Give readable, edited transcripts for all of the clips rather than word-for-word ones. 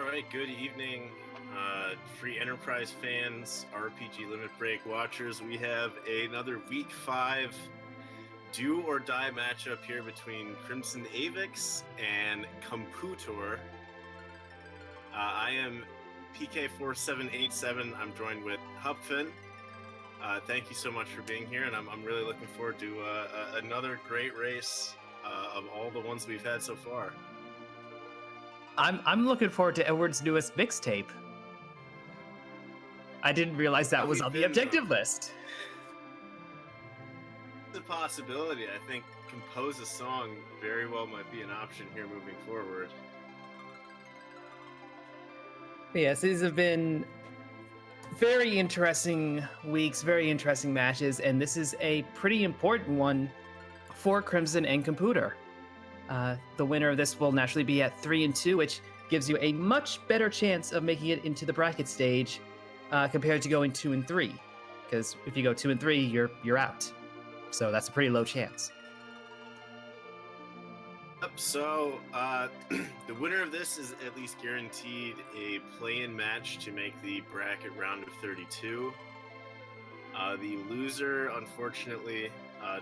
right, good evening, free enterprise fans, RPG Limit Break watchers. We have another Week 5 do or die matchup here between CrimsonAvix and Kompootor. I am PK4787. I'm joined with Hupfin. Thank you so much for being here, and I'm really looking forward to another great race of all the ones we've had so far. I'm looking forward to Edward's newest mixtape. I didn't realize that was on the objective list. It's a possibility. I think compose a song very well might be an option here moving forward. Yes, these have been very interesting weeks, very interesting matches, and this is a pretty important one for Crimson and Kompootor. The winner of this will naturally be at 3-2, which gives you a much better chance of making it into the bracket stage compared to going 2-3. Because if you go 2-3, you're out. So that's a pretty low chance. So the winner of this is at least guaranteed a play-in match to make the bracket round of 32. The loser, unfortunately,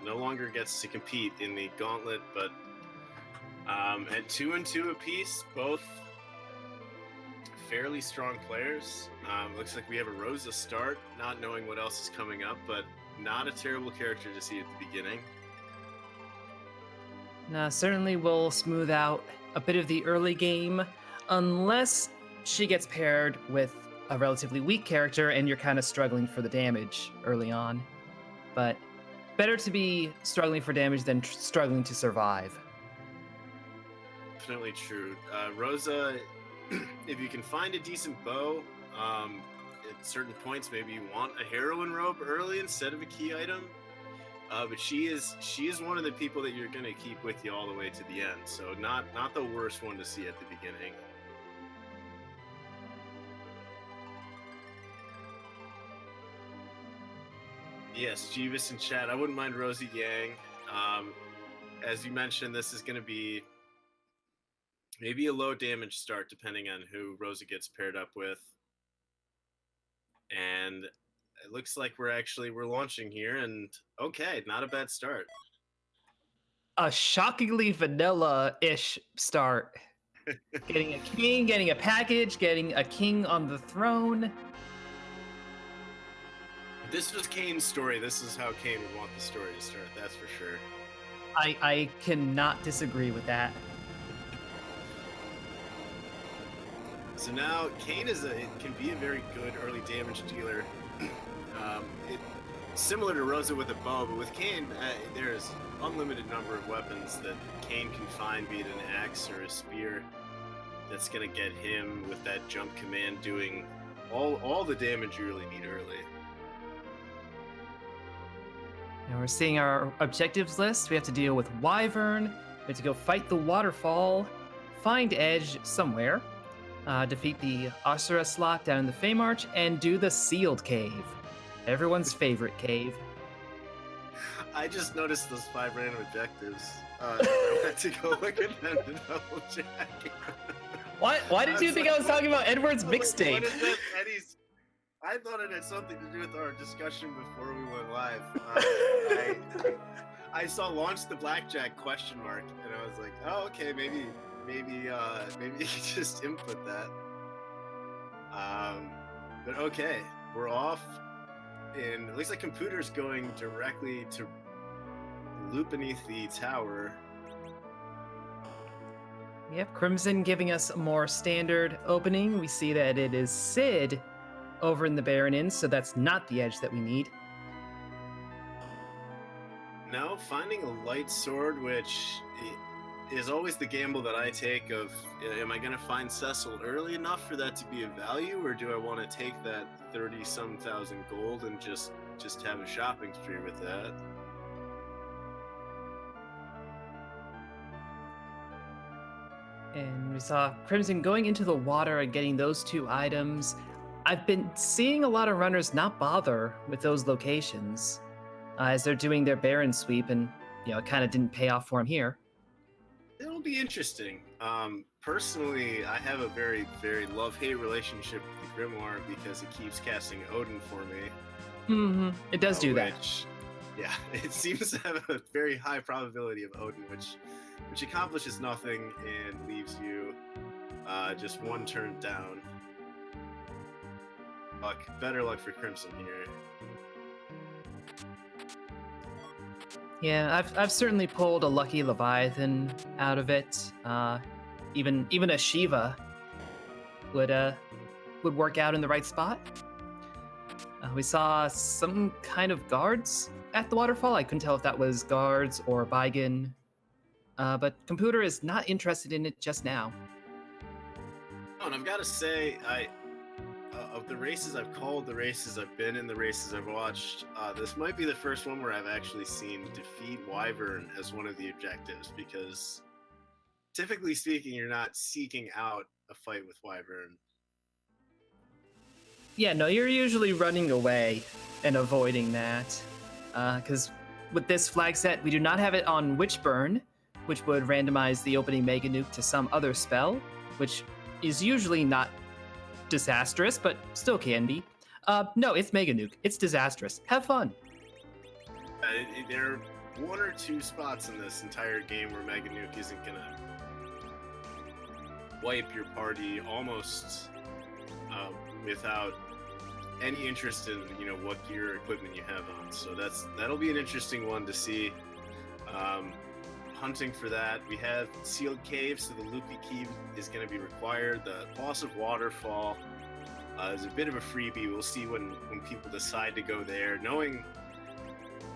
no longer gets to compete in the Gauntlet, but at 2-2 apiece, both fairly strong players. Looks like we have a Rosa start, not knowing what else is coming up, but not a terrible character to see at the beginning. Certainly will smooth out a bit of the early game, unless she gets paired with a relatively weak character and you're kind of struggling for the damage early on. But better to be struggling for damage than struggling to survive. Definitely true. Rosa, if you can find a decent bow, at certain points maybe you want a heroine robe early instead of a key item. But she is one of the people that you're gonna keep with you all the way to the end. So not the worst one to see at the beginning. Yes, Jeevis in chat. I wouldn't mind Rosie Yang. As you mentioned, this is gonna be maybe a low damage start depending on who Rosa gets paired up with. And it looks like we're launching here, and okay, not a bad start. A shockingly vanilla-ish start. Getting a king, getting a package, getting a king on the throne. If this was Kane's story, this is how Kane would want the story to start, that's for sure. I cannot disagree with that. So now Kane can be a very good early damage dealer. Similar to Rosa with a bow, but with Kane, there's unlimited number of weapons that Kane can find, be it an axe or a spear, that's gonna get him with that jump command doing all the damage you really need early. Now we're seeing our objectives list. We have to deal with Wyvern. We have to go fight the Waterfall, find Edge somewhere, defeat the Asura slot down in the Fae March, and do the Sealed Cave. Everyone's favorite cave. I just noticed those 5 random objectives. I had to go look at them to double check. Why did you think I was talking about Edward's mixtape? What is that, Eddie's? I thought it had something to do with our discussion before we went live. I saw launch the blackjack question mark, and I was like, oh, okay, maybe you could just input that. But okay, we're off. And it looks like Kompootor's going directly to loop beneath the tower. Yep, Crimson giving us a more standard opening. We see that it is Sid over in the Baron Inn, so that's not the edge that we need. Now finding a light sword, which is always the gamble that I take of, am I going to find Cecil early enough for that to be of value, or do I want to take that 30-some thousand gold and just have a shopping spree with that? And we saw Crimson going into the water and getting those 2 items. I've been seeing a lot of runners not bother with those locations as they're doing their Baron sweep, and it kind of didn't pay off for him here. It'll be interesting. Personally, I have a very, very love-hate relationship with the Grimoire because it keeps casting Odin for me. Mm-hmm. It does do that. Yeah, it seems to have a very high probability of Odin, which accomplishes nothing and leaves you just one turn down. Better luck for Crimson here. Yeah, I've certainly pulled a lucky Leviathan out of it. Even a Shiva would work out in the right spot. We saw some kind of guards at the waterfall. I couldn't tell if that was guards or Baigen, but Kompootor is not interested in it just now. Oh, and I've got to say, of the races I've called, the races I've been in, the races I've watched, this might be the first one where I've actually seen defeat Wyvern as one of the objectives, because typically speaking, you're not seeking out a fight with Wyvern. Yeah, no, you're usually running away and avoiding that. Because with this flag set, we do not have it on Witchburn, which would randomize the opening Mega Nuke to some other spell, which is usually not disastrous, but still can be. No, it's Mega Nuke. It's disastrous. Have fun. There are one or two spots in this entire game where Mega Nuke isn't gonna wipe your party almost without any interest in what gear or equipment you have on. So that'll be an interesting one to see. Hunting for that, we have sealed caves, so the loopy key is going to be required. The boss of Waterfall is a bit of a freebie. We'll see when people decide to go there, knowing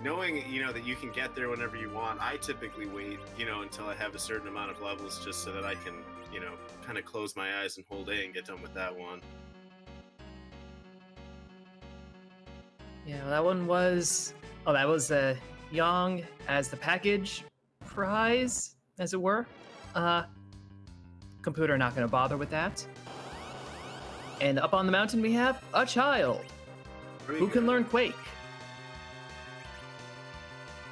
that you can get there whenever you want. I typically wait until I have a certain amount of levels, just so that I can kind of close my eyes and hold A and get done with that one. Yeah, well, that one was Yang as the package prize, as it were. Kompootor not going to bother with that. And up on the mountain we have a child who can learn Quake.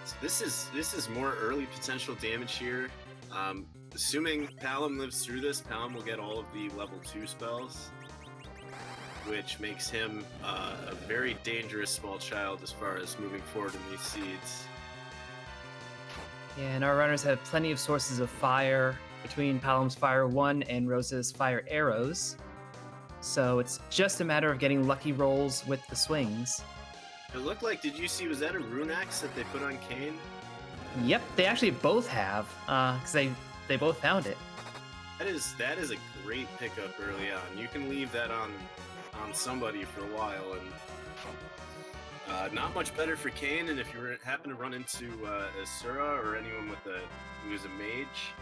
So this is more early potential damage here. Assuming Palom lives through this, Palom will get all of the level 2 spells, which makes him a very dangerous small child as far as moving forward in these seeds. Yeah, and our runners have plenty of sources of fire between Palom's Fire 1 and Rosa's Fire Arrows. So it's just a matter of getting lucky rolls with the swings. It looked like, did you see, was that a rune axe that they put on Kane? Yep, they actually both have, because they both found it. That is a great pickup early on. You can leave that on somebody for a while, and not much better for Kane. And if you happen to run into Asura or anyone who is a mage,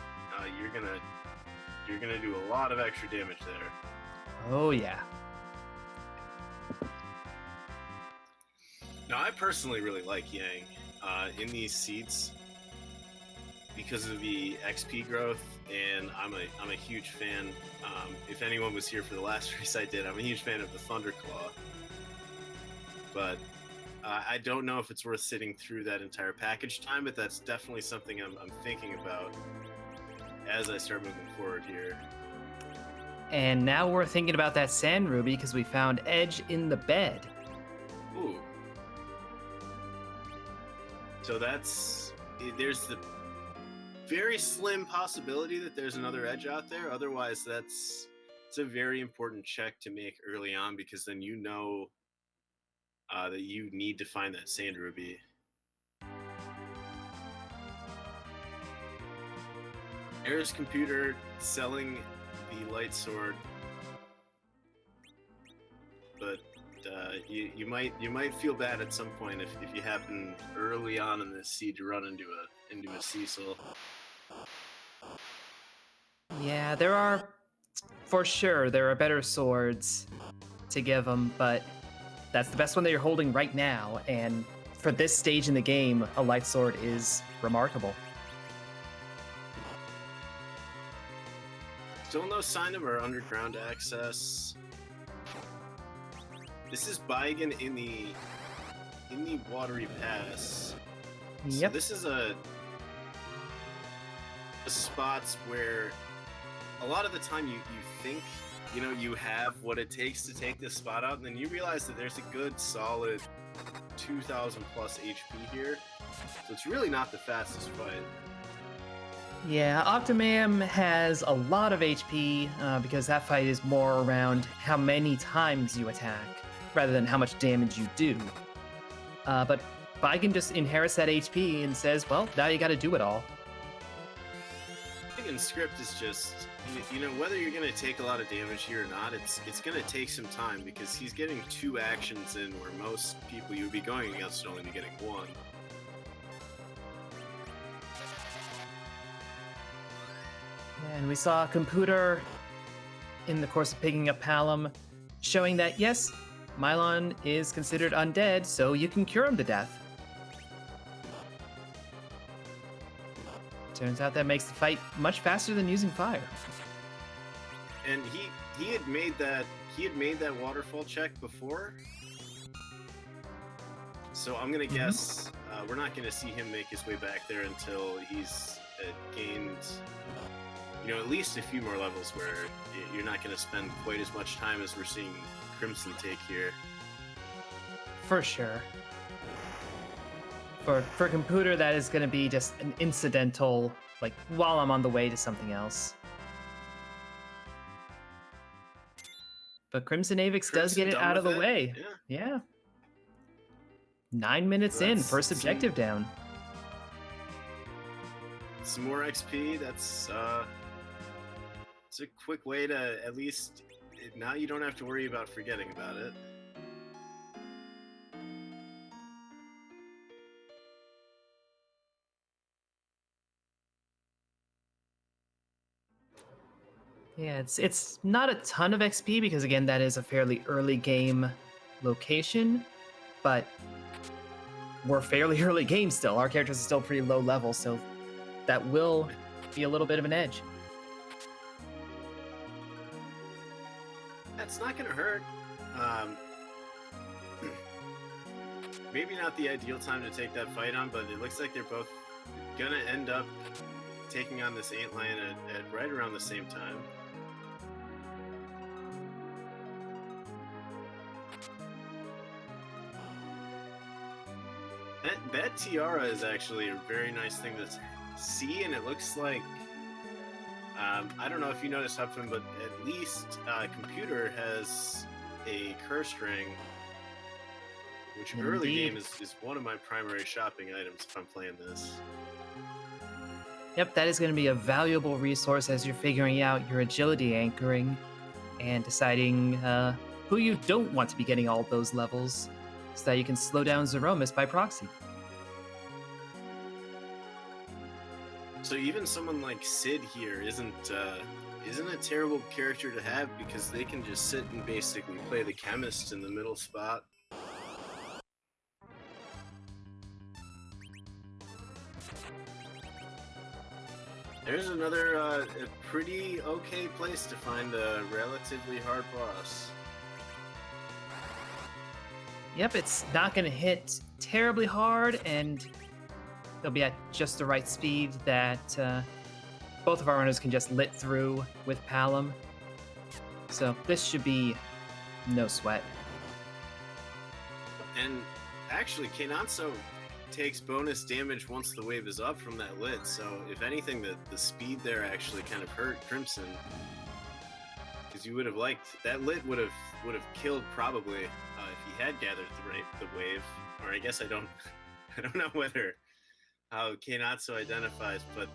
you're gonna do a lot of extra damage there. Oh yeah. Now, I personally really like Yang in these seeds because of the XP growth, and I'm a huge fan. If anyone was here for the last race I did, I'm a huge fan of the Thunderclaw. But I don't know if it's worth sitting through that entire package time, but that's definitely something I'm thinking about as I start moving forward here. And now we're thinking about that Sand Ruby because we found Edge in the bed. Ooh. So there's the very slim possibility that there's another Edge out there. Otherwise, it's a very important check to make early on, because then that you need to find that Sand Ruby. There's Kompootor selling the light sword, but you might feel bad at some point if you happen early on in this seed to run into a Cecil. Yeah, there are better swords to give them, but that's the best one that you're holding right now. And for this stage in the game, a light sword is remarkable. Still no sign of our underground access. This is Baigen in the Watery Pass. Yep. So this is a spots where a lot of the time you think you have what it takes to take this spot out, and then you realize that there's a good solid 2,000 plus HP here, so it's really not the fastest fight. Yeah, Octomam has a lot of HP because that fight is more around how many times you attack rather than how much damage you do. But Baiken just inherits that HP and says, well, now you gotta do it all. And script is just, whether you're going to take a lot of damage here or not, it's going to take some time because he's getting 2 actions in where most people you would be going against would only be getting 1. And we saw Kompootor in the course of picking up Palom, showing that yes, Mylon is considered undead, so you can cure him to death. Turns out that makes the fight much faster than using fire. And he had made that waterfall check before, so I'm gonna guess we're not gonna see him make his way back there until he's gained, at least a few more levels where you're not gonna spend quite as much time as we're seeing Crimson take here. For sure. For Kompootor, that is going to be just an incidental, like, while I'm on the way to something else. But CrimsonAvix does get it out of the way. Yeah. 9 minutes in, first objective down. Some more XP, it's a quick way to, at least, now you don't have to worry about forgetting about it. Yeah, it's not a ton of XP because, again, that is a fairly early game location, but we're fairly early game still. Our characters are still pretty low level, so that will be a little bit of an edge. That's not going to hurt. Maybe not the ideal time to take that fight on, but it looks like they're both going to end up taking on this antlion at right around the same time. That tiara is actually a very nice thing to see, and it looks like, I don't know if you noticed, Hupfin, but at least Kompootor has a curse ring, which early game is one of my primary shopping items if I'm playing this. Yep, that is going to be a valuable resource as you're figuring out your agility anchoring and deciding who you don't want to be getting all those levels so that you can slow down Zeromus by proxy. So even someone like Sid here isn't a terrible character to have because they can just sit and basically play the chemist in the middle spot. There's another a pretty okay place to find a relatively hard boss. Yep, it's not going to hit terribly hard, and they'll be at just the right speed that both of our runners can just lit through with Palom. So this should be no sweat. And actually, Kenatsu takes bonus damage once the wave is up from that lit, so if anything, the speed there actually kind of hurt Crimson, because you would have liked that lit would have killed probably if he had gathered the wave. Or I guess I don't know whether how Kenatsu identifies, but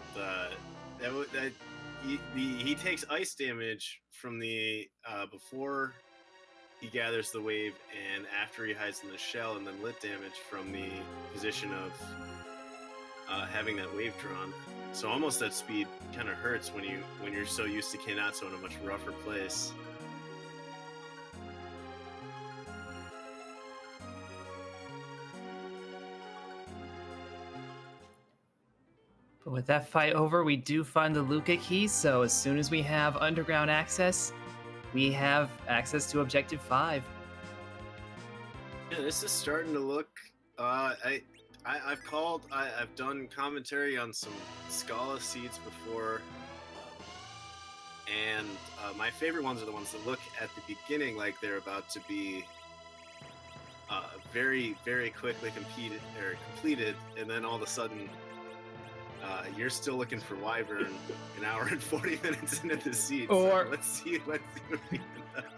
he takes ice damage from the before he gathers the wave and after he hides in the shell, and then lit damage from the position of having that wave drawn. So almost that speed kind of hurts when you're so used to Kenatsu in a much rougher place. But with that fight over, we do find the Luca key, so as soon as we have underground access, we have access to Objective 5. Yeah, this is starting to look... I've done commentary on some Scala seeds before. And my favorite ones are the ones that look at the beginning like they're about to be very, very quickly completed, and then all of a sudden you're still looking for Wyvern an hour and 40 minutes into the seed. Or so let's see what we can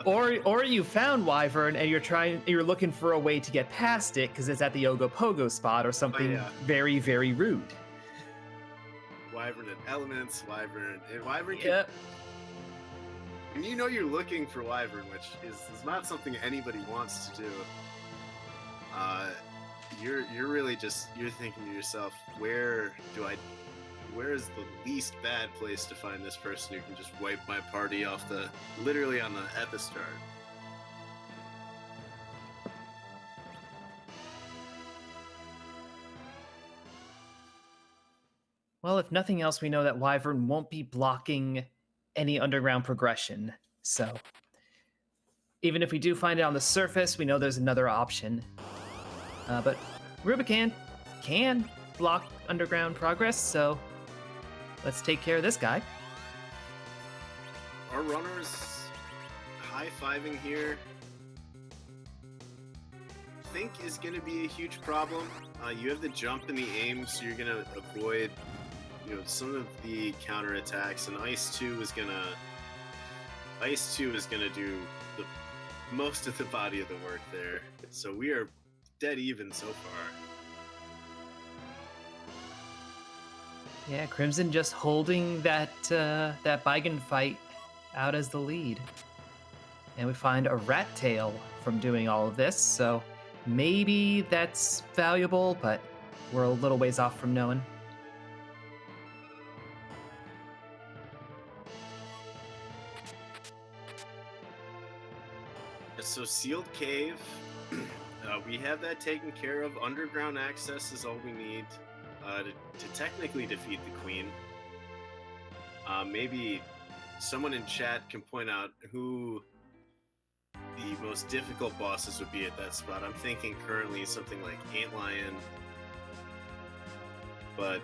or you found Wyvern and you're looking for a way to get past it because it's at the Ogopogo spot or something very, very rude. Wyvern and elements, Wyvern Yep. And you know you're looking for Wyvern, which is not something anybody wants to do. You're really just thinking to yourself, where is the least bad place to find this person who can just wipe my party off literally at the start. Well, if nothing else, we know that Wyvern won't be blocking any underground progression. So even if we do find it on the surface, we know there's another option. But Rubicon can block underground progress, so let's take care of this guy. Our runners high-fiving here, I think, is going to be a huge problem. You have the jump and the aim, so you're going to avoid some of the counterattacks, and Ice 2 is going to do most of the body of the work there. So we are dead even so far. Yeah, Crimson just holding that Bygone fight out as the lead. And we find a rat tail from doing all of this, so maybe that's valuable, but we're a little ways off from knowing. So sealed cave, we have that taken care of. Underground access is all we need to technically defeat the queen. Maybe someone in chat can point out who the most difficult bosses would be at that spot. I'm thinking currently something like Antlion, but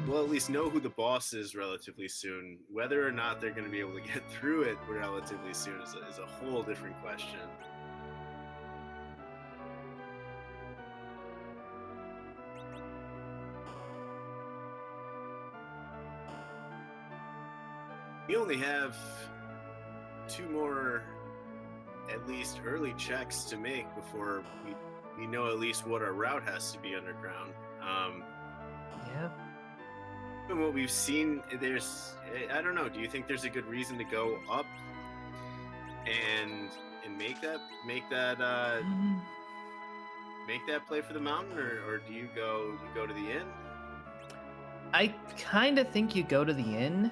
we'll at least know who the boss is relatively soon. Whether or not they're going to be able to get through it relatively soon is a whole different question. We only have 2 more, at least early checks to make before we know at least what our route has to be underground. Yeah. From what we've seen, I don't know. Do you think there's a good reason to go up and make that play for the mountain, or do you go to the inn? I kind of think you go to the inn.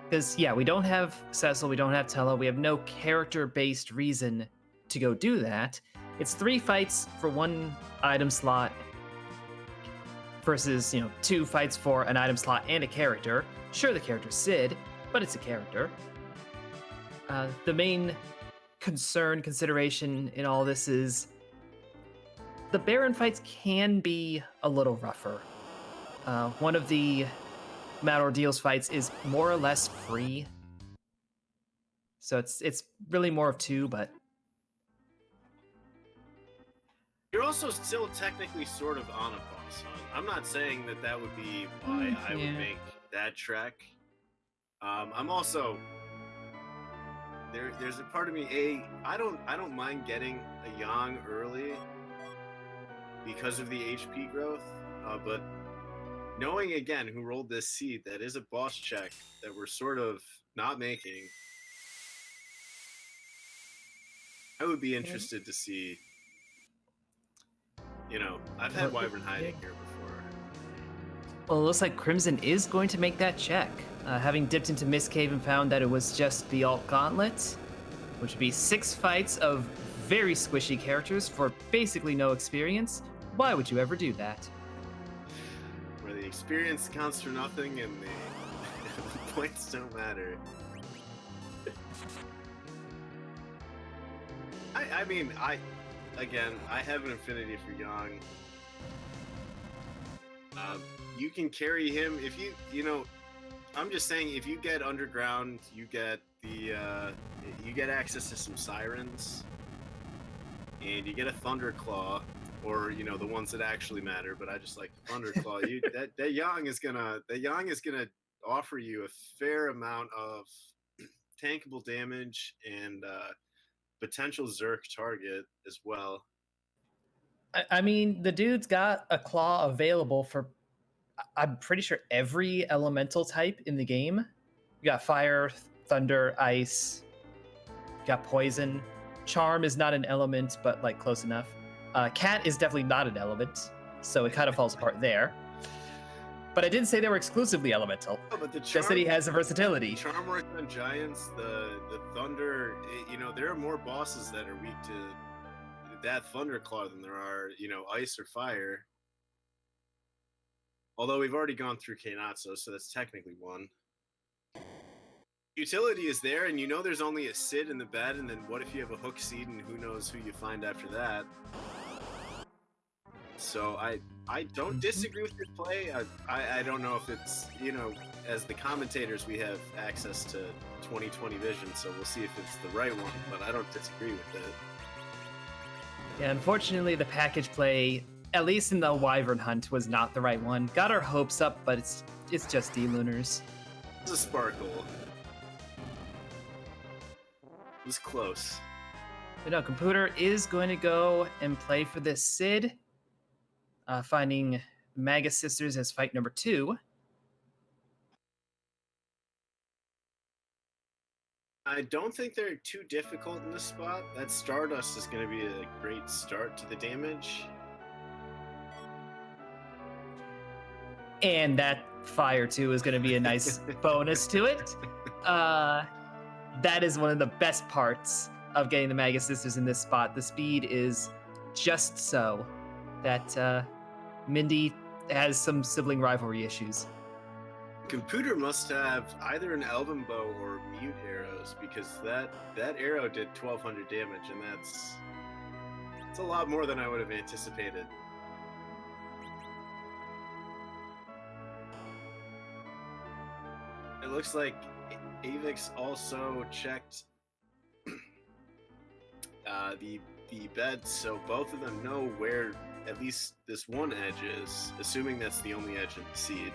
Because, yeah, we don't have Cecil, we don't have Tello, we have no character-based reason to go do that. It's 3 fights for 1 item slot versus, 2 fights for an item slot and a character. Sure, the character's Sid, but it's a character. The main consideration in all this is the Baron fights can be a little rougher. One of the Mad Ordeals fights is more or less free. So it's really more of 2, but you're also still technically sort of on a boss hunt. I'm not saying that would be why I would make that trek. I'm also there's a part of me, I don't mind getting a Yang early because of the HP growth, but knowing again who rolled this seed, that is a boss check that we're sort of not making. I would be interested to see. I've had Wyvern hiding here before. Well, it looks like Crimson is going to make that check. Having dipped into Mist Cave and found that it was just the alt Gauntlet, which would be 6 fights of very squishy characters for basically no experience. Why would you ever do that? Where the experience counts for nothing and the points don't matter. I mean, I have an affinity for Yang. You can carry him if I'm just saying, if you get underground, you get you get access to some sirens, and you get a thunderclaw, or the ones that actually matter. But I just like the thunderclaw. That yang is gonna offer you a fair amount of tankable damage and potential Zerk target as well. I mean, the dude's got a claw available for, I'm pretty sure, every elemental type in the game. You got fire, thunder, ice. You got poison. Charm is not an element, but like close enough. Cat is definitely not an element, so it kind of falls apart there. But I didn't say they were exclusively elemental. Oh, but the just that he has a versatility. Charm works on giants. The thunder. There are more bosses that are weak to that thunderclaw than there are ice or fire. Although we've already gone through Kainatsu, so that's technically one. Utility is there, and there's only a Sid in the bed, and then what if you have a Hook Seed, and who knows who you find after that? So I don't disagree with your play. I don't know if it's, as the commentators, we have access to 20/20 vision, so we'll see if it's the right one, but I don't disagree with it. Yeah, unfortunately, the package play, at least in the Wyvern hunt, was not the right one. Got our hopes up, but it's just D-Lunars. It's a sparkle. It was close. But no, Kompootor is going to go and play for this Sid, finding Magus Sisters as fight number 2. I don't think they're too difficult in this spot. That Stardust is going to be a great start to the damage. And that Fire, too, is going to be a nice bonus to it. That is one of the best parts of getting the Magus Sisters in this spot. The speed is just so that Mindy has some sibling rivalry issues. Kompootor must have either an Elven Bow or mute arrows, because that arrow did 1,200 damage, and that's a lot more than I would have anticipated. It looks like Avix also checked the bed, so both of them know where at least this one edge is, assuming that's the only edge in the seed.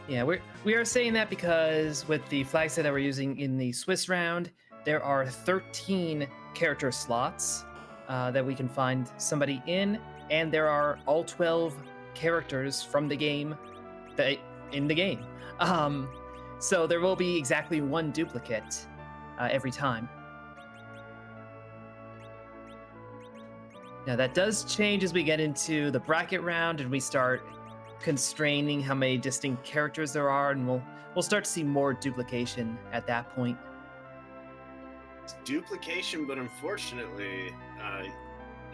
Yeah, we are saying that because with the flag set that we're using in the Swiss round, there are 13 character slots that we can find somebody in, and there are all 12 characters from the game in the game. So there will be exactly one duplicate every time. Now that does change as we get into the bracket round and we start constraining how many distinct characters there are, and we'll start to see more duplication at that point. It's duplication, but unfortunately,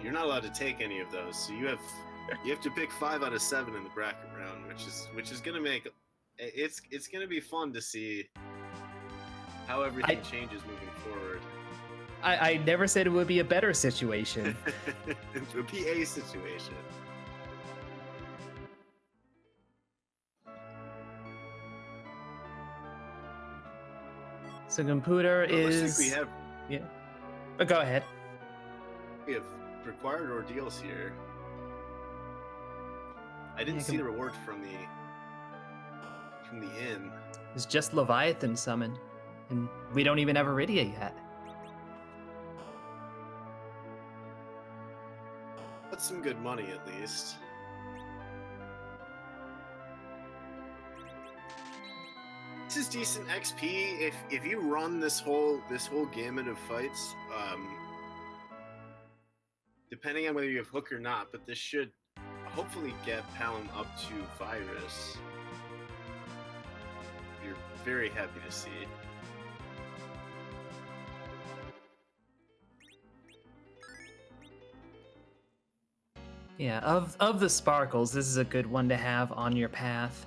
you're not allowed to take any of those. So you have to pick 5 out of 7 in the bracket round, which is gonna make it's gonna be fun to see how everything changes moving forward. I never said it would be a better situation. It would be a situation. So Kompootor is... we have... Yeah. But go ahead. We have required ordeals here. I didn't see the reward from the inn. It's just Leviathan summon, and we don't even have Iridia yet. That's some good money, at least. This is decent XP if you run this whole gamut of fights. Depending on whether you have Hook or not, but this should hopefully get Palom up to Virus. You're very happy to see. Yeah, of the sparkles, this is a good one to have on your path.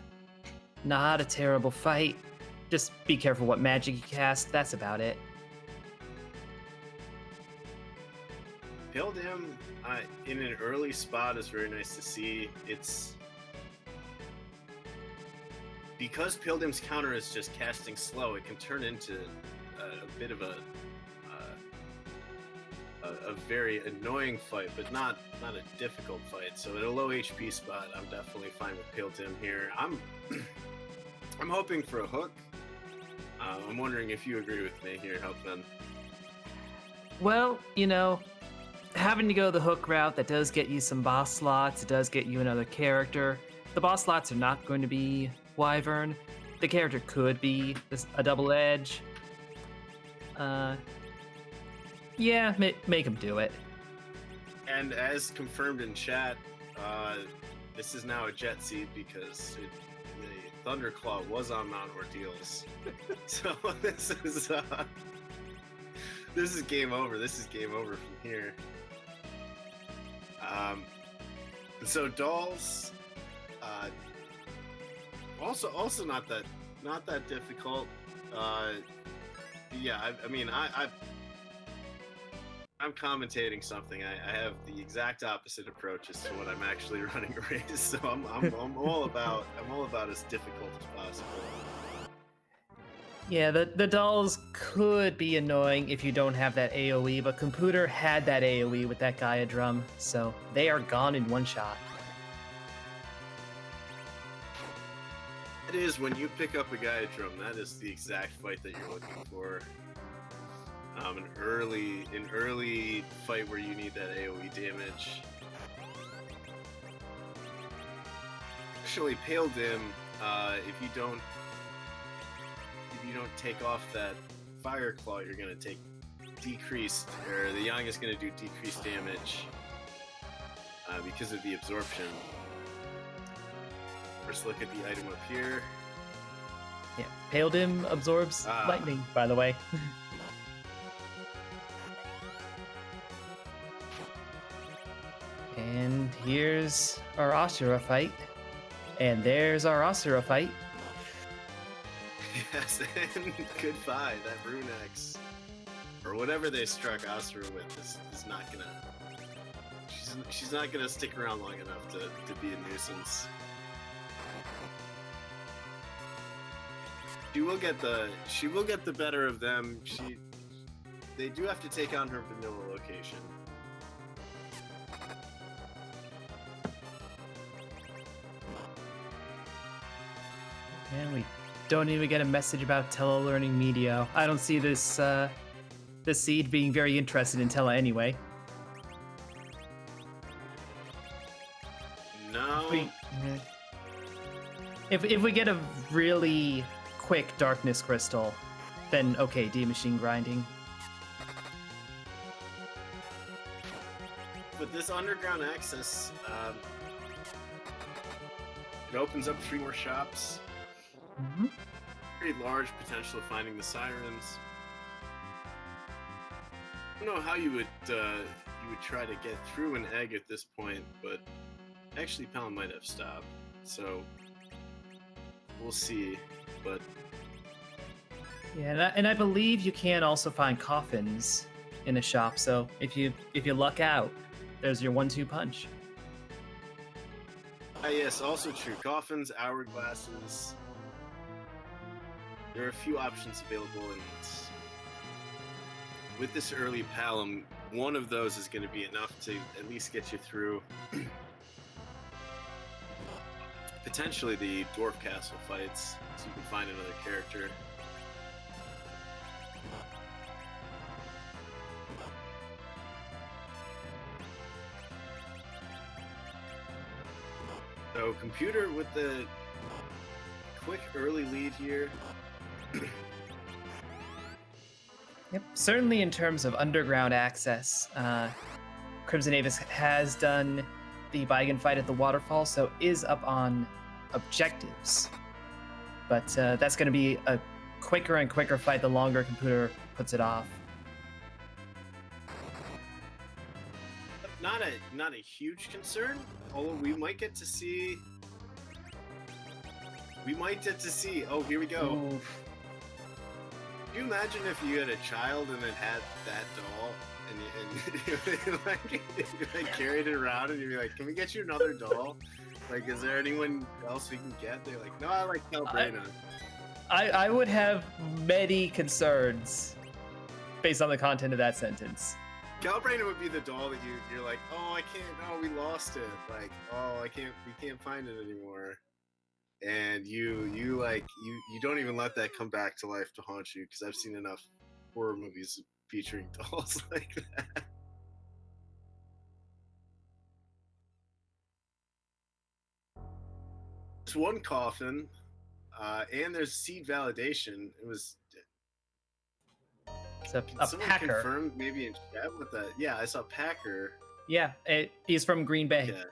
Not a terrible fight. Just be careful what magic you cast, that's about it. Build him in an early spot is very nice to see. because Pilgrim's counter is just casting slow, it can turn into a bit of a very annoying fight, but not a difficult fight. So at a low HP spot, I'm definitely fine with Pilgrim here. I'm hoping for a hook. I'm wondering if you agree with me here, Helpman. Well, you know, having to go the hook route, that does get you some boss slots. It does get you another character. The boss slots are not going to be Wyvern. The character could be a double edge. Yeah, make him do it. And as confirmed in chat, this is now a jet seat because the Thunderclaw was on Mount Ordeals. So this is game over. This is game over from here. So dolls, also not that difficult. Yeah, I mean, I'm commentating something. I have the exact opposite approach as to what I'm actually running a race. So I'm all about as difficult as possible. Yeah, the dolls could be annoying if you don't have that AoE, but Kompootor had that AoE with that Gaia drum, so they are gone in one shot. It is when you pick up a Gaia drum, that is the exact fight that you're looking for. An early fight where you need that AoE damage. Actually, Pale Dim, if you don't take off that Fire Claw, you're gonna take decreased, or the Yang is gonna do decreased damage because of the absorption. First look at the item up here. Yeah, Pale Dim absorbs lightning, by the way. And here's our Asura fight. And there's our Asura fight. Yes, and goodbye. That Rune X, or whatever they struck Asura with, is not gonna. She's not gonna stick around long enough to be a nuisance. She will get the better of them. They do have to take on her vanilla location. And we don't even get a message about Tela learning Medio. I don't see this seed being very interested in Tela anyway. No. If we get a really quick Darkness Crystal, then okay, D-Machine grinding. But this underground access, it opens up 3 more shops. Mm-hmm. Pretty large potential of finding the sirens. I don't know how you would try to get through an egg at this point, but actually Palin might have stopped, so we'll see. But yeah, and I believe you can also find coffins in a shop. So if you luck out, there's your 1-2 punch. Yes, also true. Coffins, hourglasses. There are a few options available, and with this early Palom, one of those is going to be enough to at least get you through potentially the Dwarf Castle fights, so you can find another character. So Kompootor with the quick early lead here. Yep, certainly in terms of underground access, CrimsonAvix has done the Bygone fight at the Waterfall, so is up on objectives. But that's going to be a quicker and quicker fight the longer Kompootor puts it off. Not a huge concern, although we might get to see. Oh, here we go. Oof. Can you imagine if you had a child and it had that doll, and you like carried it around, and you'd be like, "Can we get you another doll?" Like, is there anyone else we can get? They're like, no, I like Calbrena. I would have many concerns based on the content of that sentence. Calbrena would be the doll that you're like, oh, I can't, no, we lost it. Like, oh, we can't find it anymore. And you don't even let that come back to life to haunt you, because I've seen enough horror movies featuring dolls like that. There's one coffin, and there's seed validation. It was. It's a someone Packer. Confirmed maybe in chat with that. Yeah, I saw Packer. Yeah, he's from Green Bay. Okay.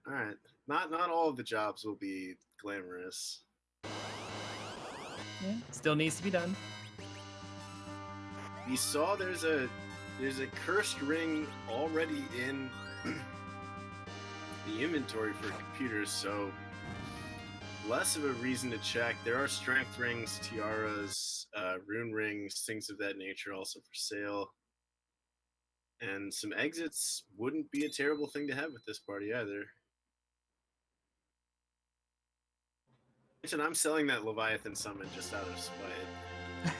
All right. Not all of the jobs will be glamorous. Yeah, still needs to be done. We saw there's a cursed ring already in the inventory for computers, so less of a reason to check. There are strength rings, tiaras, rune rings, things of that nature also for sale. And some exits wouldn't be a terrible thing to have with this party either. And I'm selling that Leviathan summon just out of spite.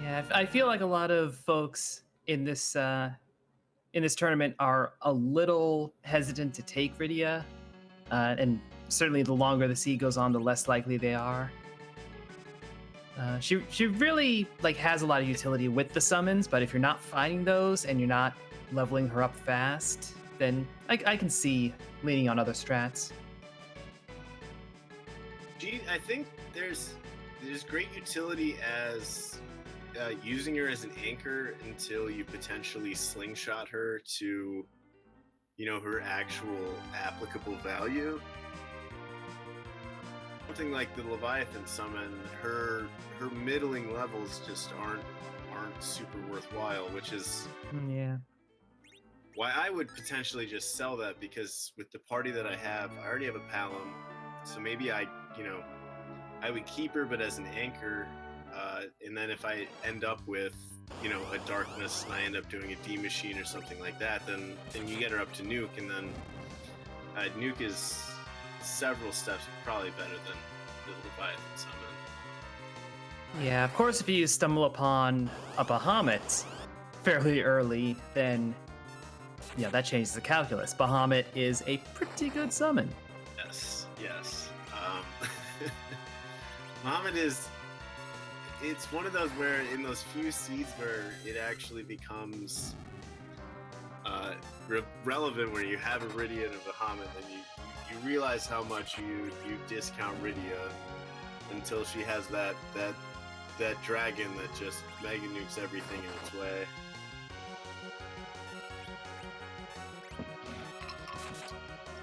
Yeah, I feel like a lot of folks in this tournament are a little hesitant to take Rydia, and certainly the longer the siege goes on, the less likely they are. She really has a lot of utility with the summons, but if you're not finding those and you're not leveling her up fast, then I can see leaning on other strats. I think there's great utility as using her as an anchor until you potentially slingshot her to, her actual applicable value. Something like the Leviathan summon, her middling levels just aren't super worthwhile, which is why I would potentially just sell that, because with the party that I have, I already have a Palom, so maybe I would keep her, but as an anchor, and then if I end up with, a darkness and I end up doing a D machine or something like that, then you get her up to nuke, and then nuke is several steps probably better than the Leviathan summon. Yeah, of course, if you stumble upon a Bahamut fairly early, then that changes the calculus. Bahamut is a pretty good summon. Yes. Bahamut it's one of those where in those few seeds where it actually becomes relevant, where you have a Rydia and a Bahamut, and you realize how much you discount Rydia until she has that dragon that just mega nukes everything in its way.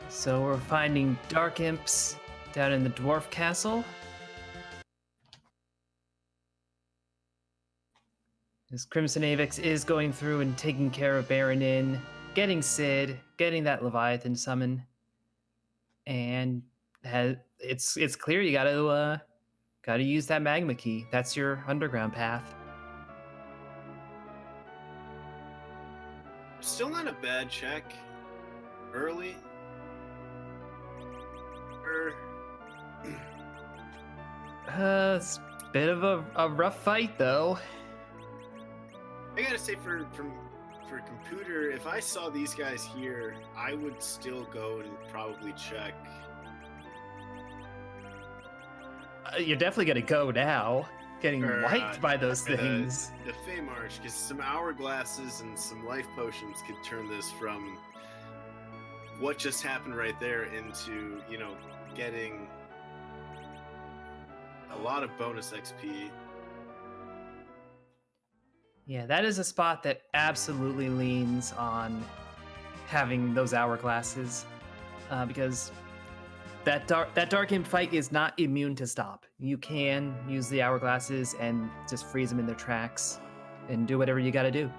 So we're finding Dark Imps down in the Dwarf Castle. As CrimsonAvix is going through and taking care of Baron Inn, getting Sid, getting that Leviathan summon, and it's clear you gotta use that magma key. That's your underground path. Still not a bad check early. It's a bit of a rough fight, though. I gotta say, for Kompootor, if I saw these guys here, I would still go and probably check. You're definitely gonna go now, getting wiped by those things. The Fae March, because some hourglasses and some life potions could turn this from what just happened right there into, getting a lot of bonus XP. Yeah, that is a spot that absolutely leans on having those hourglasses, because that dark imp fight is not immune to stop. You can use the hourglasses and just freeze them in their tracks and do whatever you got to do.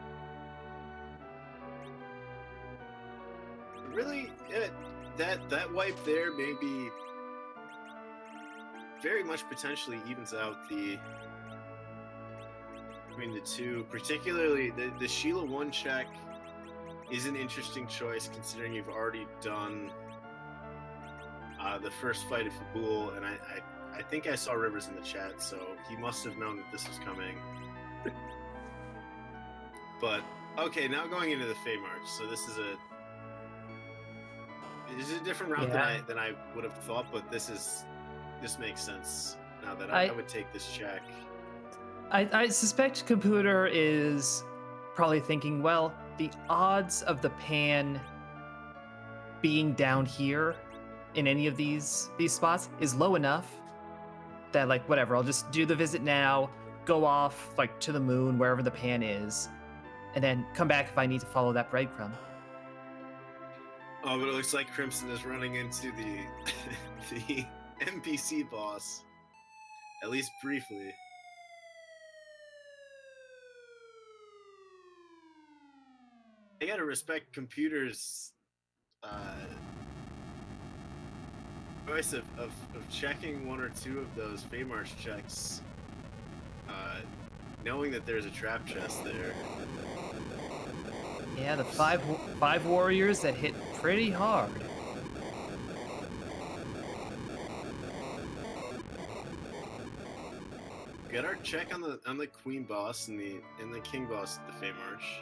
Really, that wipe there maybe very much potentially evens out the between the two, particularly the Sheila 1 check is an interesting choice considering you've already done the first fight of Fabul, and I think I saw Rivers in the chat, so he must have known that this was coming. But okay, now going into the Fae March, so this is a different route than I would have thought, but this makes sense now that I would take this check. I suspect Kompootor is probably thinking, well, the odds of the pan being down here in any of these spots is low enough that, like, whatever, I'll just do the visit now, go off, like, to the moon, wherever the pan is, and then come back if I need to follow that breadcrumb. Oh, but it looks like Crimson is running into the NPC boss, at least briefly. I gotta respect Kompootor's choice of checking one or two of those Fae March checks, knowing that there's a trap chest there. Yeah, the five warriors that hit pretty hard. Get our check on the Queen boss and the King boss at the Fae March.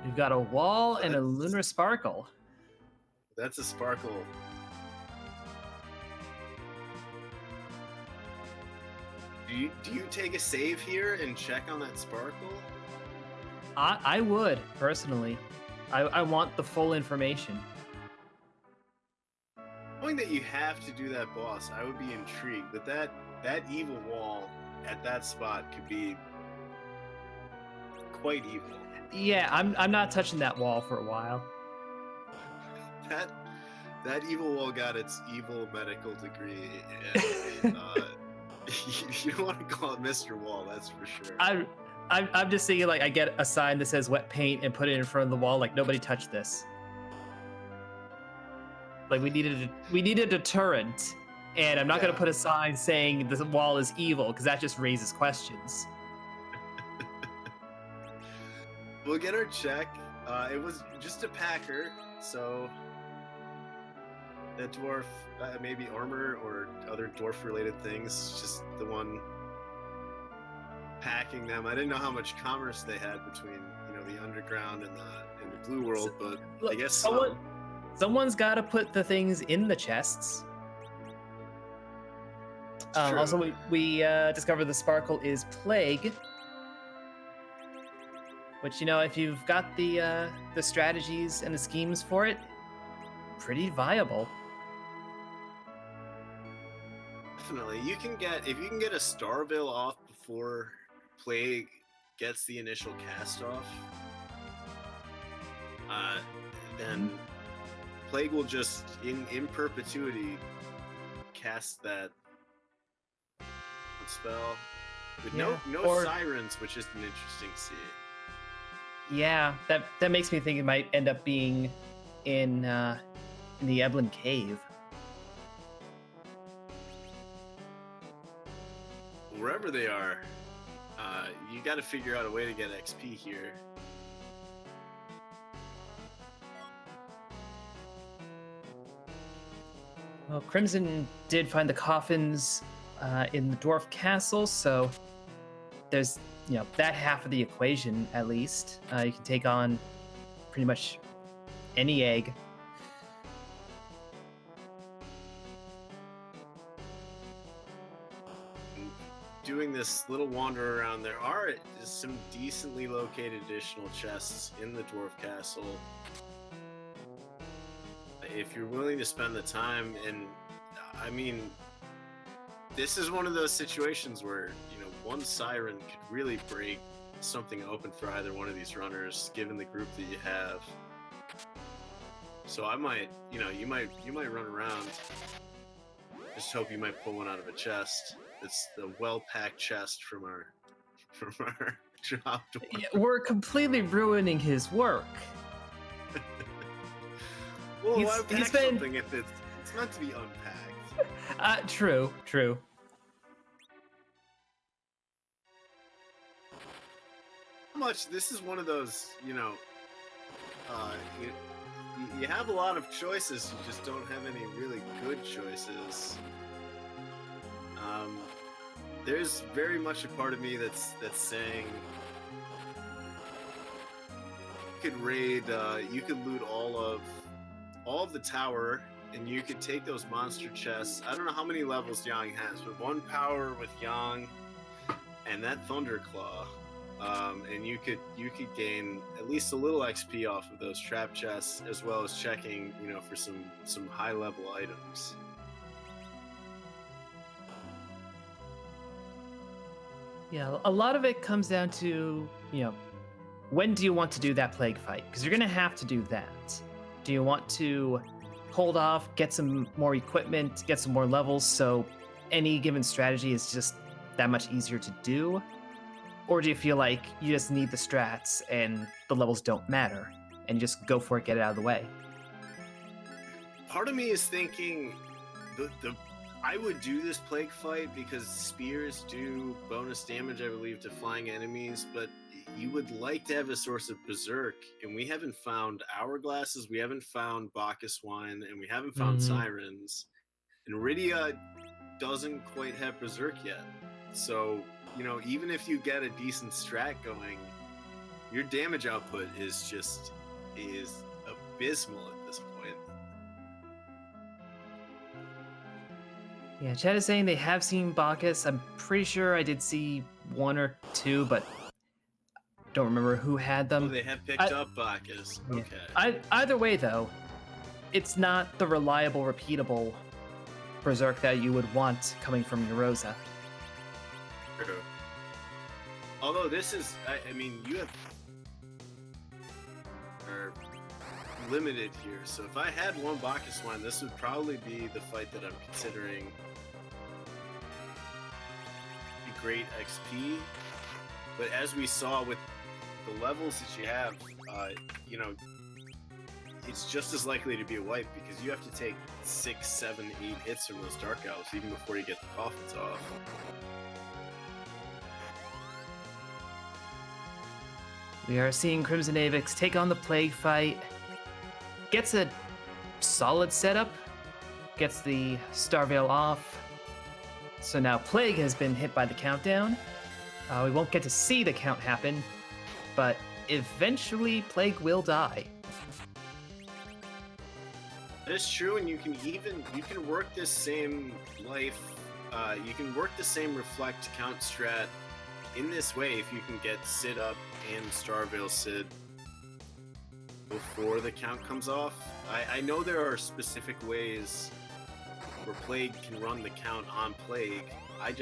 We've got a wall and a lunar sparkle. That's a sparkle. Do you take a save here and check on that sparkle? I would, personally. I want the full information. Knowing that you have to do that boss, I would be intrigued. But that evil wall at that spot could be quite evil. Yeah, I'm not touching that wall for a while. That evil wall got its evil medical degree, and you don't want to call it Mr. Wall, that's for sure. I'm just thinking, like, I get a sign that says wet paint and put it in front of the wall, like, nobody touched this. Like, we need a deterrent, and I'm not gonna put a sign saying the wall is evil, because that just raises questions. We'll get our check. It was just a packer, so that dwarf, maybe armor or other dwarf-related things, just the one packing them. I didn't know how much commerce they had between, the underground and the blue world, but look, I guess someone's got to put the things in the chests. Also, we discovered the sparkle is plague, which, if you've got the strategies and the schemes for it, pretty viable. Definitely, if you can get a Starville off before plague gets the initial cast off, then plague will just in perpetuity cast that spell with no sirens, which is an interesting scene. Yeah, that makes me think it might end up being in the Eblin Cave. Wherever they are, you got to figure out a way to get XP here. Well, Crimson did find the coffins in the Dwarf Castle, so there's that half of the equation at least. You can take on pretty much any egg. Doing this little wander around, there are some decently located additional chests in the Dwarf Castle. If you're willing to spend the time, and I mean, this is one of those situations where, one siren could really break something open for either one of these runners, given the group that you have. So I might, you might run around. Just hope you might pull one out of a chest. It's the well-packed chest from our job. Yeah, we're completely ruining his work. Well, why pack something if it's meant to be unpacked? True. much this is one of those, uh, you, you have a lot of choices, you just don't have any really good choices. There's very much a part of me that's saying you could raid, you could loot all of the tower, and you could take those monster chests. I don't know how many levels Yang has, but 1 power with Yang and that Thunderclaw, and you could gain at least a little XP off of those trap chests, as well as checking, for some high level items. Yeah, a lot of it comes down to, when do you want to do that plague fight? Because you're going to have to do that. Do you want to hold off, get some more equipment, get some more levels, so any given strategy is just that much easier to do? Or do you feel like you just need the strats and the levels don't matter, and you just go for it, get it out of the way? Part of me is thinking I would do this plague fight because spears do bonus damage, I believe, to flying enemies, but you would like to have a source of berserk, and we haven't found hourglasses, we haven't found Bacchus wine, and we haven't found sirens. And Rydia doesn't quite have berserk yet. So, even if you get a decent strat going, your damage output is abysmal at this point. Yeah, Chad is saying they have seen Bacchus. I'm pretty sure I did see 1 or 2, but don't remember who had them. Oh, they have picked up Bacchus. Yeah. Okay. Either way, though, it's not the reliable, repeatable berserk that you would want coming from Eurosa. True. Although this is, I mean, you are limited here. So if I had 1 Bacchus wine, this would probably be the fight that I'm considering a great XP. But as we saw with the levels that you have, it's just as likely to be a wipe because you have to take 6, 7, 8 hits from those Dark Elves even before you get the coffins off. We are seeing CrimsonAvix take on the Plague fight. Gets a solid setup. Gets the Starveil off. So now Plague has been hit by the countdown. We won't get to see the count happen, but eventually Plague will die. That is true, and you can work this same life, you can work the same reflect count strat in this way if you can get Sid up and Starveil Sid before the count comes off. I know there are specific ways where Plague can run the count on Plague. I've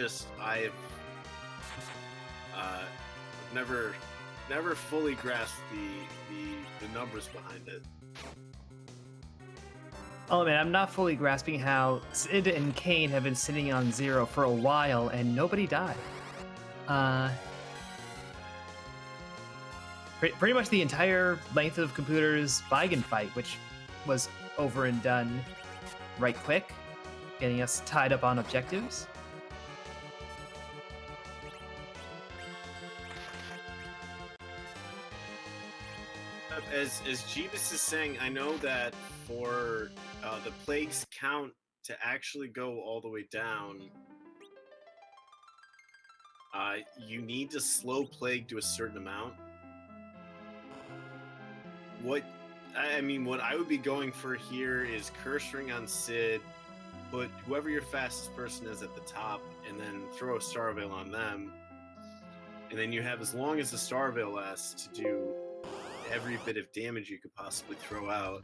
never fully grasped the numbers behind it. Oh man, I'm not fully grasping how Sid and Kane have been sitting on 0 for a while and nobody died. Pretty much the entire length of Kompootor's Beigen fight, which was over and done right quick, getting us tied up on objectives. As Jeebus is saying, I know that for the Plague's count to actually go all the way down, you need to slow Plague to a certain amount. What I would be going for here is Curse Ring on Sid, put whoever your fastest person is at the top, and then throw a Starveil on them. And then you have as long as the Starveil lasts to do every bit of damage you could possibly throw out.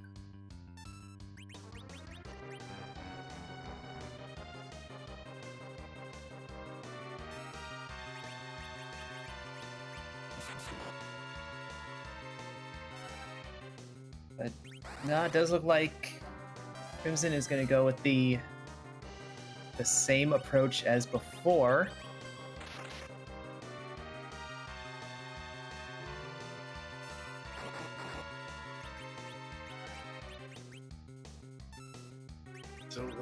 But no, it does look like Crimson is going to go with the same approach as before.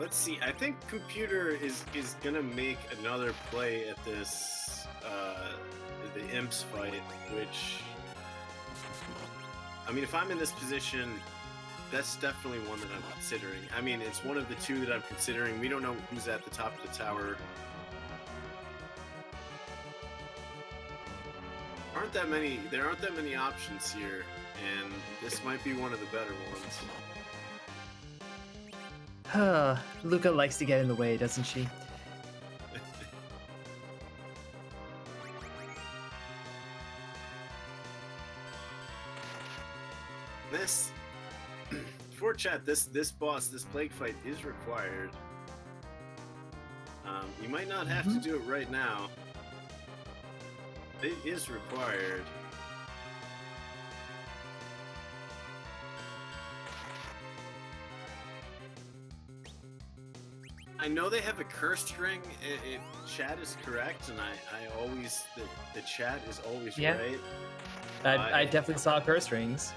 Let's see. I think Kompootor is gonna make another play at this the Imps fight, which I mean, if I'm in this position, that's definitely one that I'm considering. I mean, it's one of the two that I'm considering. We don't know who's at the top of the tower. There aren't that many options here, and this might be one of the better ones. Luca likes to get in the way, doesn't she? This, for chat, this boss, this plague fight is required. You might not have to do it right now. It is required. I know they have a cursed ring, if chat is correct, and I always, the chat is always right. I definitely saw curse rings.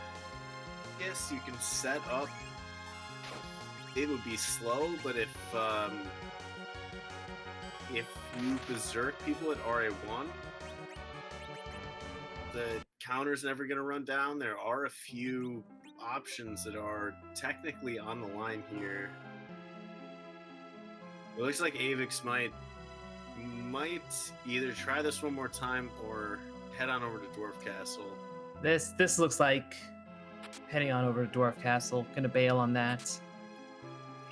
Yes, you can set up, it would be slow, but if you berserk people at RA1, the counter's never going to run down. There are a few options that are technically on the line here. It looks like Avix might either try this one more time or head on over to Dwarf Castle. This looks like heading on over to Dwarf Castle. Gonna bail on that.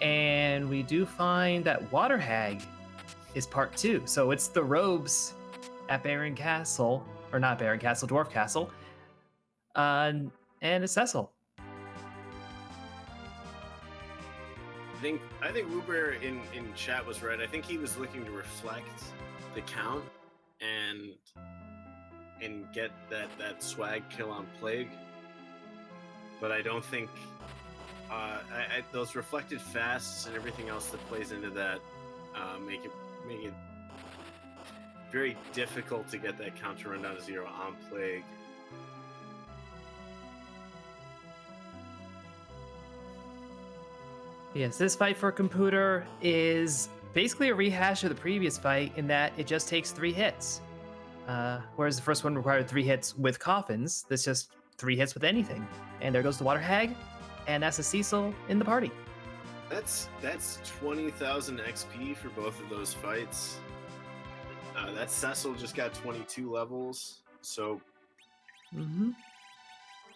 And we do find that Water Hag is part 2. So it's the robes at Baron Castle. Or not Baron Castle, Dwarf Castle. And it's Cecil. I think Uber in chat was right. I think he was looking to reflect the count and get that swag kill on Plague. But I don't think those reflected fasts and everything else that plays into that make it very difficult to get that count to run down to 0 on Plague. Yes, this fight for Kompootor is basically a rehash of the previous fight in that it just takes 3 hits. Whereas the first one required 3 hits with coffins, this just 3 hits with anything. And there goes the Water Hag, and that's a Cecil in the party. That's 20,000 XP for both of those fights. That Cecil just got 22 levels, so you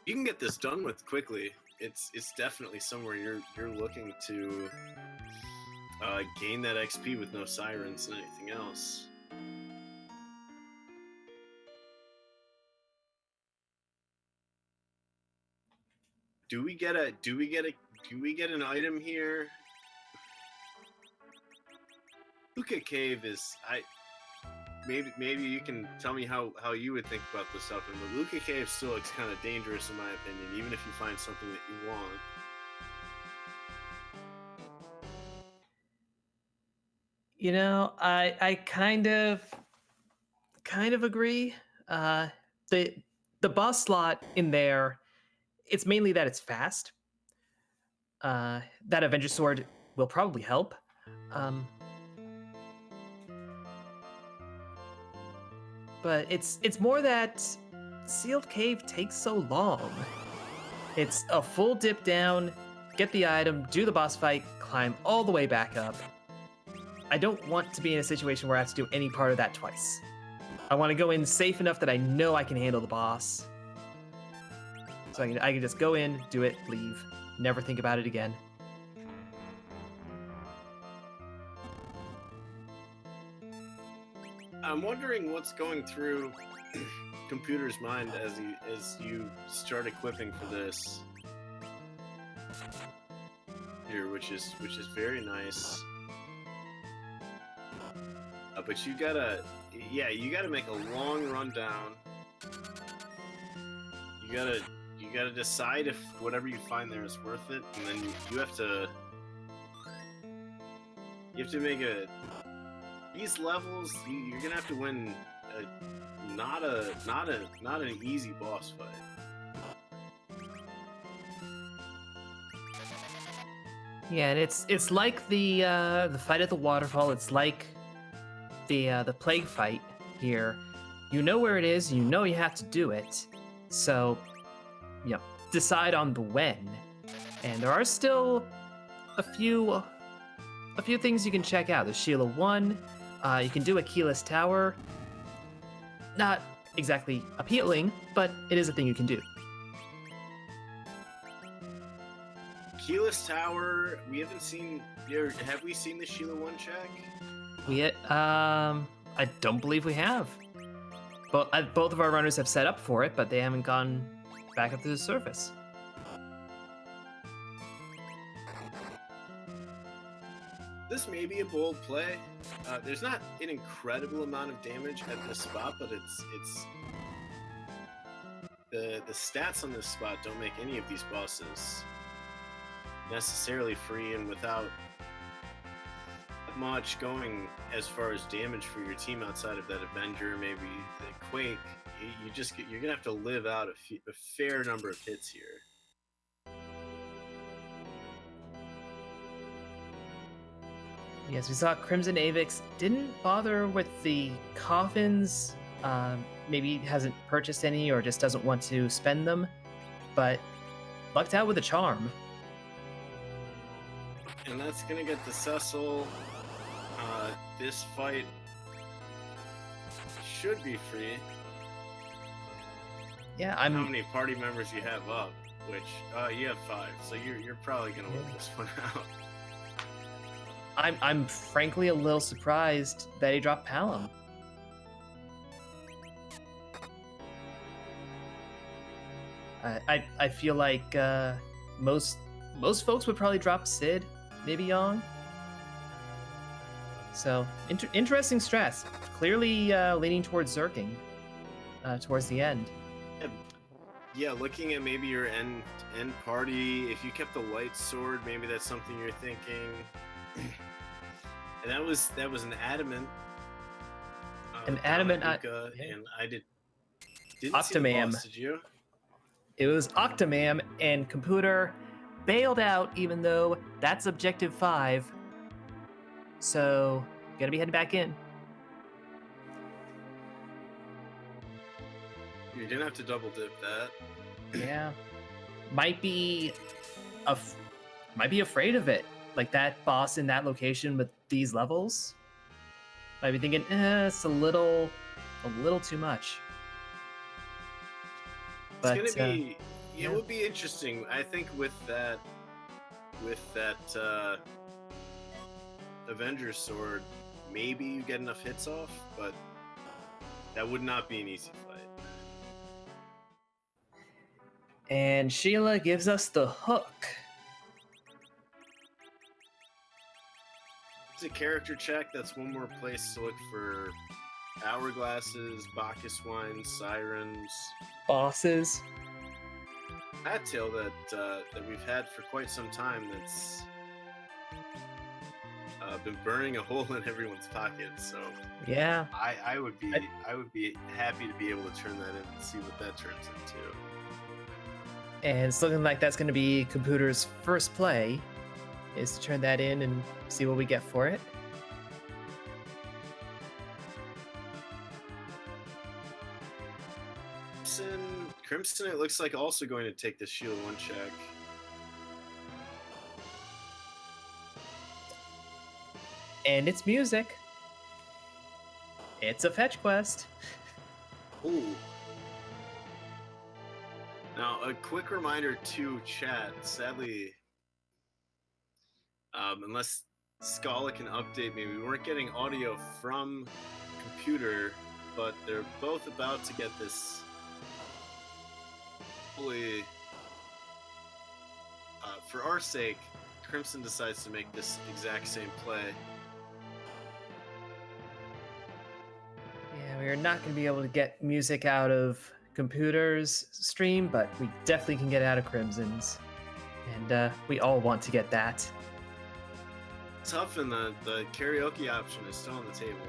can get this done with quickly. It's definitely somewhere you're looking to gain that XP with no sirens and anything else. Do we get an item here? Luca Cave is maybe you can tell me how you would think about this stuff, but Luca Cave still looks kind of dangerous in my opinion, even if you find something that you want. You know, I kind of agree. The boss slot in there, it's mainly that it's fast. That Avenger Sword will probably help. But it's more that Sealed Cave takes so long. It's a full dip down, get the item, do the boss fight, climb all the way back up. I don't want to be in a situation where I have to do any part of that twice. I want to go in safe enough that I know I can handle the boss. So I can just go in, do it, leave, never think about it again. I'm wondering what's going through Kompootor's mind as you start equipping for this here, which is very nice. But you gotta make a long run down. You gotta decide if whatever you find there is worth it, and then you have to make these levels. You're gonna have to win not an easy boss fight. Yeah, and it's like the fight at the waterfall. It's like the plague fight here. You know where it is. You know you have to do it. So, decide on the when. And there are still a few things you can check out. There's Sheila 1. You can do a keyless tower. Not exactly appealing, but it is a thing you can do. Keyless tower, we haven't seen. Have we seen the Sheila 1 check? I don't believe we have. Both of our runners have set up for it, but they haven't gone back up to the surface. This may be a bold play. There's not an incredible amount of damage at this spot, but it's the stats on this spot don't make any of these bosses necessarily free, and without much going as far as damage for your team outside of that Avenger, maybe the Quake, you're gonna have to live out a fair number of hits here. Yes, we saw CrimsonAvix didn't bother with the coffins. Maybe hasn't purchased any or just doesn't want to spend them, but lucked out with a charm. And that's gonna get the Cecil. This fight should be free. Yeah, How many party members you have up? Which you have 5, so you're probably gonna win this one out. I'm frankly a little surprised that he dropped Palom. I feel like most folks would probably drop Sid, maybe Yong. So interesting stress. Clearly leaning towards Zerking towards the end. Yeah, looking at maybe your end party. If you kept the light sword, maybe that's something you're thinking. And that was an adamant. An adamant. And I didn't Octomam. see the boss, did you? It was Octomam, and Kompootor bailed out, even though that's objective 5. So, gonna be heading back in. You're gonna have to double dip that. Yeah, might be afraid of it. Like that boss in that location with these levels, might be thinking, it's a little too much. But it's gonna be, it would be interesting. I think with that Avengers sword, maybe you get enough hits off, but that would not be an easy fight. And Sheila gives us the hook. It's a character check. That's one more place to look for hourglasses, Bacchus wines, sirens, bosses. Hat tail that we've had for quite some time. That's been burning a hole in everyone's pocket. So yeah, I would be happy to be able to turn that in and see what that turns into. And it's looking like that's going to be Kompootor's first play, is to turn that in and see what we get for it. Crimson, it looks like also going to take the Shield 1 check. And it's music. It's a fetch quest. Ooh. Now, a quick reminder to chat. Sadly, unless Scala can update me, we weren't getting audio from Kompootor, but they're both about to get this. Hopefully, for our sake, Crimson decides to make this exact same play. Yeah, we are not going to be able to get music out of Kompootor's stream, but we definitely can get out of Crimson's. And we all want to get that. Tough, and the karaoke option is still on the table.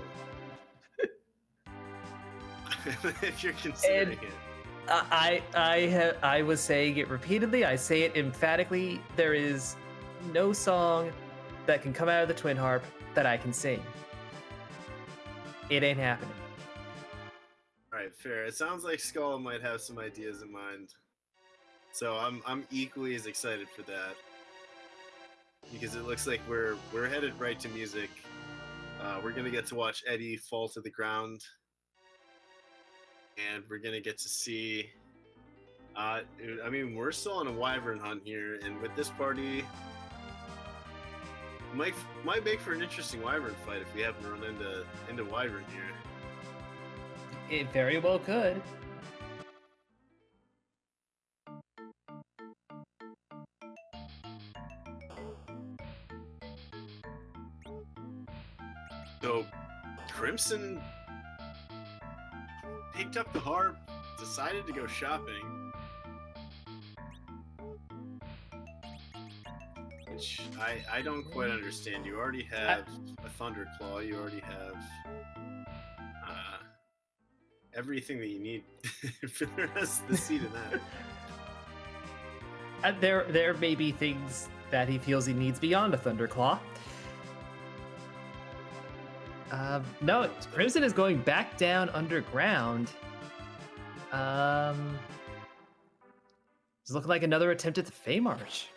If you're considering it. I was saying it repeatedly. I say it emphatically. There is no song that can come out of the twin harp that I can sing. It ain't happening. All right, fair. It sounds like Skull might have some ideas in mind, so I'm equally as excited for that because it looks like we're headed right to music. We're gonna get to watch Eddie fall to the ground, and we're gonna get to see. I mean, we're still on a Wyvern hunt here, and with this party, might make for an interesting Wyvern fight if we happen to run into Wyvern here. It very well could. So, Crimson picked up the harp, decided to go shopping, which I don't quite understand. You already have a Thunderclaw. You already have everything that you need for the rest of the season. There may be things that he feels he needs beyond a Thunderclaw. No, Crimson is going back down underground. It's looking like another attempt at the Fae March.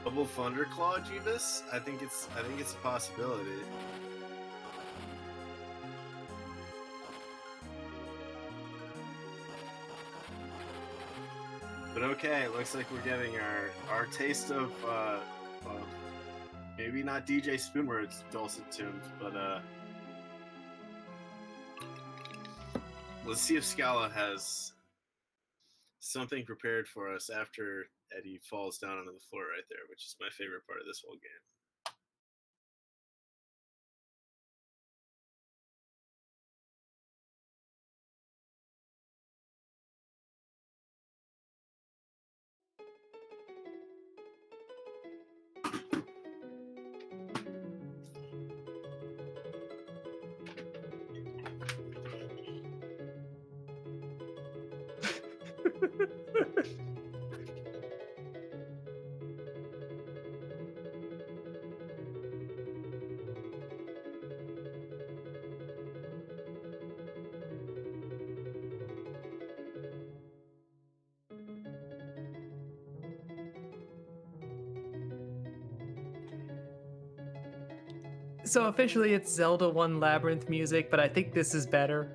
Double Thunderclaw, Jeebus? I think it's a possibility. But okay, it looks like we're getting our taste of maybe not DJ Spoonword's dulcet tunes, but let's see if Scala has something prepared for us after Eddie falls down onto the floor right there, which is my favorite part of this whole game. So officially it's Zelda 1 Labyrinth music, but I think this is better.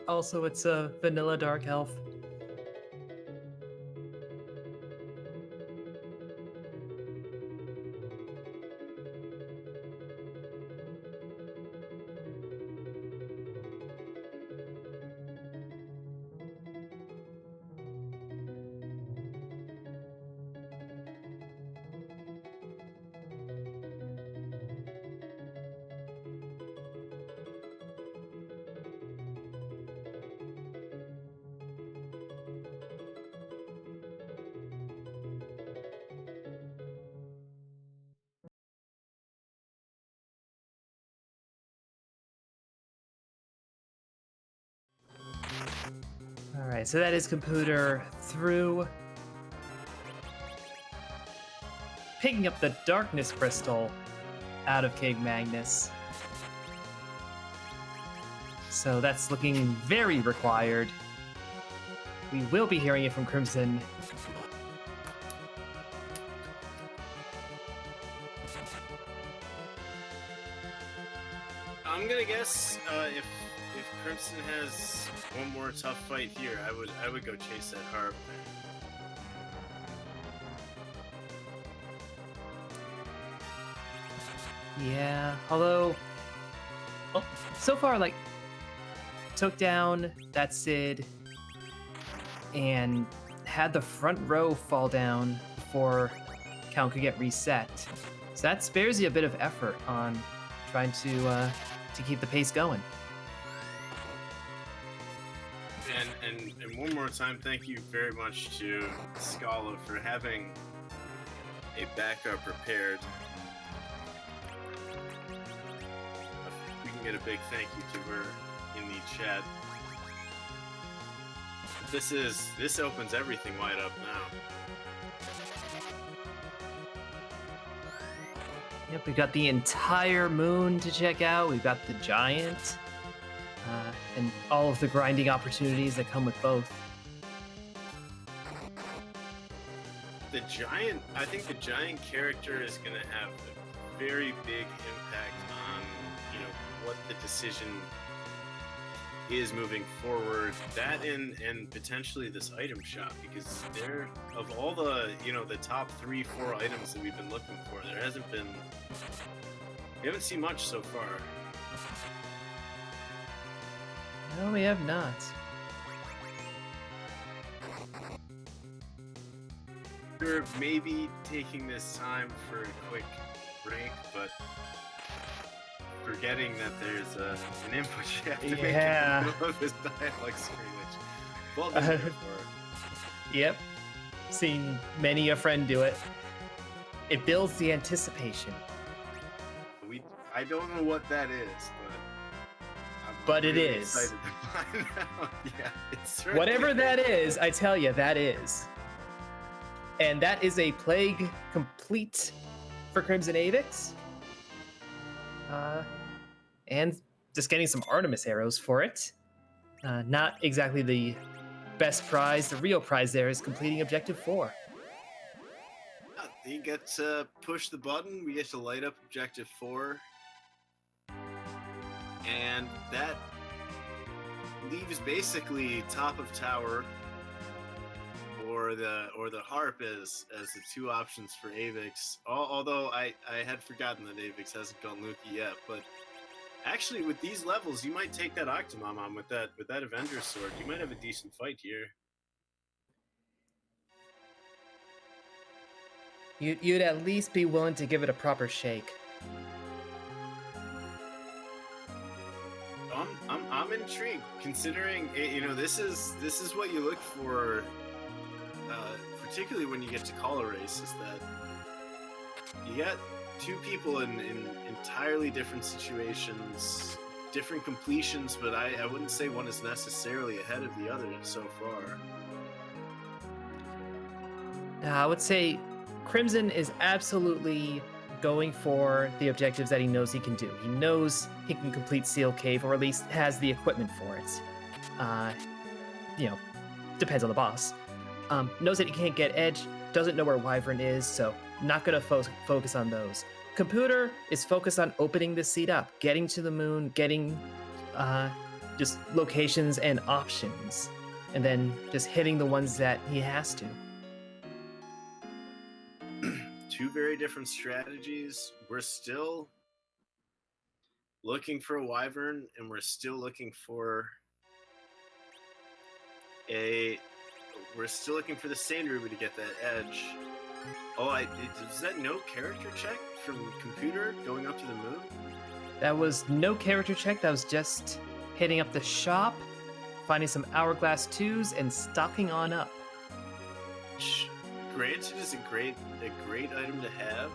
Also, it's a vanilla Dark Elf. Alright, so that is Kompootor through. Picking up the Darkness Crystal out of King Magnus. So that's looking very required. We will be hearing it from Crimson. I'm gonna guess if Crimson has one more tough fight here, I would go chase that harp. Yeah, although so far, like, took down that Sid and had the front row fall down before count could get reset. So that spares you a bit of effort on trying to keep the pace going. And one more time, thank you very much to Scala for having a backup prepared. We can can get a big thank you to her in the chat. This opens everything wide up now. Yep, we've got the entire moon to check out. We've got the giant, and all of the grinding opportunities that come with both. The giant, I think the giant character is going to have a very big impact on, what the decision is moving forward. That and potentially this item shop, because there, of all the, the top 3-4 items that we've been looking for, we haven't seen much so far. No, we have not. We're maybe taking this time for a quick break, but forgetting that there's an input you have to make in the middle of this dialogue screen, which well done for. Yep. Seen many a friend do it. It builds the anticipation. I don't know what that is, but really it is. Excited to find out. Yeah, it's whatever that is, I tell you, that is. And that is a plague complete for CrimsonAvix. And just getting some Artemis arrows for it. Not exactly the best prize. The real prize there is completing Objective 4. You get to push the button, we get to light up Objective 4. And that leaves basically top of tower or the harp as the two options for Avix. Although I had forgotten that Avix hasn't gone Luki yet, but actually with these levels you might take that Octomom on with that Avenger sword. You might have a decent fight here. You'd at least be willing to give it a proper shake. I'm intrigued, considering this is what you look for, particularly when you get to call a race, is that you got two people in entirely different situations, different completions, but I wouldn't say one is necessarily ahead of the other so far. I would say Crimson is absolutely going for the objectives that he knows he can do. He knows he can complete Seal Cave, or at least has the equipment for it. Depends on the boss. Knows that he can't get Edge, doesn't know where Wyvern is, so not going to focus on those. Kompootor is focused on opening this seat up, getting to the moon, getting just locations and options, and then just hitting the ones that he has to. Two very different strategies. We're still looking for a Wyvern, and we're still looking for the Sand Ruby to get that Edge. Is that no character check from Kompootor going up to the moon? That was no character check. That was just hitting up the shop, finding some Hourglass 2s, and stocking on up. Granted, is a great item to have.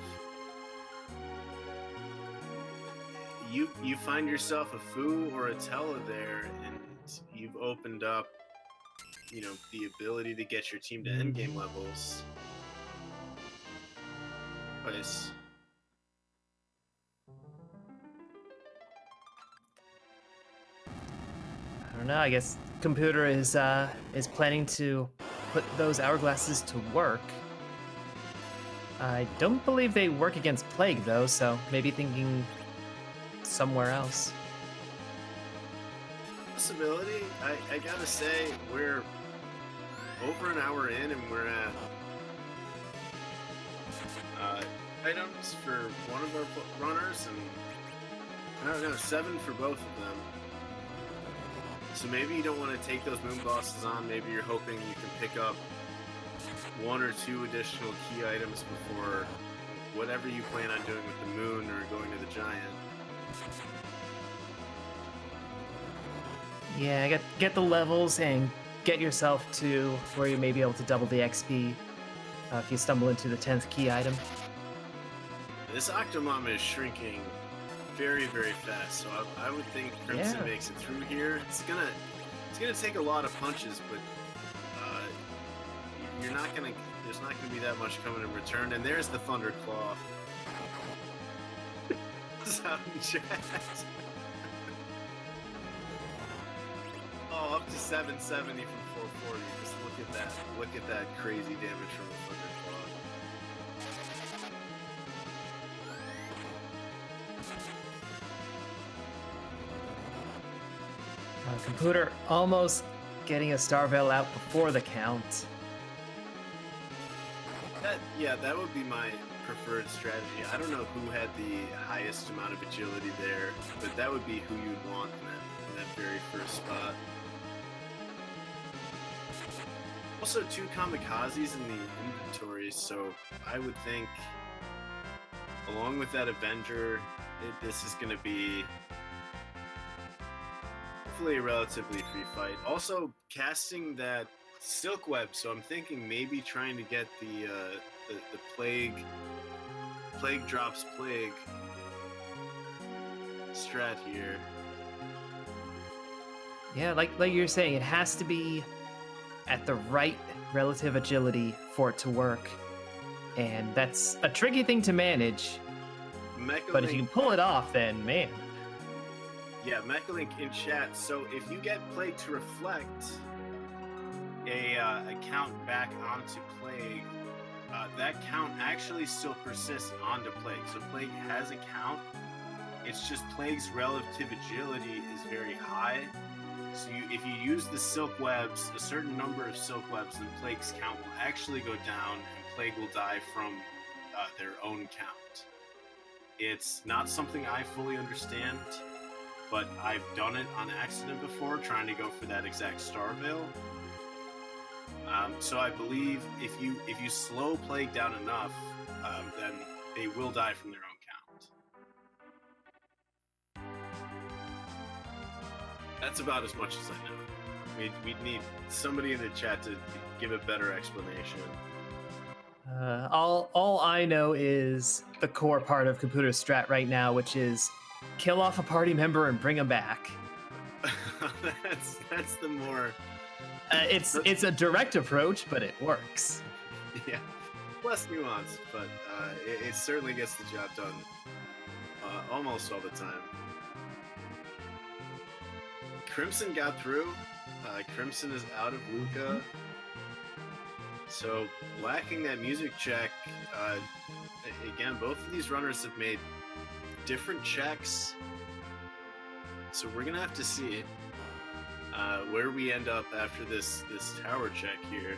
You find yourself a Fu or a Tella there, and you've opened up, the ability to get your team to endgame levels. Nice. I don't know. I guess Kompootor is planning to put those hourglasses to work. I don't believe they work against Plague, though, so maybe thinking somewhere else. Possibility. I gotta say, we're over an hour in, and we're at items for one of our runners, and I don't know, 7 for both of them. So maybe you don't want to take those moon bosses on. Maybe you're hoping you can pick up 1 or 2 additional key items before whatever you plan on doing with the moon or going to the giant. Yeah, get the levels and get yourself to where you may be able to double the XP if you stumble into the 10th key item. This Octomom is shrinking very, very fast. So I would think Crimson makes it through here. It's gonna take a lot of punches, but you're not gonna. There's not gonna be that much coming in return. And there's the Thunderclaw. Sound chat. Oh, up to 770 from 440. Just look at that. Look at that crazy damage from the Thunderclaw. Kompootor almost getting a Star Veil out before the count. That would be my preferred strategy. I don't know who had the highest amount of agility there, but that would be who you'd want in that very first spot. Also, 2 kamikazes in the inventory, so I would think, along with that Avenger, this is going to be hopefully a relatively free fight. Also, casting that Silk Web, so I'm thinking maybe trying to get the Plague drops Plague strat here. Yeah, like you're saying, it has to be at the right relative agility for it to work. And that's a tricky thing to manage. But if you can pull it off, then man. Yeah, Mechalink in chat. So if you get Plague to reflect a count back onto Plague, that count actually still persists onto Plague. So Plague has a count. It's just Plague's relative agility is very high. So if you use the Silk Webs, a certain number of Silk Webs, then Plague's count will actually go down, and Plague will die from their own count. It's not something I fully understand, but I've done it on accident before, trying to go for that exact Star Veil. So I believe if you slow Plague down enough, then they will die from their own count. That's about as much as I know. We'd need somebody in the chat to give a better explanation. All I know is the core part of Kompootor's strat right now, which is kill off a party member and bring him back. that's the more. It's a direct approach, but it works. Yeah, less nuanced, but it certainly gets the job done almost all the time. Crimson got through. Crimson is out of Luca. So, lacking that music check, again, both of these runners have made different checks. So we're going to have to see where we end up after this tower check here.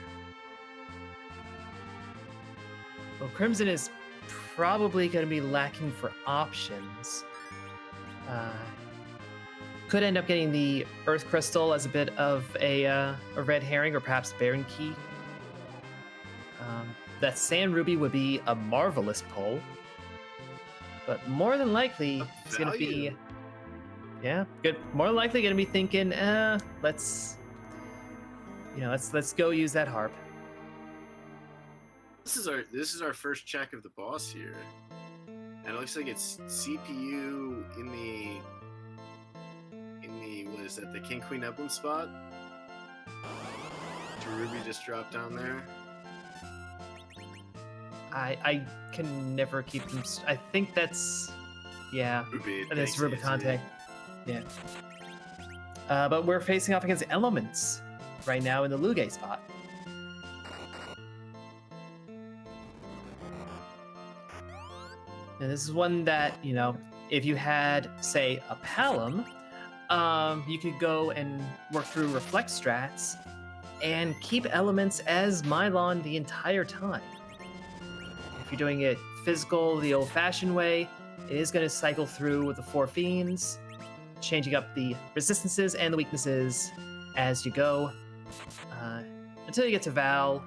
Well, Crimson is probably going to be lacking for options. Could end up getting the Earth Crystal as a bit of a red herring, or perhaps Baron Key. That Sand Ruby would be a marvelous pull, but more than likely it's going to be, good. More than likely going to be thinking, let's go use that harp. This is our first check of the boss here, and it looks like it's CPU in the what is that, the King Queen Eblin spot? Ruby just dropped down there. I can never keep them. I think that's Ruby. That's Rubicante. Yeah. But we're facing off against elements right now in the Luge spot. And this is one that, if you had, say, a Palom, you could go and work through reflect strats and keep elements as Mylon the entire time. If you're doing it physical, the old-fashioned way, it is going to cycle through with the 4 fiends, changing up the resistances and the weaknesses as you go, until you get to Val,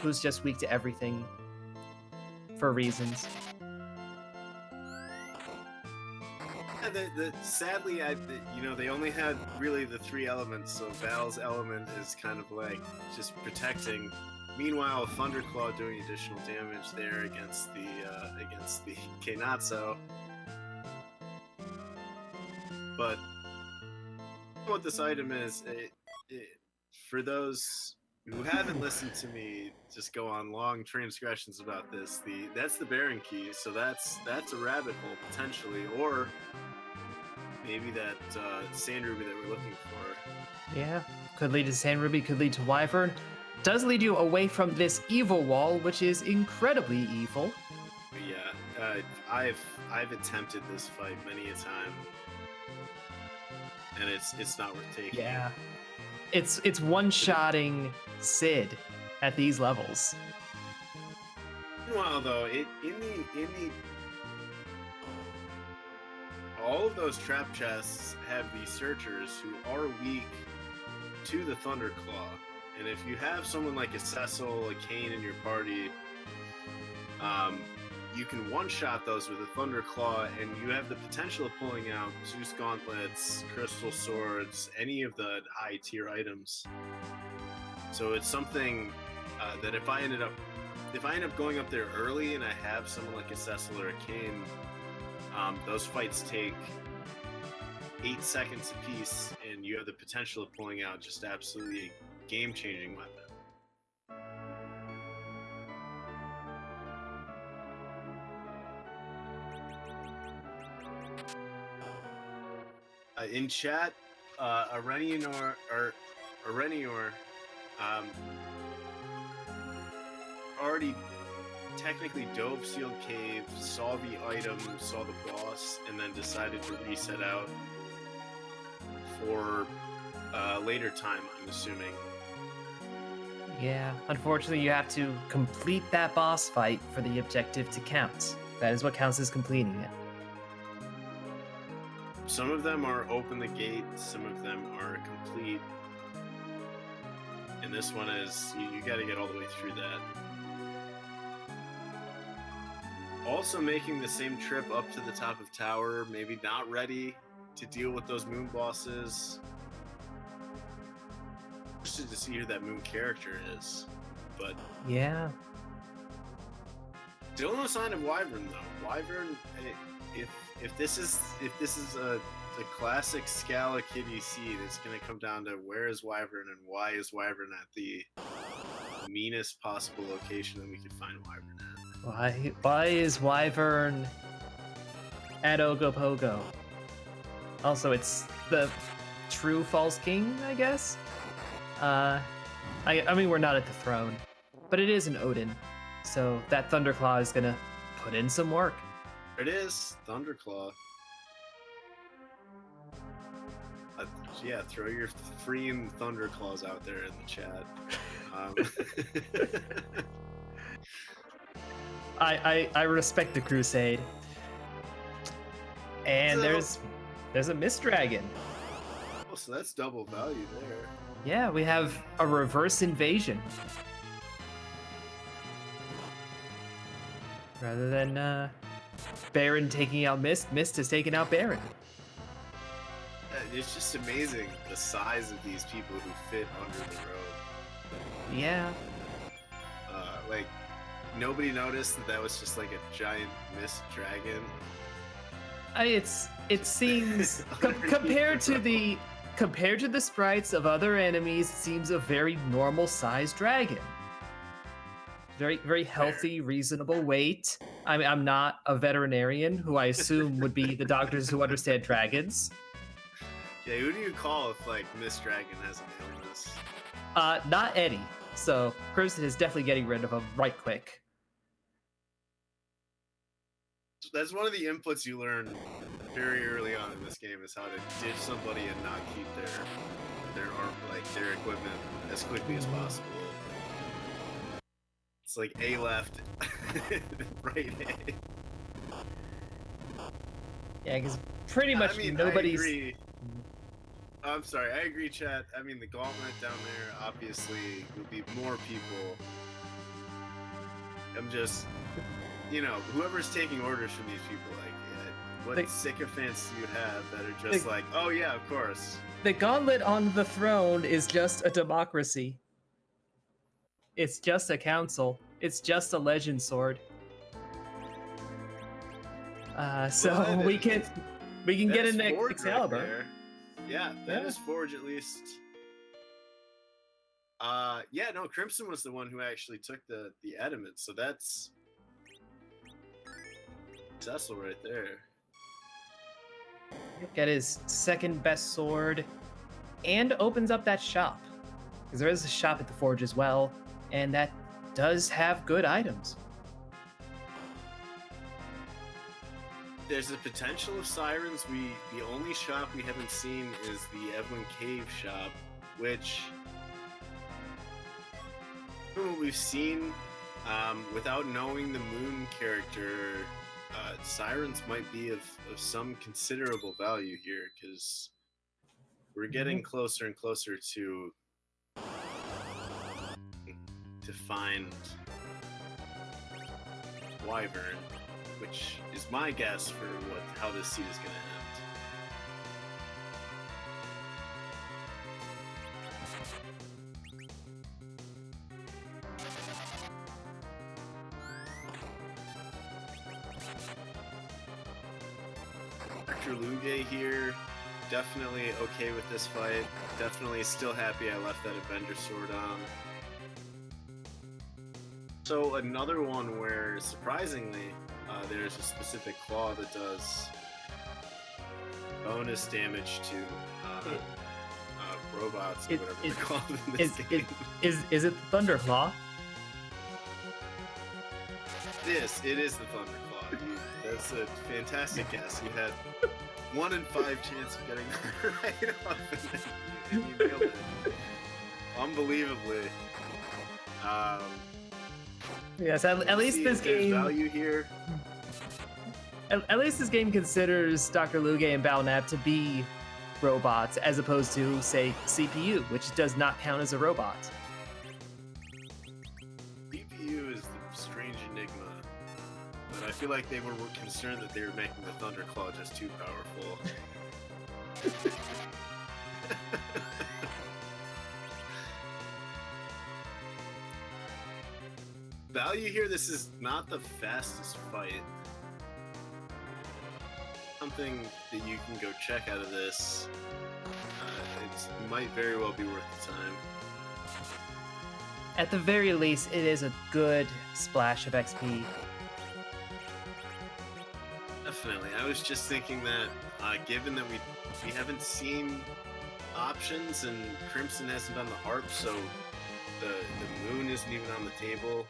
who's just weak to everything for reasons. Sadly, they only had really the 3 elements, so Val's element is kind of like just protecting. Meanwhile, Thunderclaw doing additional damage there against the Kenatsu. But what this item is, for those who haven't listened to me just go on long transgressions about this, that's the Baron key, so that's a rabbit hole potentially, or maybe that sand ruby that we're looking for. Yeah, could lead to Sand Ruby, could lead to Wyvern. Does lead you away from this evil wall, which is incredibly evil. Yeah, I've attempted this fight many a time, and it's not worth taking. Yeah, it's one-shotting Sid at these levels. Meanwhile, though, in the all of those trap chests have these searchers who are weak to the Thunderclaw, and if you have someone like a Cecil, a Kane in your party, you can one-shot those with a Thunderclaw, and you have the potential of pulling out Zeus Gauntlets, Crystal Swords, any of the high-tier items. So it's something that if I end up going up there early and I have someone like a Cecil or a Kane, those fights take 8 seconds apiece, and you have the potential of pulling out just absolutely a game-changing weapon. In chat, Arenior already technically dove Sealed Cave, saw the item, saw the boss, and then decided to reset out for later time, I'm assuming. Yeah, unfortunately you have to complete that boss fight for the objective to count. That is what counts as completing it. Some of them are open the gate, some of them are complete. And this one is, you gotta get all the way through that. Also making the same trip up to the top of tower, maybe not ready to deal with those moon bosses. Interested to see who that moon character is, but yeah, still no sign of Wyvern though. Wyvern, if this is a classic Scala Kitty seed, it's gonna come down to where is Wyvern and why is Wyvern at the meanest possible location that we could find Wyvern at. Why is Wyvern at Ogopogo? Also, it's the true false king, I guess. I mean, we're not at the throne, but it is an Odin, so that Thunderclaw is gonna put in some work. There it is, Thunderclaw. Yeah, throw your freeing Thunderclaws out there in the chat. I respect the crusade. And So- there's a Mist Dragon. Oh, so that's double value there. Yeah, we have a reverse invasion. Rather than Baron taking out Mist, Mist has taken out Baron. It's just amazing the size of these people who fit under the robe. Yeah. Like, nobody noticed that was just like a giant Mist Dragon. It seems compared to the sprites of other enemies, it seems a very normal sized dragon. Very, very healthy, reasonable weight. I mean, I'm not a veterinarian, who I assume would be the doctors who understand dragons. Yeah, who do you call if like Mist Dragon has an illness? Not Eddie. So Crimson is definitely getting rid of him right quick. That's one of the inputs you learn very early on in this game, is how to ditch somebody and not keep their arm, like their equipment, as quickly as possible. It's like A left, right A. Yeah, because pretty much nobody's. I agree. I'm sorry, I agree, chat. I mean, the Gauntlet down there obviously would be more people. I'm just, whoever's taking orders from these people, like, what sycophants do you have that are just like, oh yeah, of course. The Gauntlet on the throne is just a democracy. It's just a council. It's just a legend sword. So we can. We can get is an Forge Excalibur. Right there. Yeah, that Yeah. is Forge at least. Yeah, no, Crimson was the one who actually took the Ediment, so that's Cecil right there. Get his second best sword, and opens up that shop. Because there is a shop at the Forge as well, and that does have good items. There's a potential of sirens. The only shop we haven't seen is the Evelyn Cave shop, which from what we've seen, without knowing the Moon character, sirens might be of some considerable value here, because we're getting closer and closer to find Wyvern, which is my guess for how this seed is going to end. Dr. Luge here, definitely okay with this fight. Definitely still happy I left that Avenger sword on. So another one where, surprisingly, there's a specific claw that does bonus damage to robots or whatever they're called in this game. Is it the Thunderclaw? Yes, it is the Thunderclaw. That's a fantastic guess. You had 1 in 5 chance of getting that right off, and you nailed it. Unbelievably. Yes, at least this game. Value here. At least this game considers Dr. Luge and Balnab to be robots, as opposed to, say, CPU, which does not count as a robot. CPU is the strange enigma, but I feel like they were concerned that they were making the Thunderclaw just too powerful. Value here, this is not the fastest fight. Something that you can go check out of this. It might very well be worth the time. At the very least, it is a good splash of XP. Definitely. I was just thinking that, given that we haven't seen options and Crimson hasn't done the harp, so the moon isn't even on the table.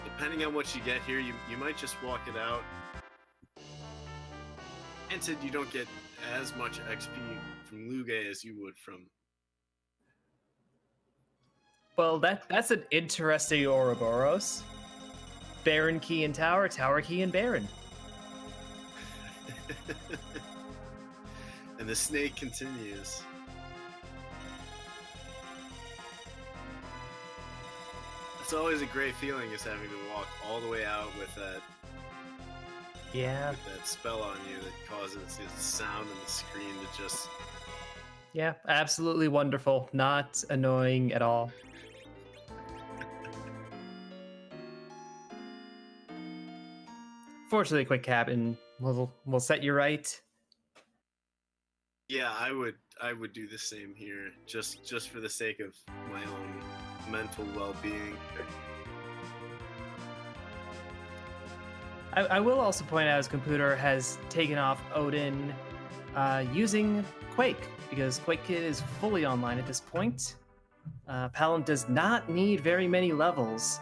Depending on what you get here, you might just walk it out. Granted, you don't get as much XP from Luge as you would from... Well, that's an interesting Ouroboros. Baron key and tower, tower key and Baron. And the snake continues. It's always a great feeling, is having to walk all the way out with that. Yeah. With that spell on you that causes the sound and the screen to just... Yeah, absolutely wonderful. Not annoying at all. Fortunately, quick cap and we'll set you right. Yeah, I would do the same here, just for the sake of my own mental well-being. I will also point out, as Kompootor has taken off Odin using Quake, because Quake Kid is fully online at this point. Palin does not need very many levels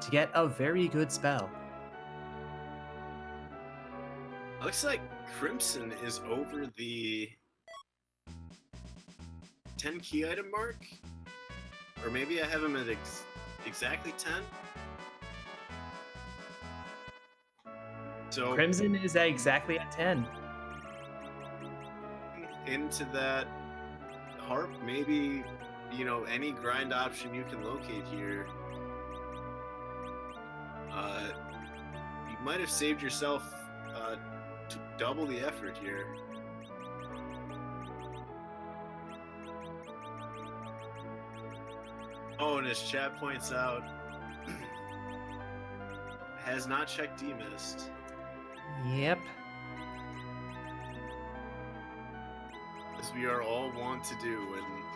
to get a very good spell. Looks like Crimson is over the 10 key item mark? Or maybe I have him at exactly 10? So Crimson is exactly at 10. Into that harp, maybe, any grind option you can locate here. You might have saved yourself to double the effort here. Oh, and as chat points out, has not checked demist. Yep. as we are all wont to do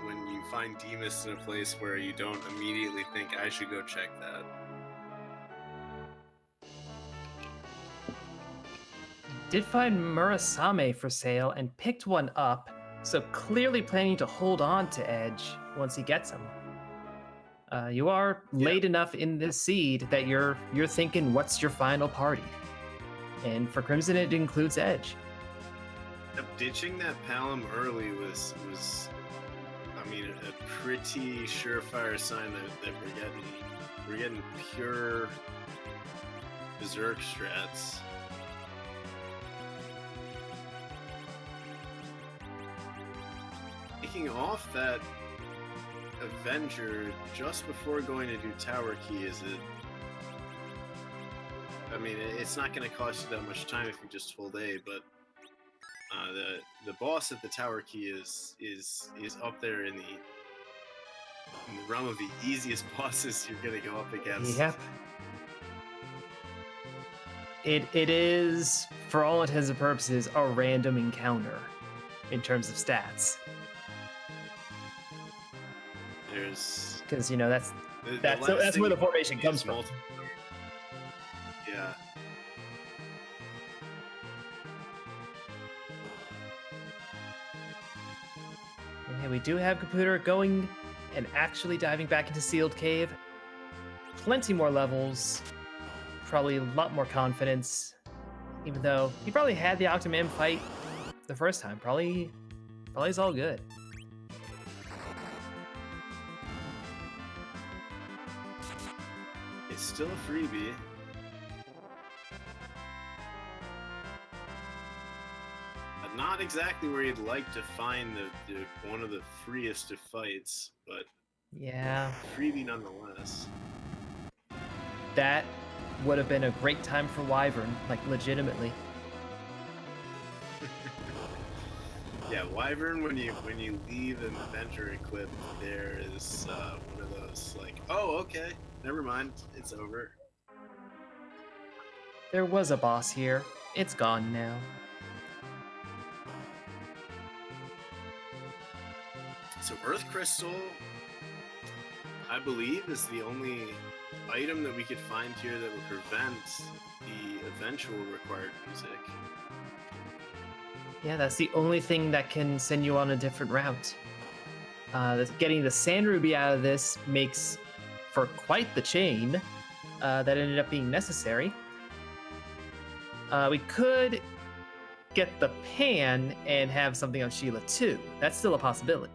when you find Demas in a place where you don't immediately think I should go check that. Did find Murasame for sale and picked one up, so clearly planning to hold on to Edge once he gets him. You are late enough in this seed that you're thinking, what's your final party? And for Crimson, it includes Edge. Ditching that Palom early was I mean, a pretty surefire sign that we're getting pure berserk strats. Taking off that Avenger just before going to do Tower Key I mean, it's not going to cost you that much time if you just hold A, but the boss at the Tower Key is up there in the realm of the easiest bosses you're going to go up against. Yep. It is, for all intents and purposes, a random encounter in terms of stats. There's because that's where the formation comes from. Yeah. Okay, we do have Kompootor going and actually diving back into Sealed Cave. Plenty more levels, probably a lot more confidence, even though he probably had the Octoman fight the first time. Probably is all good. It's still a freebie. Not exactly where you'd like to find the one of the freest of fights, but yeah, freebie nonetheless. That would have been a great time for Wyvern, like legitimately. Yeah, Wyvern, when you leave an Avenger equipped, there is one of those like, oh, okay, never mind, it's over. There was a boss here. It's gone now. So Earth Crystal, I believe, is the only item that we could find here that would prevent the eventual required music. Yeah, that's the only thing that can send you on a different route. Getting the Sand Ruby out of this makes for quite the chain that ended up being necessary. We could get the Pan and have something on Sheila too. That's still a possibility.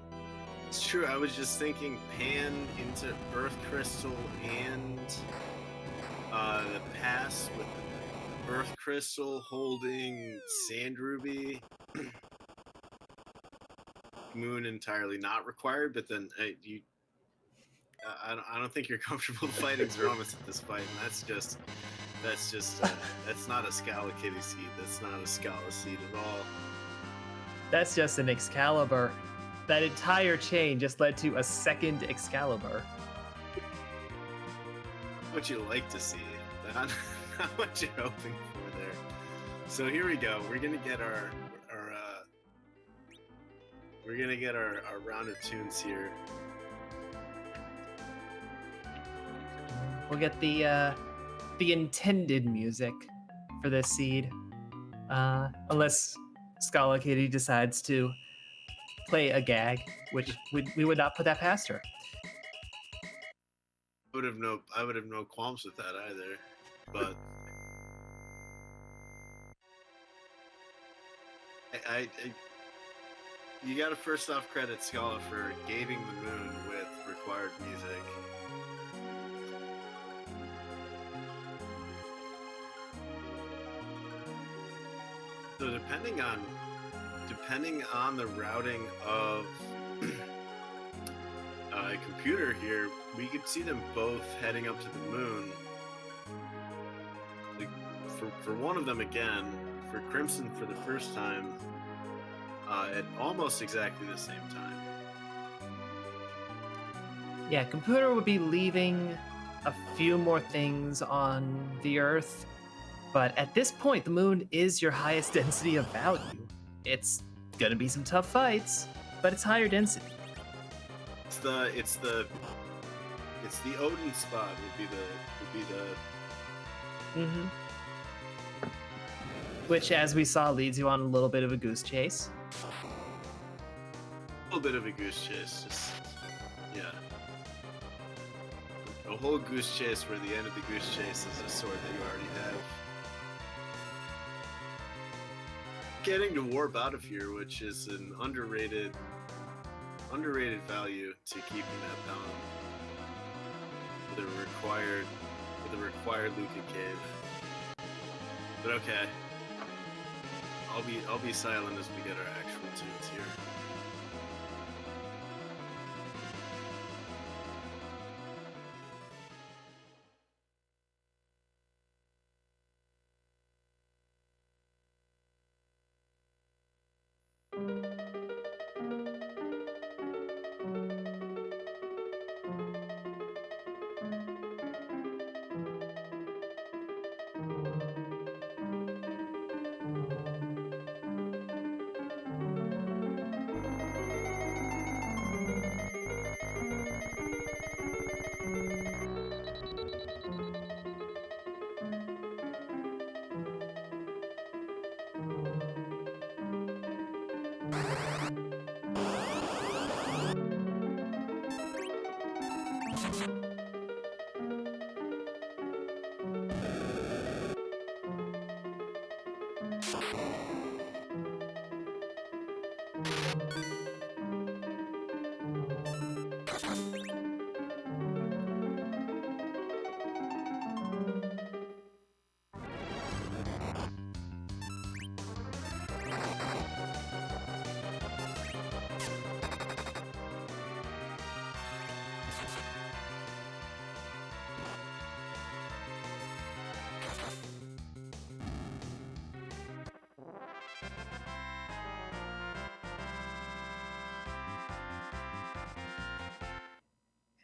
It's true, I was just thinking Pan into Earth Crystal and the pass with Earth Crystal holding Sand Ruby. Moon entirely not required, but then I don't think you're comfortable fighting Zeromus at this fight, and that's not a Scala Kitty seed. That's not a Scala seed at all. That's just an Excalibur. That entire chain just led to a second Excalibur. What you like to see, not what you're hoping for there. So here we go. We're gonna get our round of tunes here. We'll get the intended music for this seed, unless Scala Kitty decides to play a gag, which we would not put that past her. I would have no qualms with that either, but you gotta first off credit Scala for gating the moon with required music. So depending on the routing of a Kompootor here, we could see them both heading up to the moon. Like, for one of them again, for Crimson for the first time, at almost exactly the same time. Yeah, Kompootor would be leaving a few more things on the Earth, but at this point, the moon is your highest density of value. It's gonna be some tough fights, but it's higher density. It's the Odin spot would be the Mm-hmm. Which, as we saw, leads you on a little bit of a goose chase. a little bit of a goose chase. Just yeah, a whole goose chase where the end of the goose chase is a sword that you already have. Getting to warp out of here, which is an underrated value to keeping that bound with a required Luca cave. But okay, I'll be silent as we get our actual tunes here.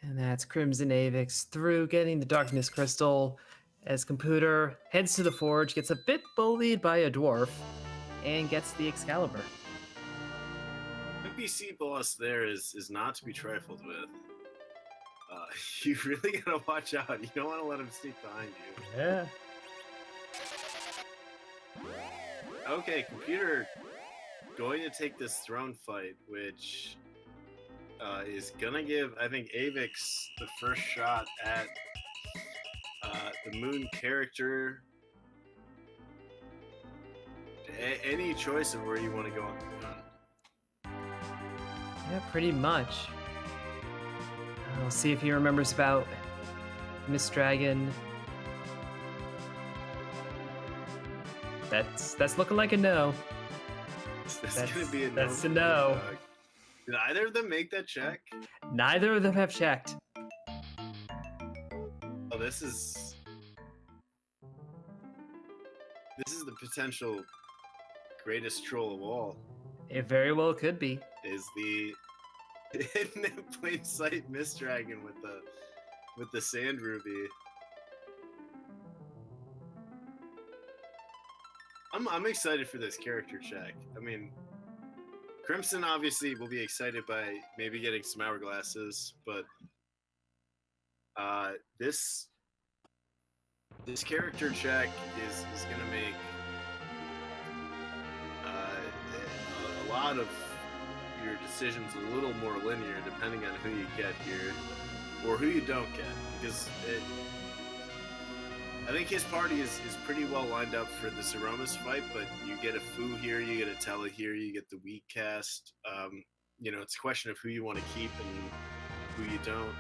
And that's CrimsonAvix through getting the Darkness Crystal as Kompootor heads to the forge, gets a bit bullied by a dwarf, and gets the Excalibur. NPC boss there is not to be trifled with. You really gotta watch out. You don't want to let him sneak behind you. Yeah. Okay, Kompootor going to take this throne fight, which is gonna give, I think, Avix the first shot at the Moon character. Any choice of where you want to go on the Moon. Yeah, pretty much. We'll see if he remembers about Miss Dragon. That's looking like a no. That's gonna be a no. That's a no. Did either of them make that check? Neither of them have checked. Oh, this is the potential greatest troll of all. It very well could be. Is the hidden in plain sight Miss Dragon with the sand ruby. I'm excited for this character check. I mean, Crimson obviously will be excited by maybe getting some hourglasses, but this character check is gonna make a lot of your decisions a little more linear depending on who you get here or who you don't get, because I think his party is pretty well lined up for this Aromas fight, but you get a Fu here, you get a Tela here, you get the weak cast. It's a question of who you want to keep and who you don't.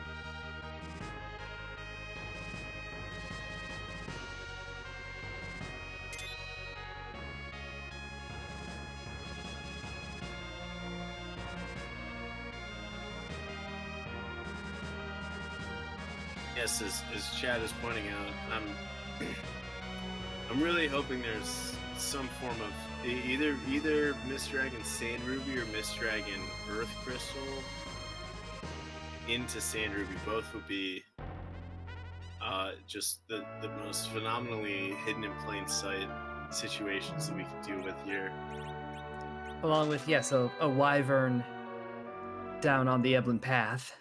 Yes, as Chad is pointing out, I'm really hoping there's some form of either Miss Dragon Sand Ruby or Miss Dragon Earth Crystal into Sand Ruby. Both would be just the most phenomenally hidden in plain sight situations that we can deal with here. Along with, yes, a Wyvern down on the Eblin Path,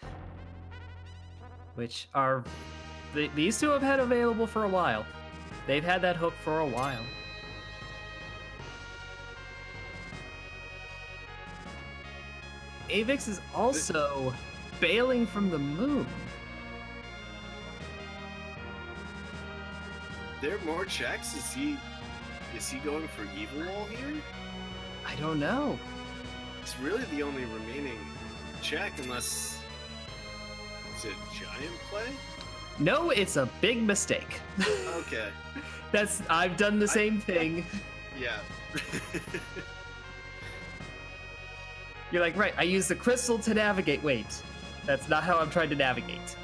which are these two have had available for a while. They've had that hook for a while. Avix is also bailing from the moon. There are more checks? Is he going for Evil Wall here? I don't know. It's really the only remaining check, unless it's a giant play? No, it's a big mistake. Okay. I've done the same thing. Yeah. You're like, right, I used the crystal to navigate. Wait, that's not how I'm trying to navigate.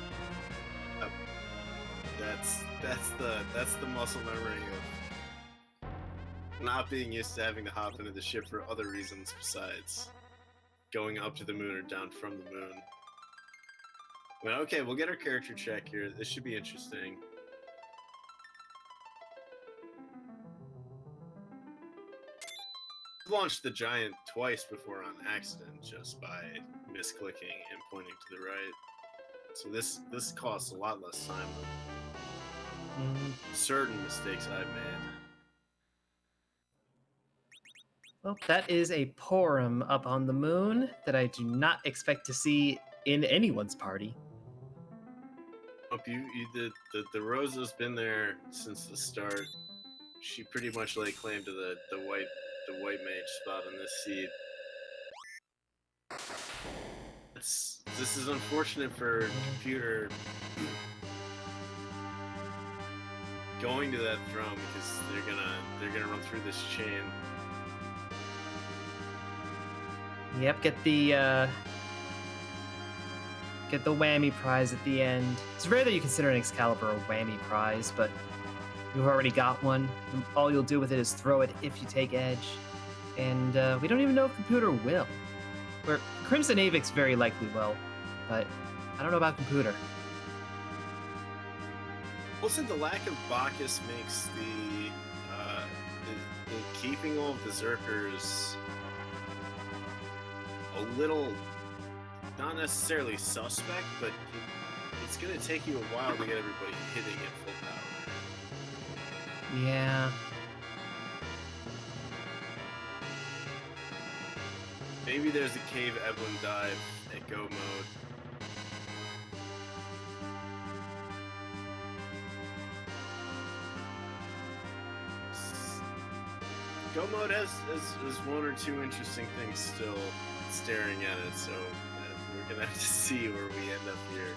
That's the muscle memory of not being used to having to hop into the ship for other reasons besides going up to the moon or down from the moon. Well, okay, we'll get our character check here. This should be interesting. I've launched the giant twice before on accident, just by misclicking and pointing to the right. So this costs a lot less time than certain mistakes I've made. Well, that is a Porum up on the moon that I do not expect to see in anyone's party. Hope the Rosa's been there since the start. She pretty much laid claim to the white mage spot on this seed. This is unfortunate for Kompootor going to that throne, because they're gonna run through this chain. Yep, get the whammy prize at the end. It's rare that you consider an Excalibur a whammy prize, but you've already got one. All you'll do with it is throw it if you take edge. And we don't even know if Kompootor will. Where CrimsonAvix very likely will, but I don't know about Kompootor. Also, the lack of Bacchus makes the keeping all of the Zerkers a little, not necessarily suspect, but it's going to take you a while to get everybody hitting at full power. Yeah. Maybe there's a Cave Eblin dive at go mode. Go mode has one or two interesting things still staring at it, so we're gonna have to see where we end up here.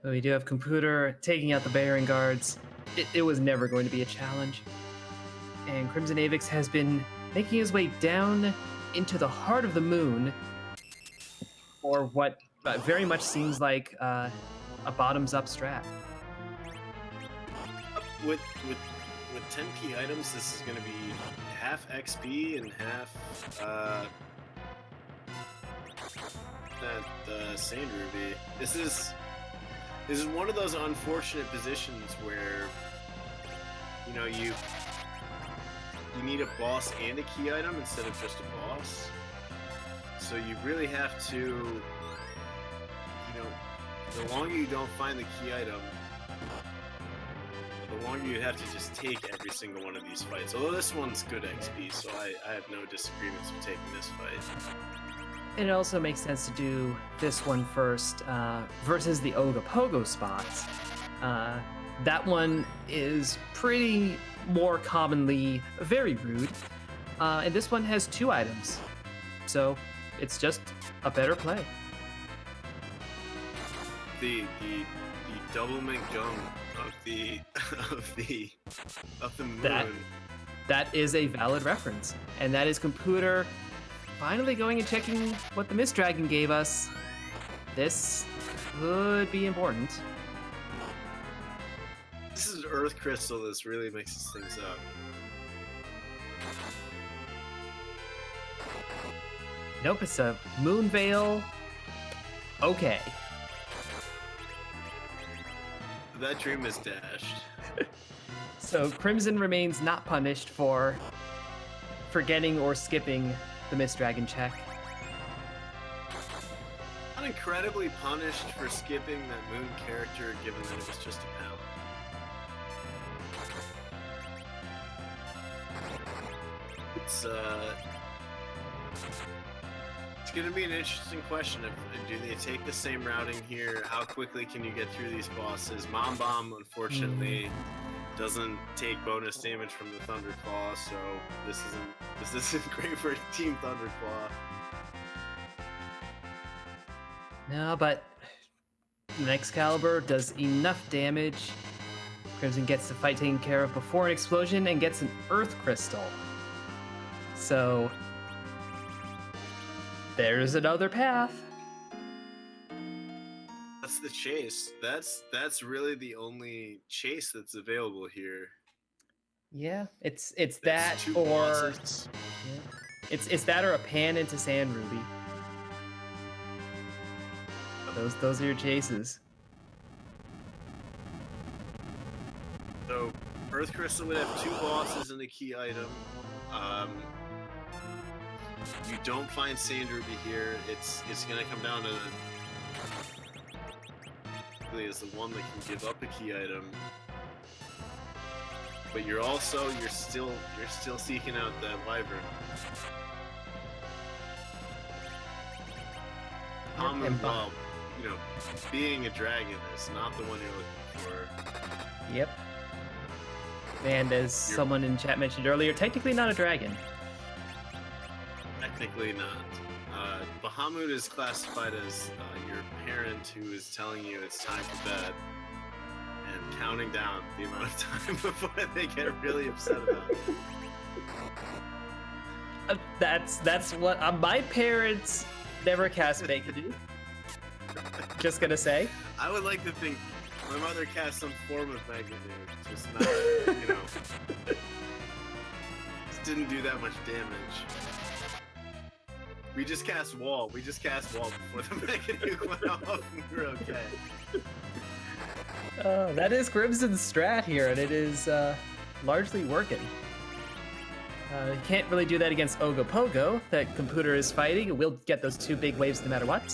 But we do have Kompootor taking out the Baron Guards. It was never going to be a challenge. And CrimsonAvix has been making his way down into the heart of the moon, or what very much seems like a bottoms-up strat. With 10 key items, this is going to be half XP and half that Sand Ruby. This is one of those unfortunate positions where, you know, you need a boss and a key item instead of just a boss. So you really have to, you know, the longer you don't find the key item, the longer you have to just take every single one of these fights. Although this one's good XP, so I have no disagreements with taking this fight. And it also makes sense to do this one first versus the Ogopogo spots. That one is pretty more commonly very rude, and this one has 2 items, so it's just a better play. The doublemint gum of the moon. That is a valid reference, and that is Kompootor finally going and checking what the Mist Dragon gave us. This could be important. This is Earth Crystal. This really mixes things up. Nope, it's a Moon Veil. Okay. That dream is dashed. So Crimson remains not punished for forgetting or skipping the Mist Dragon check. Not incredibly punished for skipping that moon character, given that it was just a pound. It's gonna be an interesting question. Do they take the same routing here? How quickly can you get through these bosses? Mom Bomb, unfortunately, doesn't take bonus damage from the Thunderclaw, so this isn't great for Team Thunderclaw. No, but the Excalibur does enough damage. Crimson gets the fight taken care of before an explosion and gets an Earth Crystal. So there's another path. That's the chase. That's really the only chase that's available here. Yeah, it's that two or bosses. yeah. It's that or a pan into Sand Ruby. Those are your chases. So Earth Crystal would have 2 bosses and a key item. You don't find Sand Ruby here. It's gonna come down to is the one that can give up a key item. But you're still seeking out that Wyvern. Well, you know, being a dragon is not the one you're looking for. Yep. And as someone in chat mentioned earlier, technically not a dragon. Technically not. Bahamut is classified as your parent who is telling you it's time for bed and counting down the amount of time before they get really upset about it. That's what my parents never cast Mega Dude. Just gonna say. I would like to think my mother cast some form of Mega Dude, just not, you know, just didn't do that much damage. We just cast Wall. Before the Mega Nuke went off, and we were okay. That is Crimson's strat here, and it is largely working. You can't really do that against Ogopogo that Kompootor is fighting. We'll get those 2 big waves no matter what.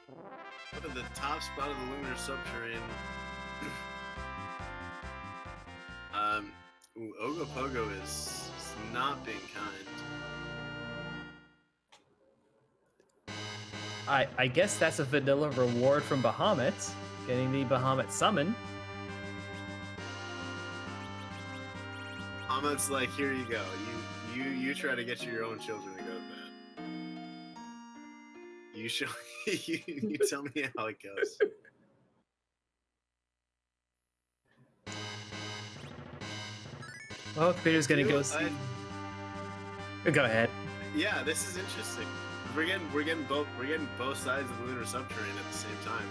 What at the top spot of the Lunar Subterranean. Ogopogo is not being kind. I guess that's a vanilla reward from Bahamut, getting the Bahamut summon. Bahamut's like, here you go. You try to get your own children to go to bed. You show. you tell me how it goes. Well, Peter's gonna go see. Go ahead. Yeah, this is interesting. We're getting both sides of the Lunar Subterranean at the same time.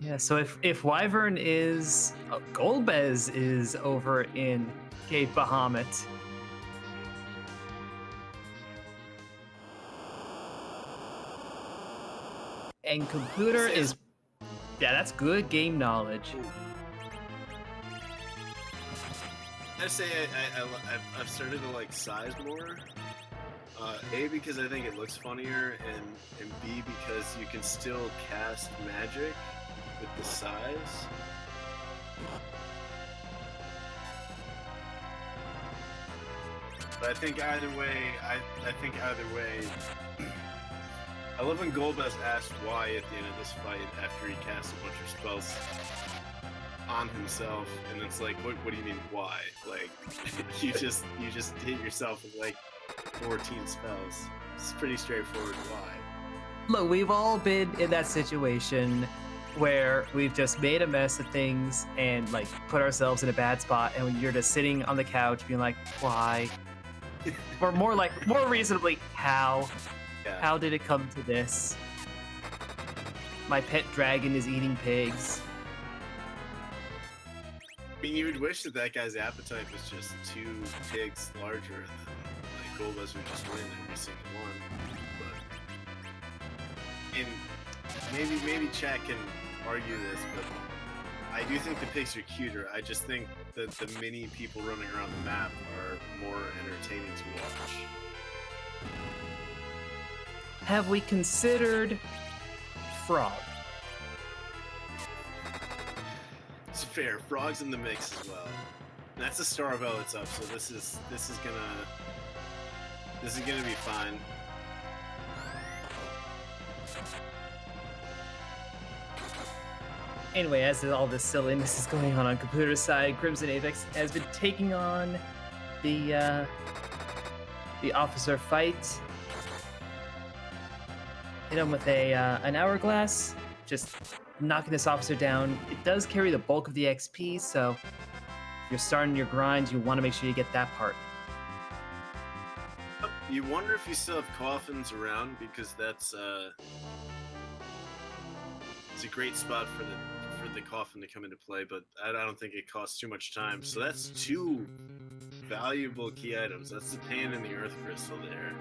Yeah, so if Wyvern is Golbez is over in Cave Bahamut. And Kompootor is that's good game knowledge. I say I've started to like size more. A, because I think it looks funnier, and B, because you can still cast magic with the size. But I think either way, I love when Golbez asked why at the end of this fight after he cast a bunch of spells on himself, and it's like, what do you mean why? Like, you just hit yourself with like 14 spells. It's pretty straightforward why. Look, we've all been in that situation where we've just made a mess of things and like put ourselves in a bad spot, and when you're just sitting on the couch being like, why? Or more reasonably, how? Yeah. How did it come to this? My pet dragon is eating pigs. I mean, you would wish that guy's appetite was just 2 pigs larger than, like, gold as we just win every single one. But and maybe chat can argue this, but I do think the pigs are cuter. I just think that the many people running around the map are more entertaining to watch. Have we considered Frog? It's fair. Frog's in the mix as well. That's a star of L. It's up, so this is gonna be fine. Anyway, as all this silliness is going on Kompootor's side, CrimsonAvix has been taking on the officer fight. Hit him with an hourglass, just knocking this officer down. It does carry the bulk of the XP, so if you're starting your grind, you want to make sure you get that part. You wonder if you still have coffins around, because that's it's a great spot for the coffin to come into play, but I don't think it costs too much time. So that's 2 valuable key items. That's the pan and the earth crystal there.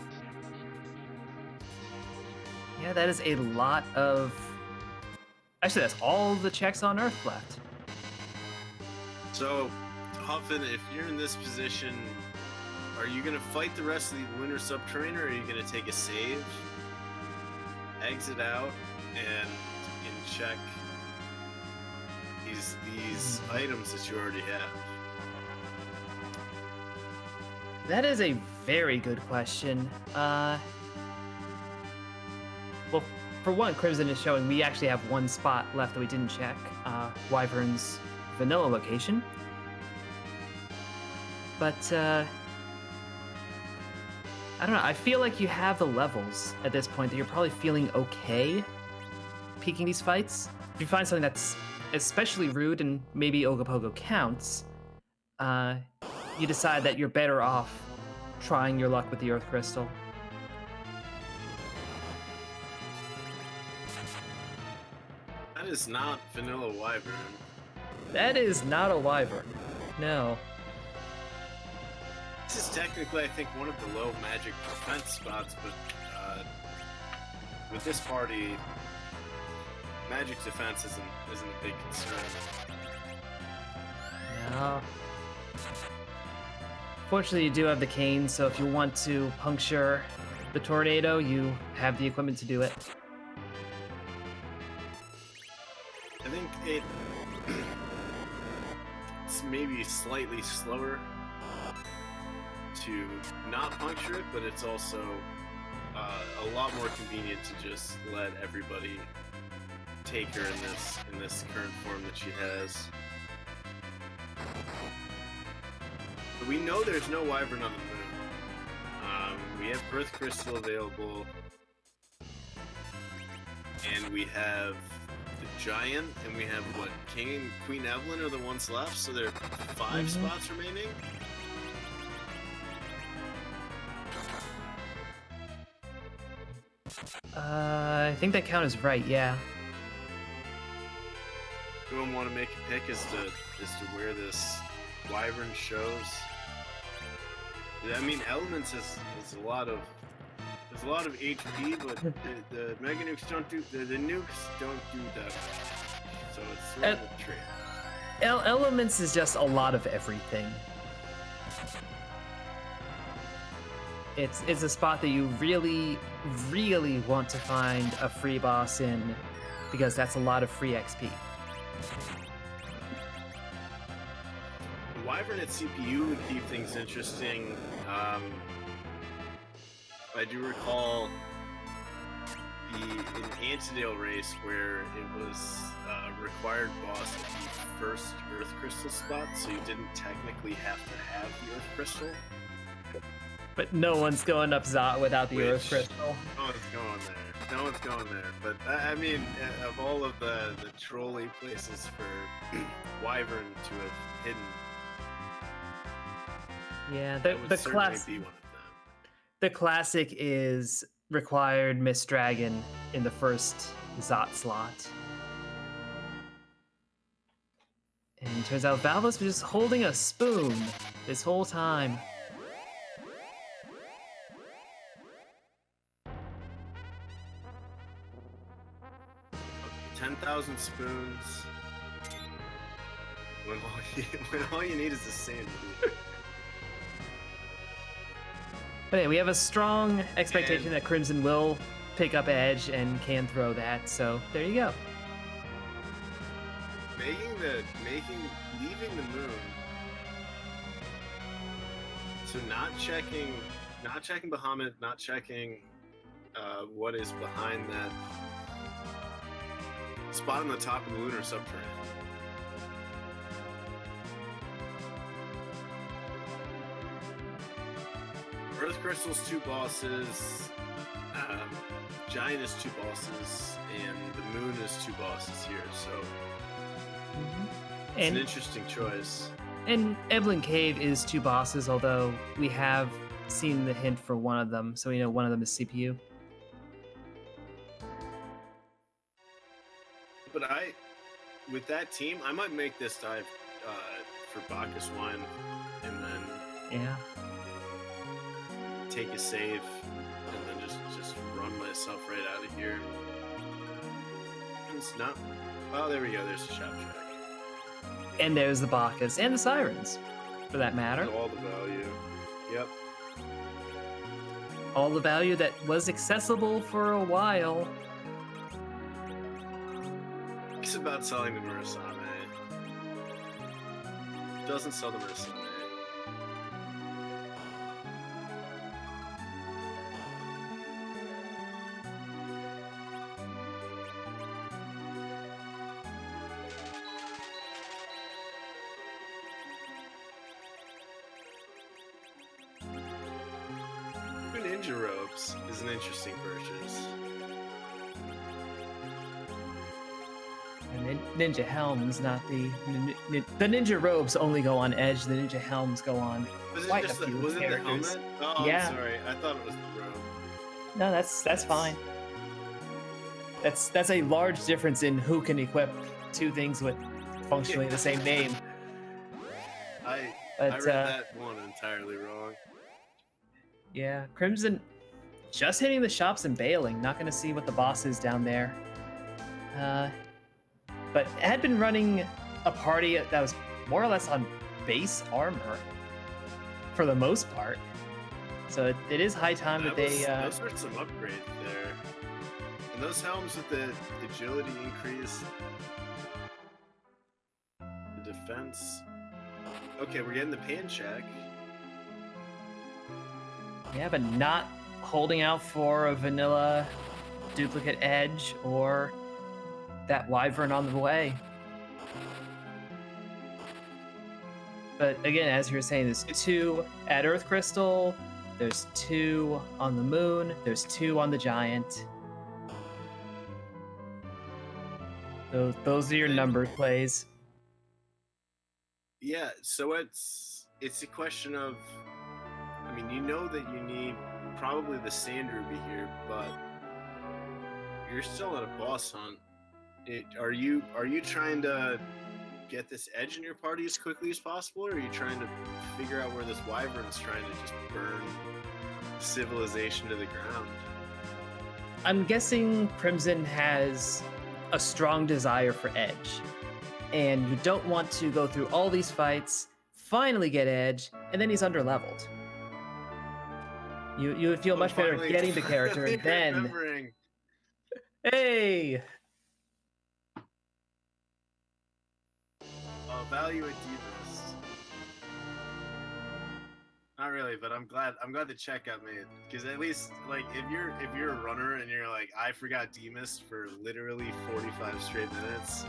Yeah, that is a lot of... Actually, that's all the checks on Earth left. So, Huffin, if you're in this position, are you going to fight the rest of the Lunar Subterranean, or are you going to take a save, exit out, and check these items that you already have? That is a very good question. Well, for one, Crimson is showing we actually have 1 spot left that we didn't check. Wyvern's vanilla location. But, I don't know, I feel like you have the levels at this point that you're probably feeling okay peeking these fights. If you find something that's especially rude and maybe Ogopogo counts, you decide that you're better off trying your luck with the Earth Crystal. That is not vanilla Wyvern. That is not a Wyvern. No. This is technically, I think, one of the low magic defense spots, but with this party, magic defense isn't a big concern. No. Fortunately, you do have the cane, so if you want to puncture the tornado, you have the equipment to do it. I think it's maybe slightly slower to not puncture it, but it's also a lot more convenient to just let everybody take her in this current form that she has. But we know there's no Wyvern on the moon. We have Earth Crystal available, and we have the Giant, and we have what, King and Queen Evelyn are the ones left, so there are 5 spots remaining. I think that count is right, yeah. Anyone want to make a pick as to where this Wyvern shows? I mean, Elements is a lot of HP, but the Mega Nukes don't do the nukes don't do that much. So it's sort of a trade. Elements is just a lot of everything. It's a spot that you really, really want to find a free boss in, because that's a lot of free XP. Wyvern at CPU would keep things interesting. I do recall an Antidale race where it was a required boss at the first Earth Crystal spot, so you didn't technically have to have the Earth Crystal. But no one's going up Zot without the Earth Crystal. No one's going there. No one's going there. But I mean, of all of the trolley places for Wyvern to have hidden, yeah, that would certainly be one of them. The classic is required Miss Dragon in the first Zot slot. And it turns out Valvos was just holding a spoon this whole time. 1,000 spoons. When all you need is a sand. But anyway, we have a strong expectation that Crimson will pick up edge and can throw that. So there you go. Leaving the moon. So not checking Bahamut, not checking what is behind that spot on the top of the lunar subterranean. Earth Crystal's 2 bosses, Giant is 2 bosses, and the Moon is 2 bosses here, so it's an interesting choice. And Evelyn Cave is 2 bosses, although we have seen the hint for one of them, so we know one of them is CPU. But with that team, I might make this dive for Bacchus Wine, and then take a save, and then just run myself right out of here. It's not. Oh, there we go. There's the shop track. And there's the Bacchus and the Sirens, for that matter. All the value. Yep. All the value that was accessible for a while. It's about selling the Murasame. Doesn't sell the Murasame. Ninja robes is an interesting purchase. And ninja helms, not the ninja robes only go on edge. The ninja helms go on quite a few was characters. It the helmet? Oh, yeah. I'm sorry. I thought it was the robe. No, that's fine. That's a large difference in who can equip 2 things with functionally the same name. I read that one entirely wrong. Yeah, Crimson just hitting the shops and bailing. Not going to see what the boss is down there. But had been running a party that was more or less on base armor for the most part. So it is high time that they... Those were some upgrades there. And those helms with the agility increase. The defense. Okay, we're getting the pan check. Yeah, but not holding out for a vanilla duplicate edge or that Wyvern on the way. But again, as you were saying, there's 2 at Earth Crystal, there's 2 on the Moon, there's 2 on the Giant. Those are your numbered plays. Yeah, so it's a question of, I mean, you know that you need probably the Sand Ruby here, but you're still at a boss hunt. Are you trying to get this edge in your party as quickly as possible, or are you trying to figure out where this Wyvern's trying to just burn civilization to the ground? I'm guessing Crimson has a strong desire for edge, and you don't want to go through all these fights, finally get edge, and then he's underleveled. You would feel much better getting the character and then... Remembering. Hey! Value at D-list. Not really, but I'm glad the check got made, because at least, like, if you're a runner and you're like, I forgot D-mist for literally 45 straight minutes,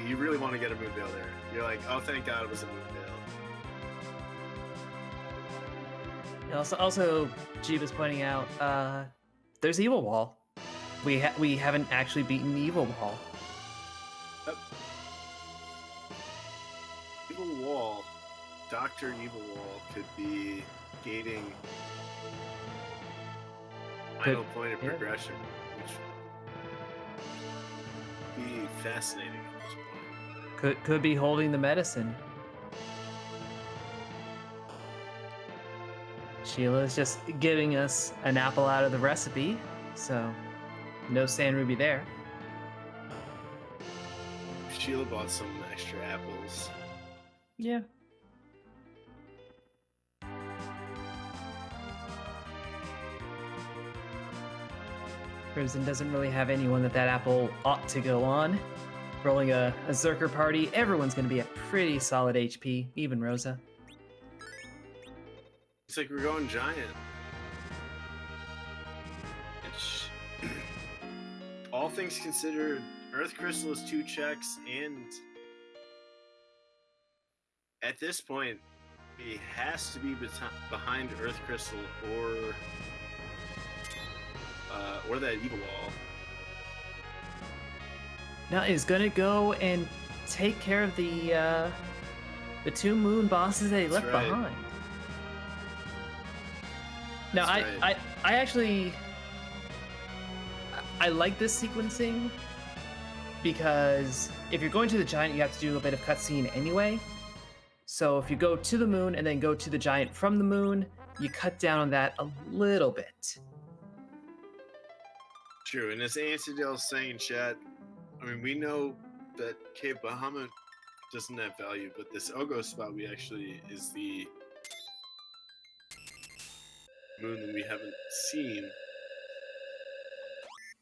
you really want to get a moon veil there. You're like, oh, thank God it was a moon veil. Also, Jeeva's pointing out, there's Evil Wall. We haven't actually beaten Evil Wall. Evil Wall, Dr. Evil Wall could be gating final point of progression, which would be fascinating at this point. Could be holding the medicine. Sheila's just giving us an apple out of the recipe, so no Sand Ruby there. Sheila bought some extra apples. Yeah. Crimson doesn't really have anyone that apple ought to go on. Rolling a Zerker party, everyone's going to be at pretty solid HP, even Rosa. It's like we're going giant. It's all things considered, Earth Crystal is 2 checks, and at this point, it has to be behind Earth Crystal or that evil wall. Now is gonna go and take care of the 2 moon bosses that he left behind. Now I actually like this sequencing because if you're going to the giant, you have to do a bit of cutscene anyway. So if you go to the moon and then go to the giant from the moon, you cut down on that a little bit. True, and as Antidale's saying in chat, I mean, we know that Cave Bahamut doesn't have value, but this Ogo spot we actually is the moon that we haven't seen.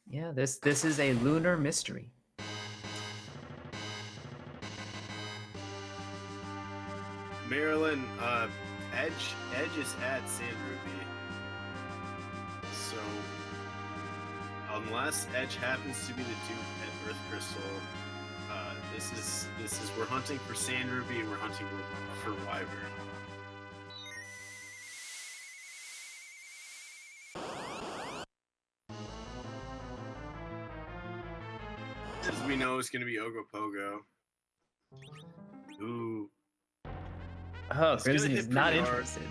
Yeah, this is a lunar mystery. Marilyn, Edge is at Sand Ruby. So unless Edge happens to be the dupe at Earth Crystal, this is we're hunting for Sand Ruby and we're hunting for Wyvern. As we know, it's going to be Ogopogo. Ooh. Oh, Crimson is not interested.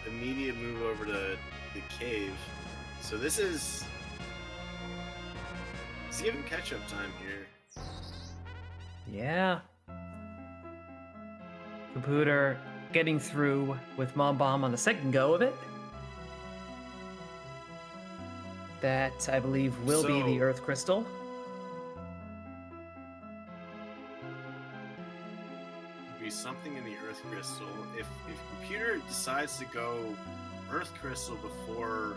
Immediate move over to the cave. So this is... Let's give him catch-up time here. Yeah. Kompootor getting through with Mom Bomb on the second go of it. That, I believe, will be the Earth Crystal. Be something in the Earth Crystal. If Kompootor decides to go Earth Crystal before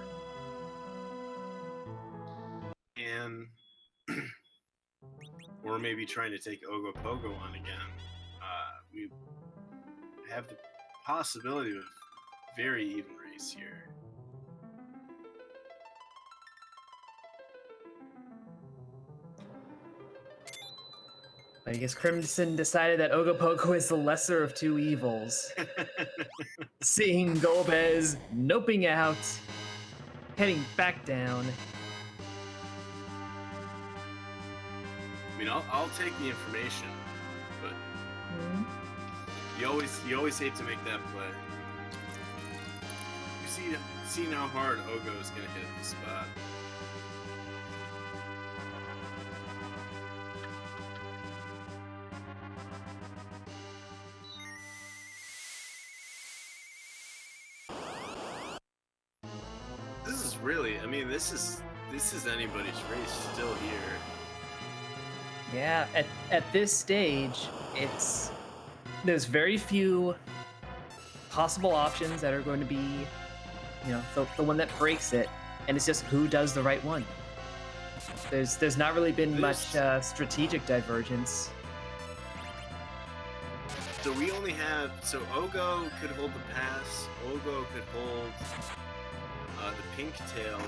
and or maybe trying to take Ogopogo on again, we have the possibility of a very even race here. I guess Crimson decided that Ogopogo is the lesser of 2 evils. Seeing Golbez noping out, heading back down. I mean, I'll take the information, but you always hate to make that play. You see how hard Ogo is gonna hit this spot. Really, I mean, this is anybody's race still here. Yeah, at this stage, there's very few possible options that are going to be, you know, the one that breaks it, and it's just who does the right one. There's not really been much strategic divergence. So we only have Ogo could hold the pass. Ogo could hold the pink tail.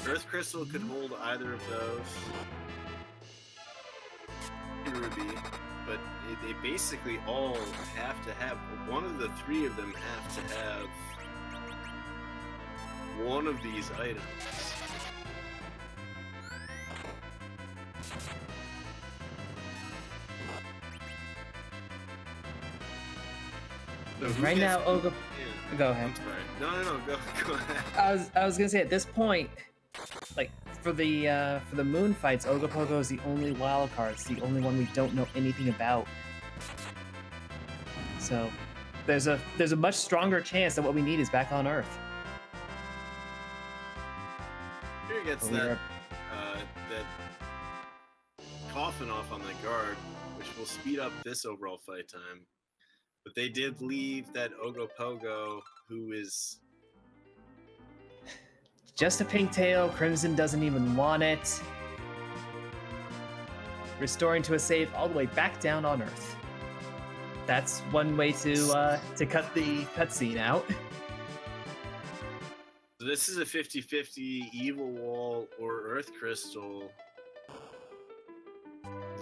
Earth Crystal could hold either of those. Ruby, but they basically all have to have one of the 3 of them have to have one of these items. So right now, Ogo. Yeah. Go ahead. I'm sorry. No, go ahead. I was gonna say at this point, like for the moon fights, Ogopogo is the only wild card. It's the only one we don't know anything about. So there's a much stronger chance that what we need is back on Earth. Here gets that coffin off on the guard, which will speed up this overall fight time. But they did leave that Ogopogo, who is just a pink tail. Crimson doesn't even want it. Restoring to a save all the way back down on Earth. That's one way to cut the cutscene out. So this is a 50-50 Evil Wall or Earth Crystal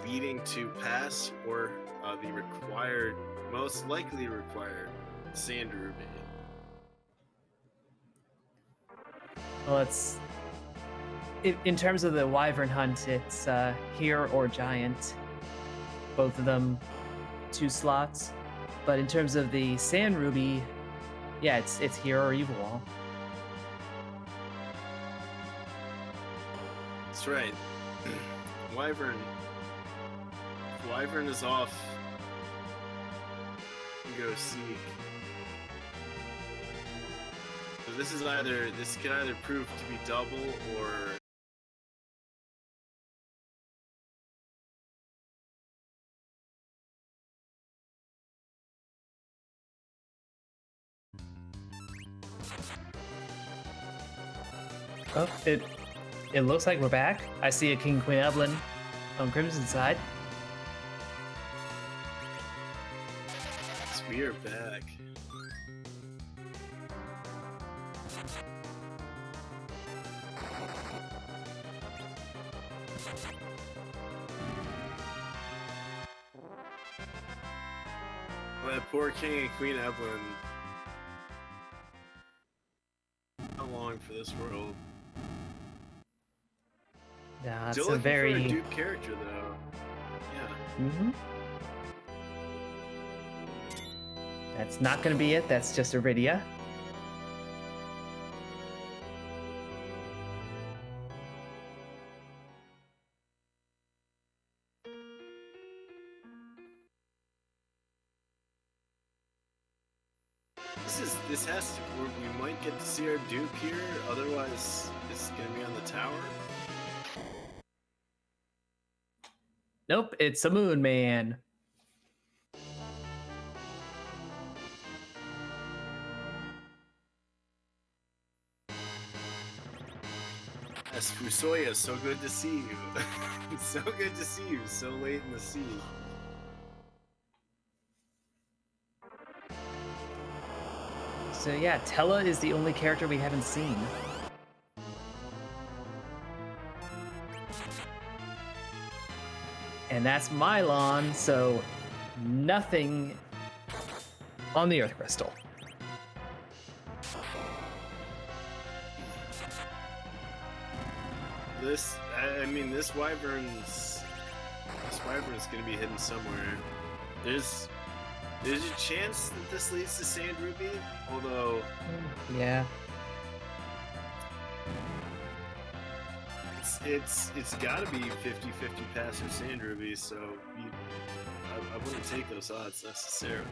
leading to pass or the required, most likely required, Sand Ruby. Well, it's in terms of the Wyvern hunt, it's here or Giant. Both of them 2 slots. But in terms of the Sand Ruby, yeah, it's here or Evil Wall. That's right. Wyvern is off. Go seek. So this can either prove to be double or Oh, it looks like we're back. I see a King Queen Evelyn on Crimson's side. we are back. Well, that poor King and Queen Evelyn. How long for this world? Yeah, it's Still a looking very for a dupe character though. Yeah. Mm-hmm. That's not going to be it. That's just Iridia. This has to. We might get to see our dupe here. Otherwise, it's gonna be on the tower. Nope, it's a Moon Man. As Fusoya, so good to see you. So good to see you so late in the sea. So yeah, Tella is the only character we haven't seen. And that's Mylon, so nothing on the Earth Crystal. This Wyvern's gonna be hidden somewhere. There's a chance that this leads to Sand Ruby, although yeah, it's got to be 50-50 pass or Sand Ruby, so I wouldn't take those odds necessarily.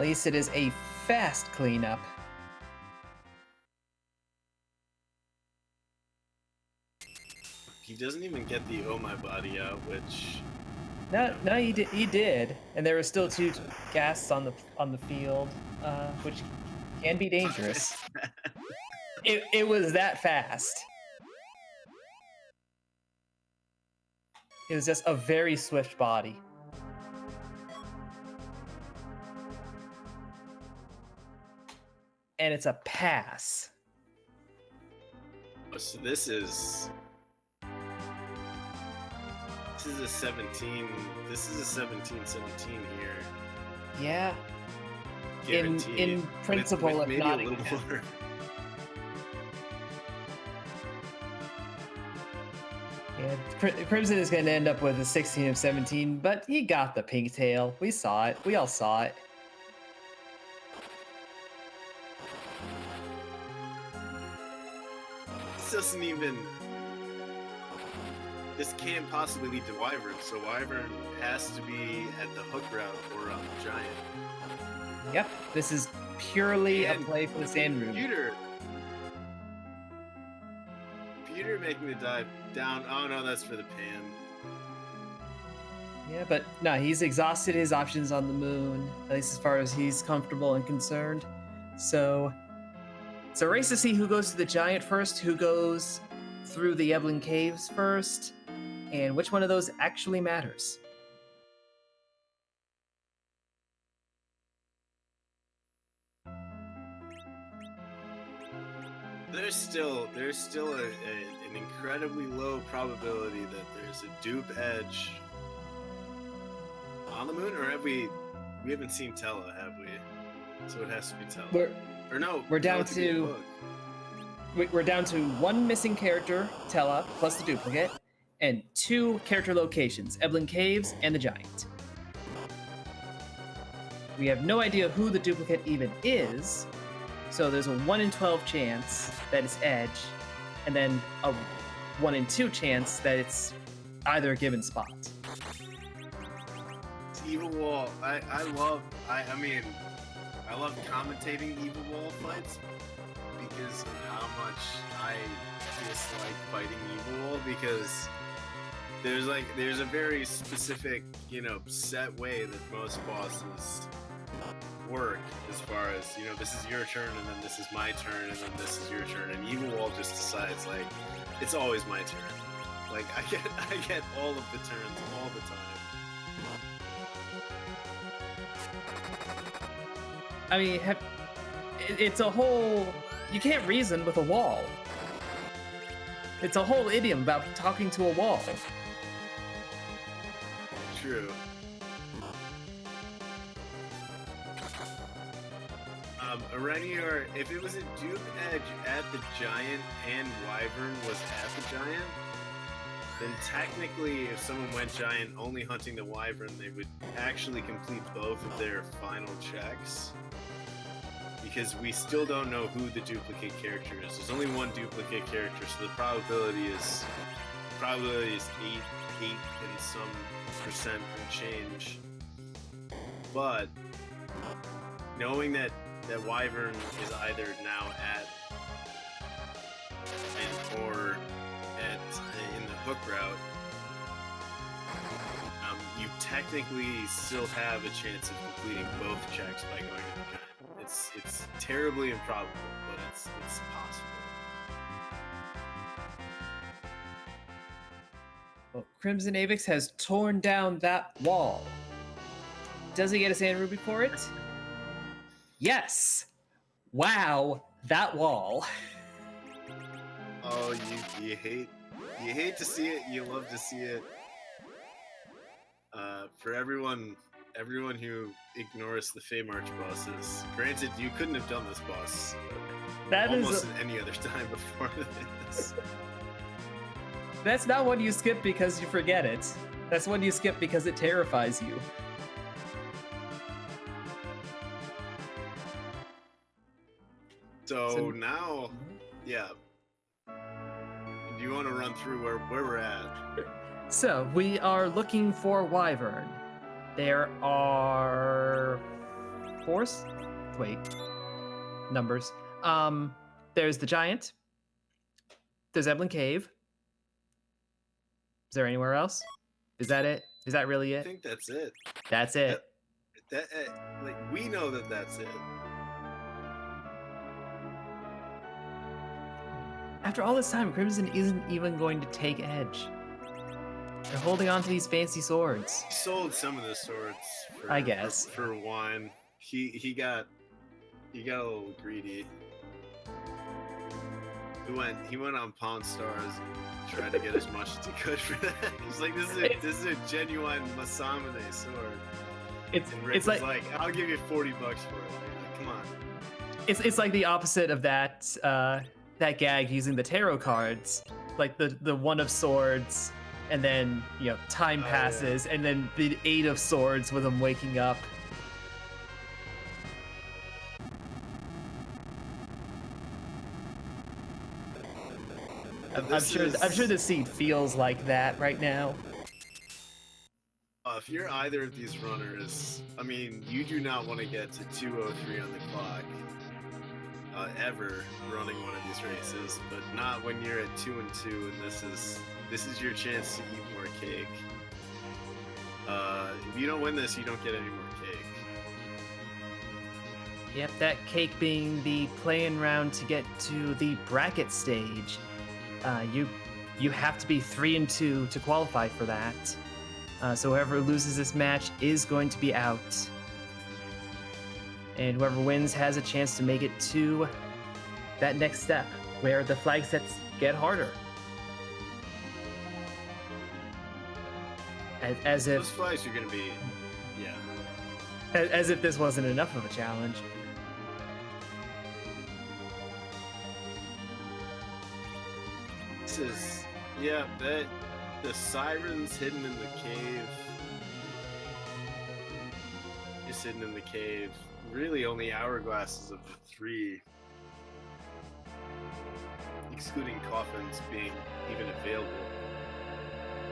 at least it is a fast cleanup. He doesn't even get the "Oh my body" out, which No, he did, and there were still 2 ghasts on the field, which can be dangerous. It was that fast. It was just a very swift body. And it's a pass. so this is a 17. This is a 17-17 here. Yeah. Guaranteed. In principle, with if maybe not a little more. Yeah, Crimson is going to end up with a 16 of 17, but he got the pink tail. We saw it. We all saw it. this can't possibly lead to Wyvern, so Wyvern has to be at the hook route or on the giant. Yep, this is purely And a play for the Sand Rune. Peter making the dive down. Oh no, that's for the pan. Yeah, but no, he's exhausted his options on the moon, at least as far as he's comfortable and concerned. So it's a race to see who goes to the giant first, who goes through the Eblin Caves first, and which one of those actually matters. There's still an incredibly low probability that there's a dupe edge on the moon, or have we haven't seen Tella, have we? So it has to be Tella. We're down to one missing character, Tella, plus the duplicate, and 2 character locations, Eblin Caves and the Giant. We have no idea who the duplicate even is, so there's a 1 in 12 chance that it's Edge, and then a 1 in 2 chance that it's either given spot. Evil Wall. I love commentating Evil Wall fights because of how much I dislike fighting Evil Wall, because there's a very specific, set way that most bosses work, as far as, this is your turn and then this is my turn and then this is your turn, and Evil Wall just decides like it's always my turn. Like I get all of the turns all the time. I mean, it's a whole... You can't reason with a wall. It's a whole idiom about talking to a wall. True. Irenior, if it was a dupe edge at the giant and Wyvern was at the giant, then technically if someone went giant only hunting the Wyvern, they would actually complete both of their final checks. Because we still don't know who the duplicate character is. There's only one duplicate character, so the probability is 8 and some percent and change. But knowing that Wyvern is either now at or in the hook route, you technically still have a chance of completing both checks by going to the giant. It's terribly improbable, but it's possible. Well, CrimsonAvix has torn down that wall. Does he get a Sand Ruby for it? Yes! Wow, that wall. Oh, you hate to see it, you love to see it. For everyone who ignores the Fae March bosses, granted, you couldn't have done this boss almost at any other time before this. That's not one you skip because you forget it. That's one you skip because it terrifies you. So now, yeah. Do you want to run through where we're at? So, we are looking for Wyvern. There are... numbers. There's the Giant. There's Eblin Cave. Is there anywhere else? Is that it? Is that really it? I think that's it. That's it. We know that that's it. After all this time, Crimson isn't even going to take Edge. They're holding on to these fancy swords. He sold some of the swords I guess. For wine. He got a little greedy. He went on Pawn Stars and tried to get as much as he could for that. He's like, this is a genuine Masamune sword. It's like, I'll give you $40 for it. Like, come on. It's like the opposite of that that gag using the tarot cards, like the 1 of swords, and then time passes, and then the 8 of swords with him waking up. I'm sure the seat feels like that right now. If you're either of these runners, I mean, you do not want to get to 2:03 on the clock ever running one of these races, but not when you're at 2-2, and this is your chance to eat more cake. If you don't win this, you don't get any more cake. Yep, that cake being the play-in round to get to the bracket stage. You have to be 3-2 to qualify for that. So whoever loses this match is going to be out. And whoever wins has a chance to make it to that next step, where the flag sets get harder. As if those flags are going to be, yeah. As if this wasn't enough of a challenge. This is, yeah, that the sirens hidden in the cave. Just hidden in the cave. Really only hourglasses of the 3. Excluding coffins being even available.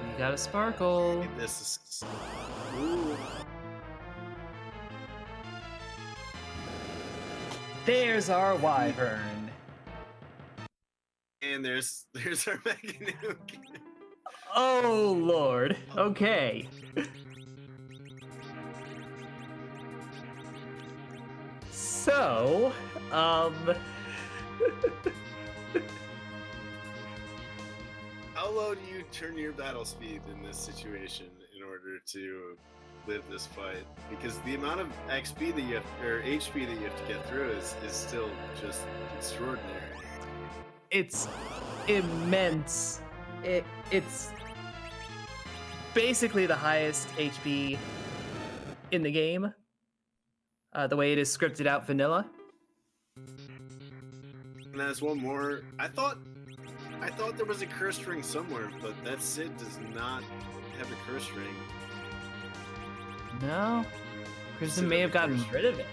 You got a sparkle. This is... Ooh. There's our Wyvern. And there's our Mega Nuke. Oh, Lord. Okay. So, How low do you turn your battle speed in this situation in order to live this fight? Because the amount of XP that you have, or HP that you have to get through is still just extraordinary. it's immense. It's basically the highest HP in the game. The way it is scripted out vanilla. And there's one more. I thought there was a curse ring somewhere, but that Sid does not have a curse ring. No, Crimson may have gotten rid of it.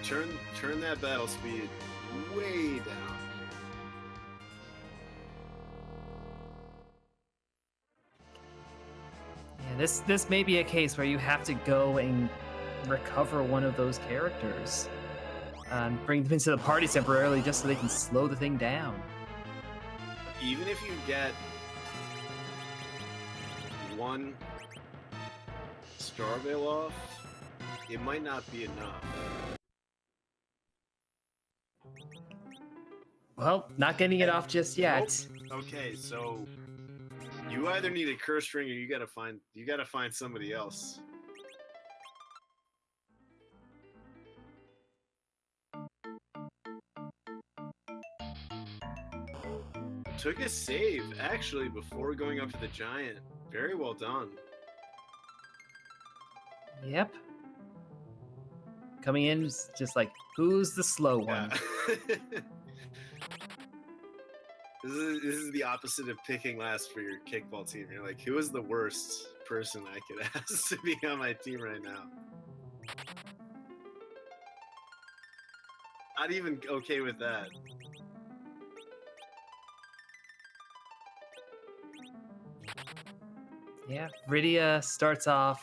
Turn that battle speed way down. Yeah, this may be a case where you have to go and recover one of those characters and bring them into the party temporarily just so they can slow the thing down. Even if you get one Star Veil off, it might not be enough. Well, not getting it off just yet. Nope. Okay, so you either need a curse ring or you gotta find somebody else. Took a save actually before going up to the giant. Very well done. Yep. Coming in just like, who's the slow one? Yeah. This is the opposite of picking last for your kickball team. You're like, who is the worst person I could ask to be on my team right now? Not even okay with that. Yeah, Rydia starts off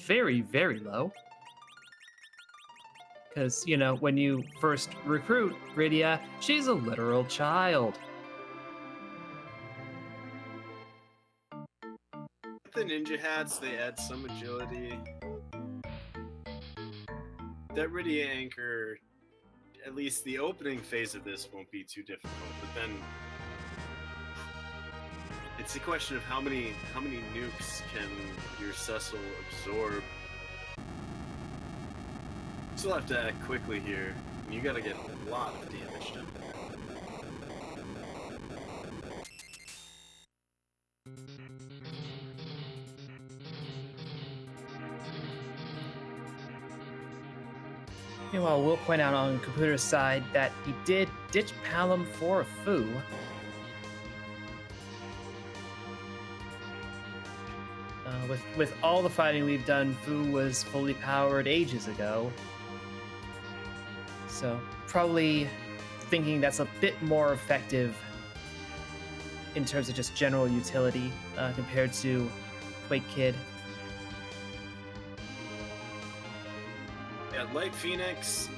very, very low. Because, you know, when you first recruit Rydia, she's a literal child. The ninja hats, they add some agility. That Rydia anchor, at least the opening phase of this won't be too difficult, but then it's a question of how many nukes can your Cecil absorb. Still have to act quickly here. You gotta get a lot of damage done. Meanwhile, we'll point out on Kompootor's side that he did ditch Palom for a Foo. With all the fighting we've done, Fu was fully powered ages ago. So probably thinking that's a bit more effective in terms of just general utility compared to Quake Kid. Yeah, like Phoenix,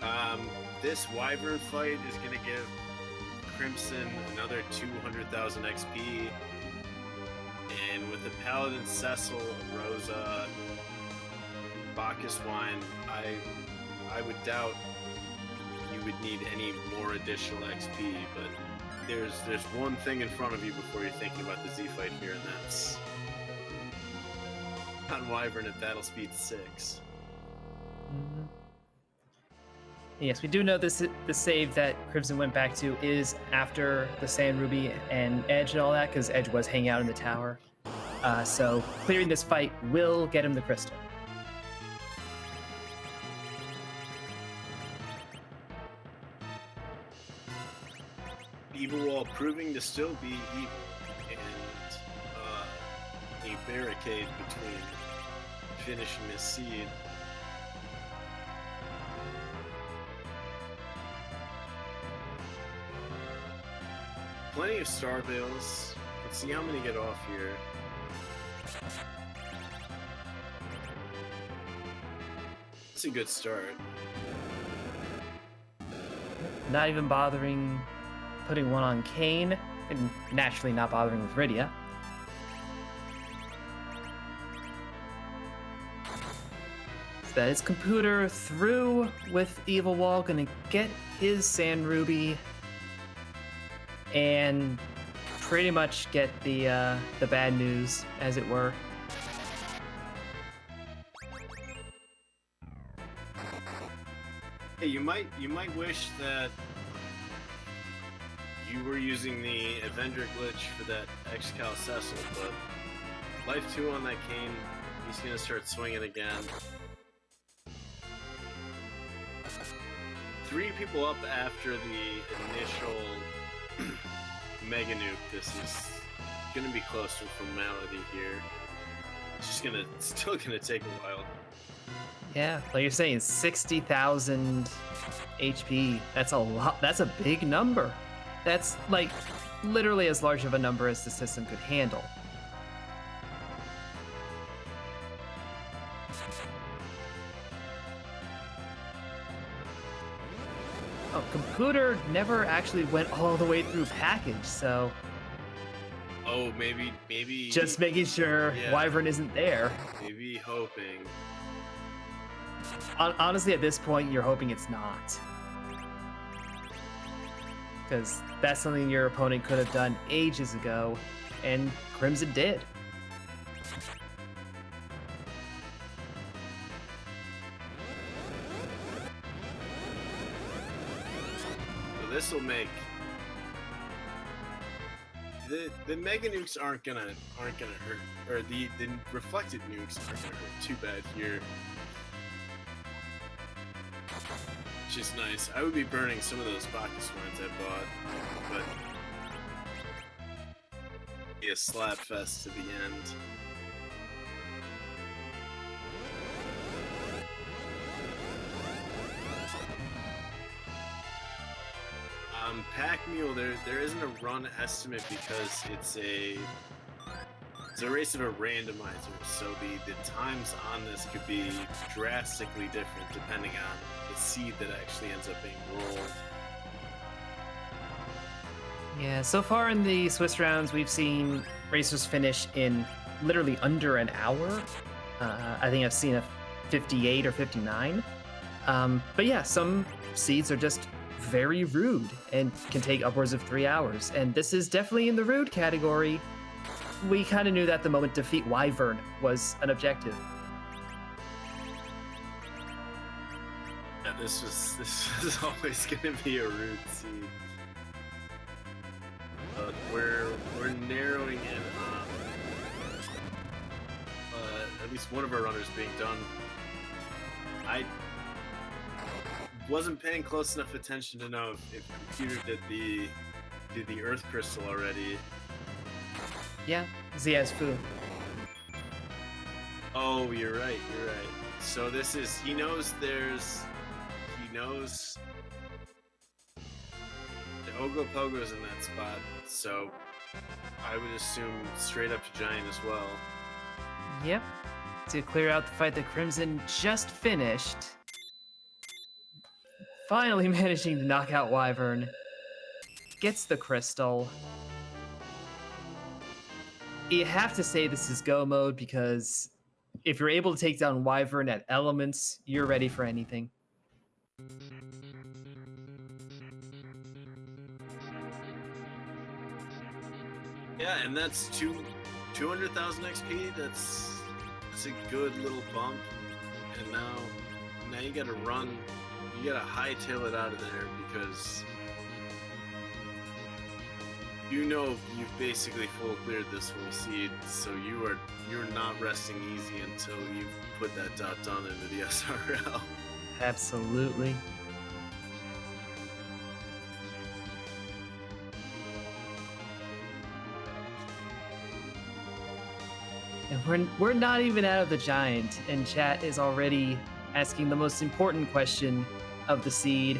this Wyvern fight is going to give Crimson another 200,000 XP. And with the Paladin Cecil, Rosa, Bacchus Wine, I would doubt you would need any more additional XP, but there's one thing in front of you before you're thinking about the Z fight here, and that's on Wyvern at battle speed 6. Mm-hmm. Yes, we do know this. The save that Crimson went back to is after the Sand Ruby and Edge and all that, because Edge was hanging out in the tower. So clearing this fight will get him the crystal. Evil Wall proving to still be evil, and a barricade between finishing this seed. Plenty of Star Veils. Let's see how many get off here. It's a good start. Not even bothering putting one on Kane, and naturally not bothering with Rydia. So that is Kompootor through with Evil Wall, gonna get his Sand Ruby and pretty much get the bad news, as it were. Hey, you might wish that you were using the Avenger glitch for that Excal Cecil, but life 2 on that Kane, he's gonna start swinging again. 3 people up after the initial Mega Nuke. This is gonna be close to formality here. It's still gonna take a while. Yeah, like you're saying, 60,000 HP. That's a lot. That's a big number. That's like literally as large of a number as the system could handle. Oh, Kompootor never actually went all the way through package, so. Oh, maybe. Just making sure Wyvern isn't there. Maybe hoping. Honestly, at this point, you're hoping it's not. Because that's something your opponent could have done ages ago, and Crimson did. So this will make the Mega Nukes aren't gonna hurt, or the reflected nukes aren't gonna hurt too bad here. Which is nice. I would be burning some of those Bacchus wines I bought, but be a slap fest to the end. Pack Mule, there isn't a run estimate because it's a race of a randomizer, so the times on this could be drastically different depending on the seed that actually ends up being rolled. Yeah, so far in the Swiss rounds, we've seen racers finish in literally under an hour. I think I've seen a 58 or 59. But yeah, some seeds are just very rude and can take upwards of 3 hours. And this is definitely in the rude category. We kind of knew that the moment defeat Wyvern was an objective. Yeah, this was always going to be a rude seed. But we're narrowing in on at least one of our runners being done. I wasn't paying close enough attention to know if Kompootor did the Earth Crystal already. Yeah, Zia's Fu. Oh, you're right. You're right. So this is he knows the Ogopogo's in that spot. So I would assume straight up to Giant as well. Yep. To clear out the fight that Crimson just finished. Finally managing to knock out Wyvern. Gets the crystal. You have to say this is go mode because if you're able to take down Wyvern at elements, you're ready for anything. Yeah, and that's 200,000 XP. That's a good little bump. And now you gotta run. You gotta hightail it out of there because you know you've basically full cleared this whole seed, so you're not resting easy until you put that dot done into the SRL. Absolutely. And we're not even out of the Giant, and chat is already asking the most important question of the seed.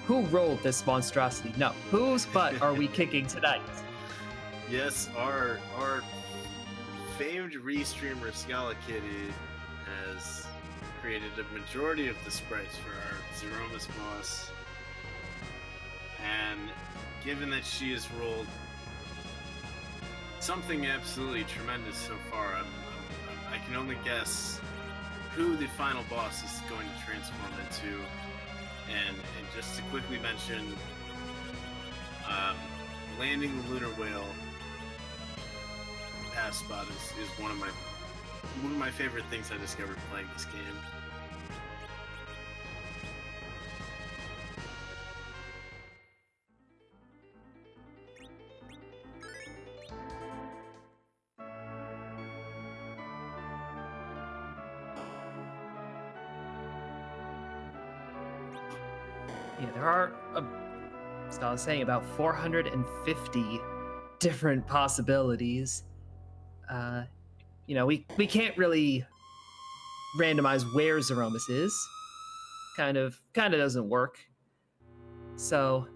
Who rolled this monstrosity? No, whose butt are we kicking tonight? Yes, our famed restreamer Scala Kitty has created a majority of the sprites for our Zeromus boss. And given that she has rolled something absolutely tremendous so far, I can only guess who the final boss is going to transform into. And just to quickly mention, landing the Lunar Whale pass spot is one of my favorite things I discovered playing this game. Yeah, there are, as I was saying, about 450 different possibilities. We can't really randomize where Zeromus is. Kind of doesn't work. So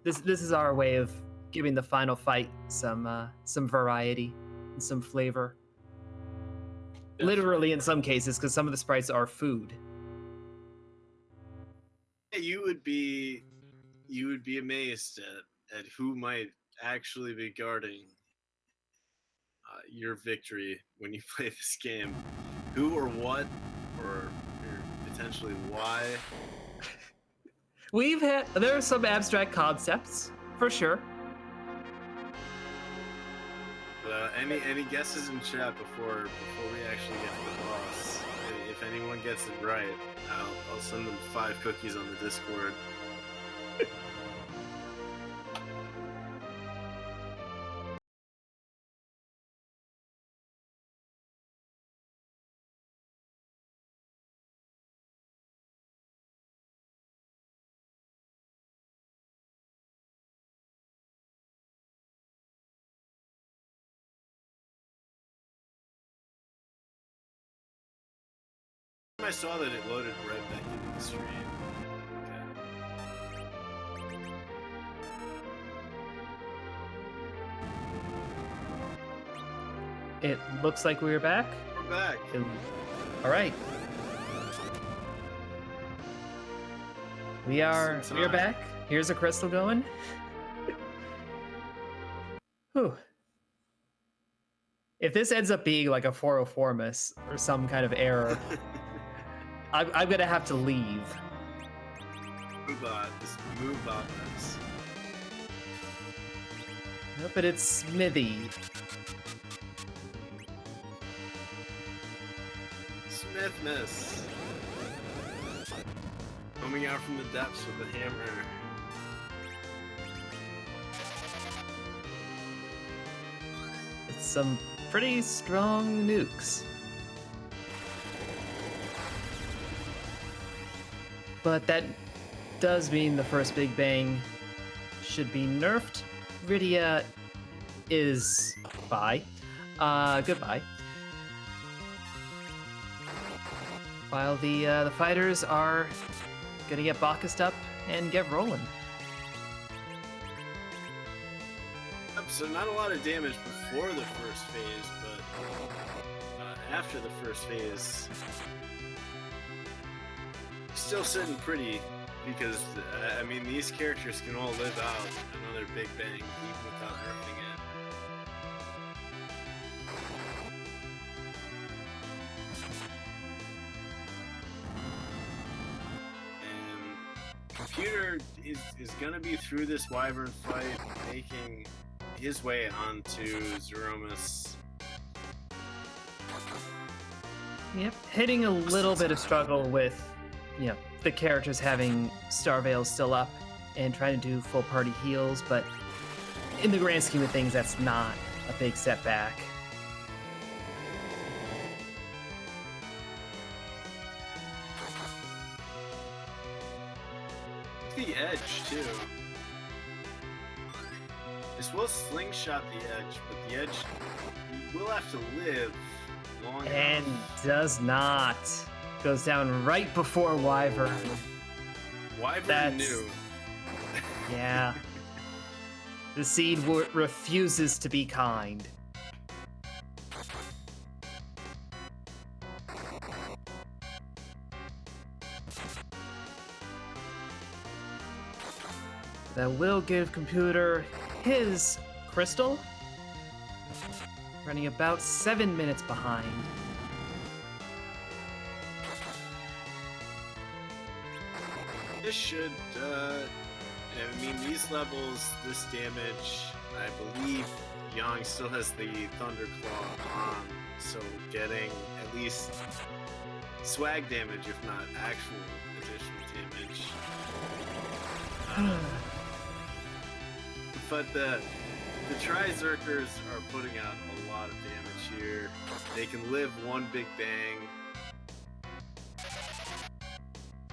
this is our way of giving the final fight some variety and some flavor. Definitely. Literally in some cases, because some of the sprites are food. You would be amazed at who might actually be guarding your victory when you play this game. Who or what, or potentially why. There are some abstract concepts, for sure. Any guesses in chat before we actually get to the boss? If anyone gets it right, I'll send them 5 cookies on the Discord. I saw that it loaded right back into the stream. Okay. It looks like we're back. We're back. All right. We are back. Here's a crystal going. Whew. If this ends up being like a 404 miss or some kind of error, I'm gonna have to leave. Move on this. No, but it's Smithy. Smithness. Coming out from the depths with a hammer. It's some pretty strong nukes. But that does mean the first Big Bang should be nerfed. Rydia is bye. Goodbye. while the fighters are gonna get Bacchused up and get rolling. So not a lot of damage before the first phase, but after the first phase, still sitting pretty, because I mean, these characters can all live out another Big Bang even without nerfing it. And Kompootor is gonna be through this Wyvern fight, making his way onto Zeromus. Yep, hitting a little bit of struggle with, the characters having Star Veils still up and trying to do full party heals, but in the grand scheme of things, that's not a big setback. The edge too. This will slingshot the edge, but the edge will have to live long And enough. does not. Goes down right before Wyvern. Wyvern knew. Yeah. The seed refuses to be kind. That will give Kompootor his crystal. Running about 7 minutes behind. This should, I mean, these levels, this damage, I believe Yang still has the Thunderclaw on, so getting at least swag damage, if not actual additional damage. But the Tri-Zerkers are putting out a lot of damage here. They can live one Big Bang.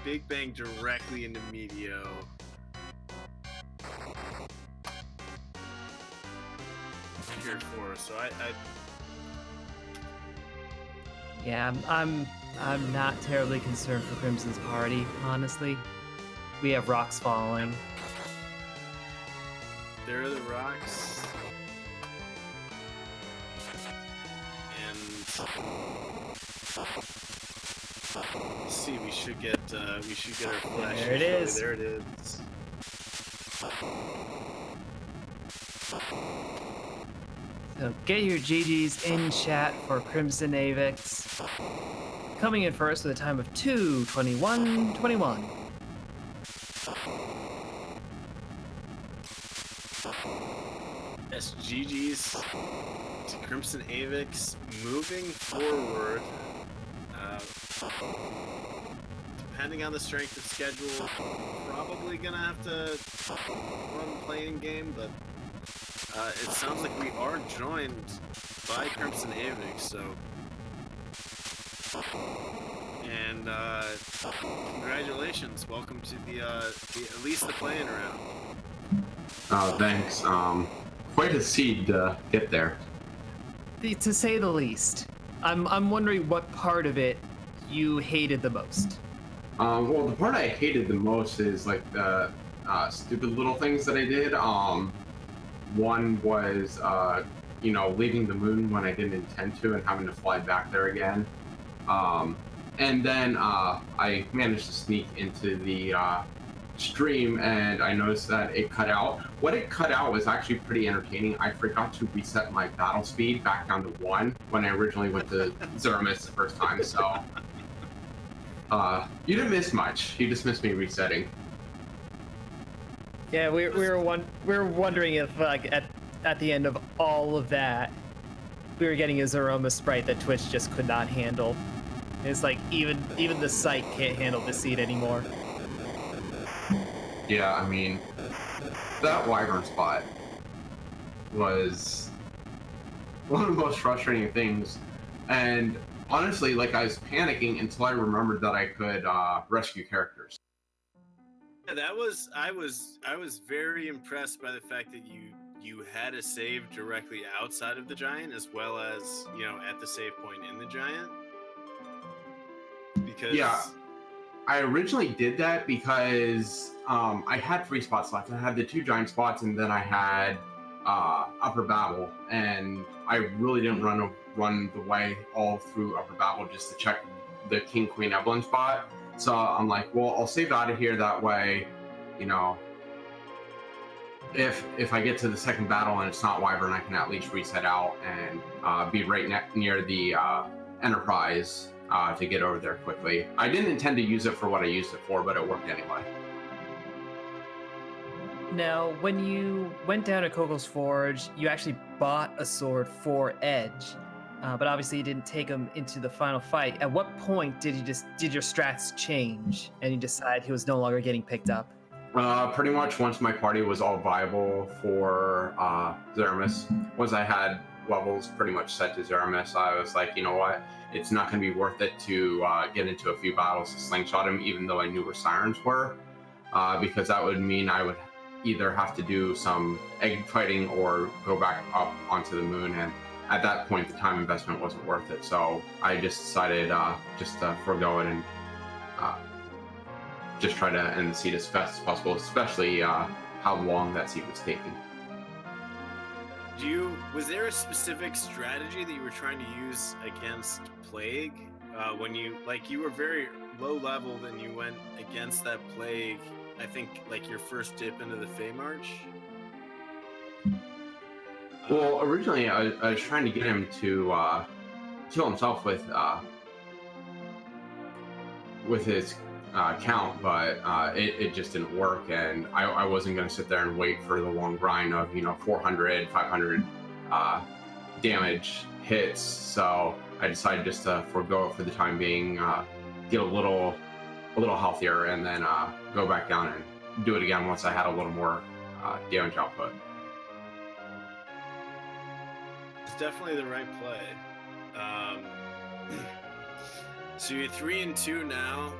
Big Bang directly into Meteo. Tier 4, so Yeah, I'm not terribly concerned for Crimson's party, honestly. We have rocks falling. there are the rocks. And let's see, we should get our flash. There it is. There it is. So get your GGs in chat for CrimsonAvix. Coming in first with a time of 2:21:21. Yes, GG's to CrimsonAvix. Moving forward, depending on the strength of schedule, probably gonna have to run the playing game, but it sounds like we are joined by CrimsonAvix, so. And congratulations, welcome to the at least the playing round. Oh, thanks. Quite a seed to get there. To say the least. I'm wondering what part of it you hated the most. Well, the part I hated the most is like the stupid little things that I did. One was, leaving the moon when I didn't intend to and having to fly back there again. And then I managed to sneak into the stream and I noticed that it cut out. What it cut out was actually pretty entertaining. I forgot to reset my battle speed back down to 1 when I originally went to Zeromus the first time, so you didn't miss much. You just missed me resetting. Yeah, we were wondering if like at the end of all of that, we were getting a Zeromus sprite that Twitch just could not handle. It's like even the site can't handle the seed anymore. Yeah, I mean, that Wyvern spot was one of the most frustrating things. And honestly, like, I was panicking until I remembered that I could rescue characters. Yeah, I was very impressed by the fact that you had a save directly outside of the giant as well as, at the save point in the giant. Because Yeah. I originally did that because I had 3 spots left. I had the 2 giant spots, and then I had Upper Babel, and I really didn't run the way all through Upper Babel just to check the King Queen Evelyn spot. So I'm like, well, I'll save out of here that way, you know. If I get to the second battle and it's not Wyvern, I can at least reset out and be right near the Enterprise to get over there quickly. I didn't intend to use it for what I used it for, but it worked anyway. Now, when you went down to Kogel's Forge, you actually bought a sword for Edge, but obviously you didn't take him into the final fight. At what point did your strats change and you decide he was no longer getting picked up? Pretty much once my party was all viable for Zeramis, once I had levels pretty much set to Zeramis, I was like, you know what? It's not going to be worth it to get into a few battles to slingshot him, even though I knew where sirens were, because that would mean I would either have to do some egg fighting or go back up onto the moon, and at that point the time investment wasn't worth it. So I just decided just to forego it and just try to end the seed as fast as possible, especially how long that seed was taking. Was there a specific strategy that you were trying to use against Plague? When you were very low leveled and you went against that Plague, I think like your first dip into the Fae March? Well, originally I was trying to get him to kill himself with his count, but it just didn't work, and I wasn't going to sit there and wait for the long grind of 400, 500 damage hits. So I decided just to forego it for the time being, get a little healthier, and then go back down and do it again once I had a little more damage output. It's definitely the right play. So you're 3-2 now.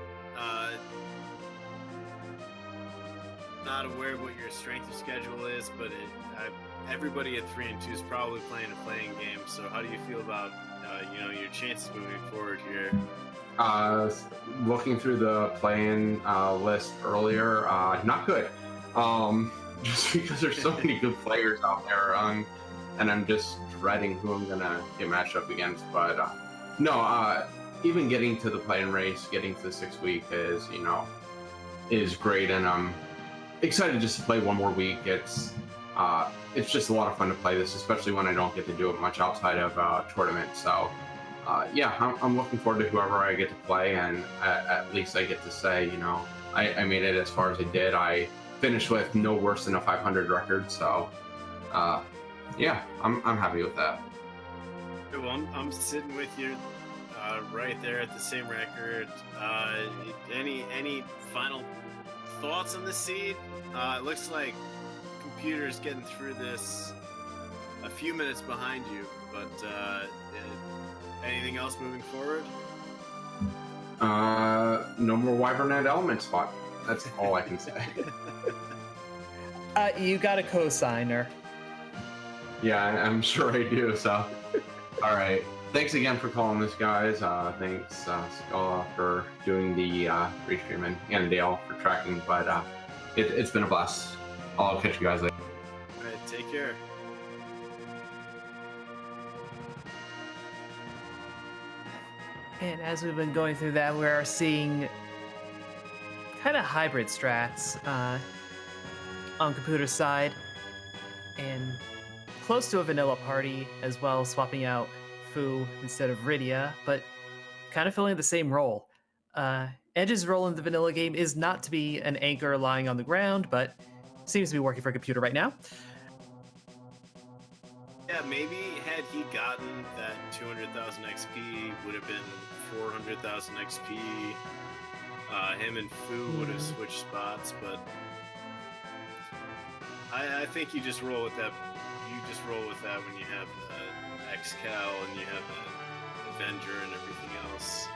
Not aware of what your strength of schedule is, but everybody at 3-2 is probably playing a playing game. So how do you feel about your chances moving forward here? Looking through the play-in list earlier, not good. Just because there's so many good players out there, and I'm just dreading who I'm gonna get matched up against. But no, even getting to the play-in race, getting to the 6 week is great, and I'm excited just to play one more week. It's just a lot of fun to play this, especially when I don't get to do it much outside of tournament. So yeah, I'm looking forward to whoever I get to play, and at least I get to say, I made it as far as I did. I finished with no worse than a 500 record, so yeah, I'm happy with that. Well, I'm sitting with you right there at the same record. Any final thoughts on the seed? It looks like Kompootor's getting through this a few minutes behind you, but anything else moving forward? No more Wyvern at element spot. That's all I can say. You got a cosigner. Yeah, I'm sure I do. So, all right. Thanks again for calling this, guys. Thanks, Scala, for doing the restream, and Dale for tracking. But it's been a blast. I'll catch you guys later. All right, take care. And as we've been going through that, we are seeing kind of hybrid strats on Kompootor's side, and close to a vanilla party as well, swapping out Fu instead of Rydia, but kind of filling the same role. Edge's role in the vanilla game is not to be an anchor lying on the ground, but seems to be working for Kompootor right now. Yeah, maybe had he gotten that 200,000 XP, would have been 400,000 XP. Him and Fu would have switched spots, but I think you just roll with that. You just roll with that when you have the X-Cal and you have the Avenger and everything else.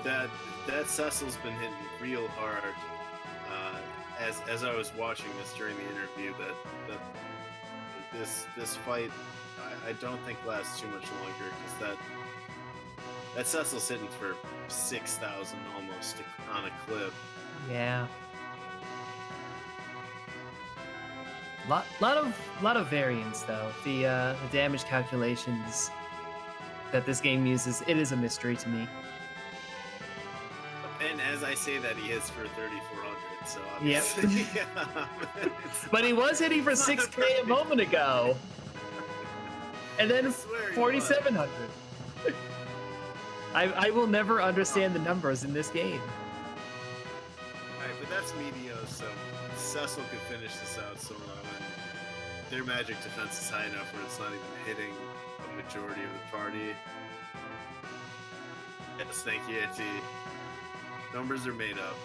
That Cecil's been hitting real hard. As I was watching this during the interview, that this fight, I don't think lasts too much longer because that Cecil's hitting for 6,000 almost on a clip. Yeah. Lot of variance though. The damage calculations that this game uses, it is a mystery to me. And as I say that, he hits for 3,400. So Yep. obviously, But he was hitting for 6K a moment ago, and then 4,700. I will never understand the numbers in this game. Alright, but that's Meteos, so Cecil could finish this out solo, and their magic defense is high enough where it's not even hitting a majority of the party. Yes, thank you, AT. Numbers are made up.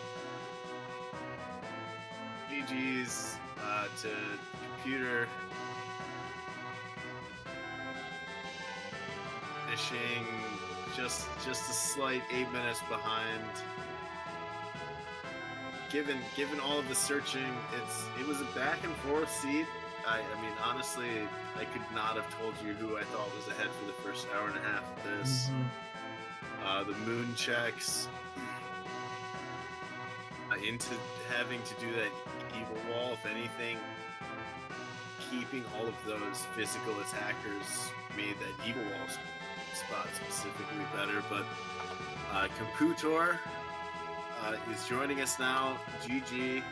GG's to Kompootor. Finishing just a slight 8 minutes behind. Given all of the searching, it was a back and forth seed. I mean, honestly, I could not have told you who I thought was ahead for the first hour and a half of this. Mm-hmm. The moon checks into having to do that evil wall. If anything, keeping all of those physical attackers made that evil wall spot specifically better. But Kompootor is joining us now. GG.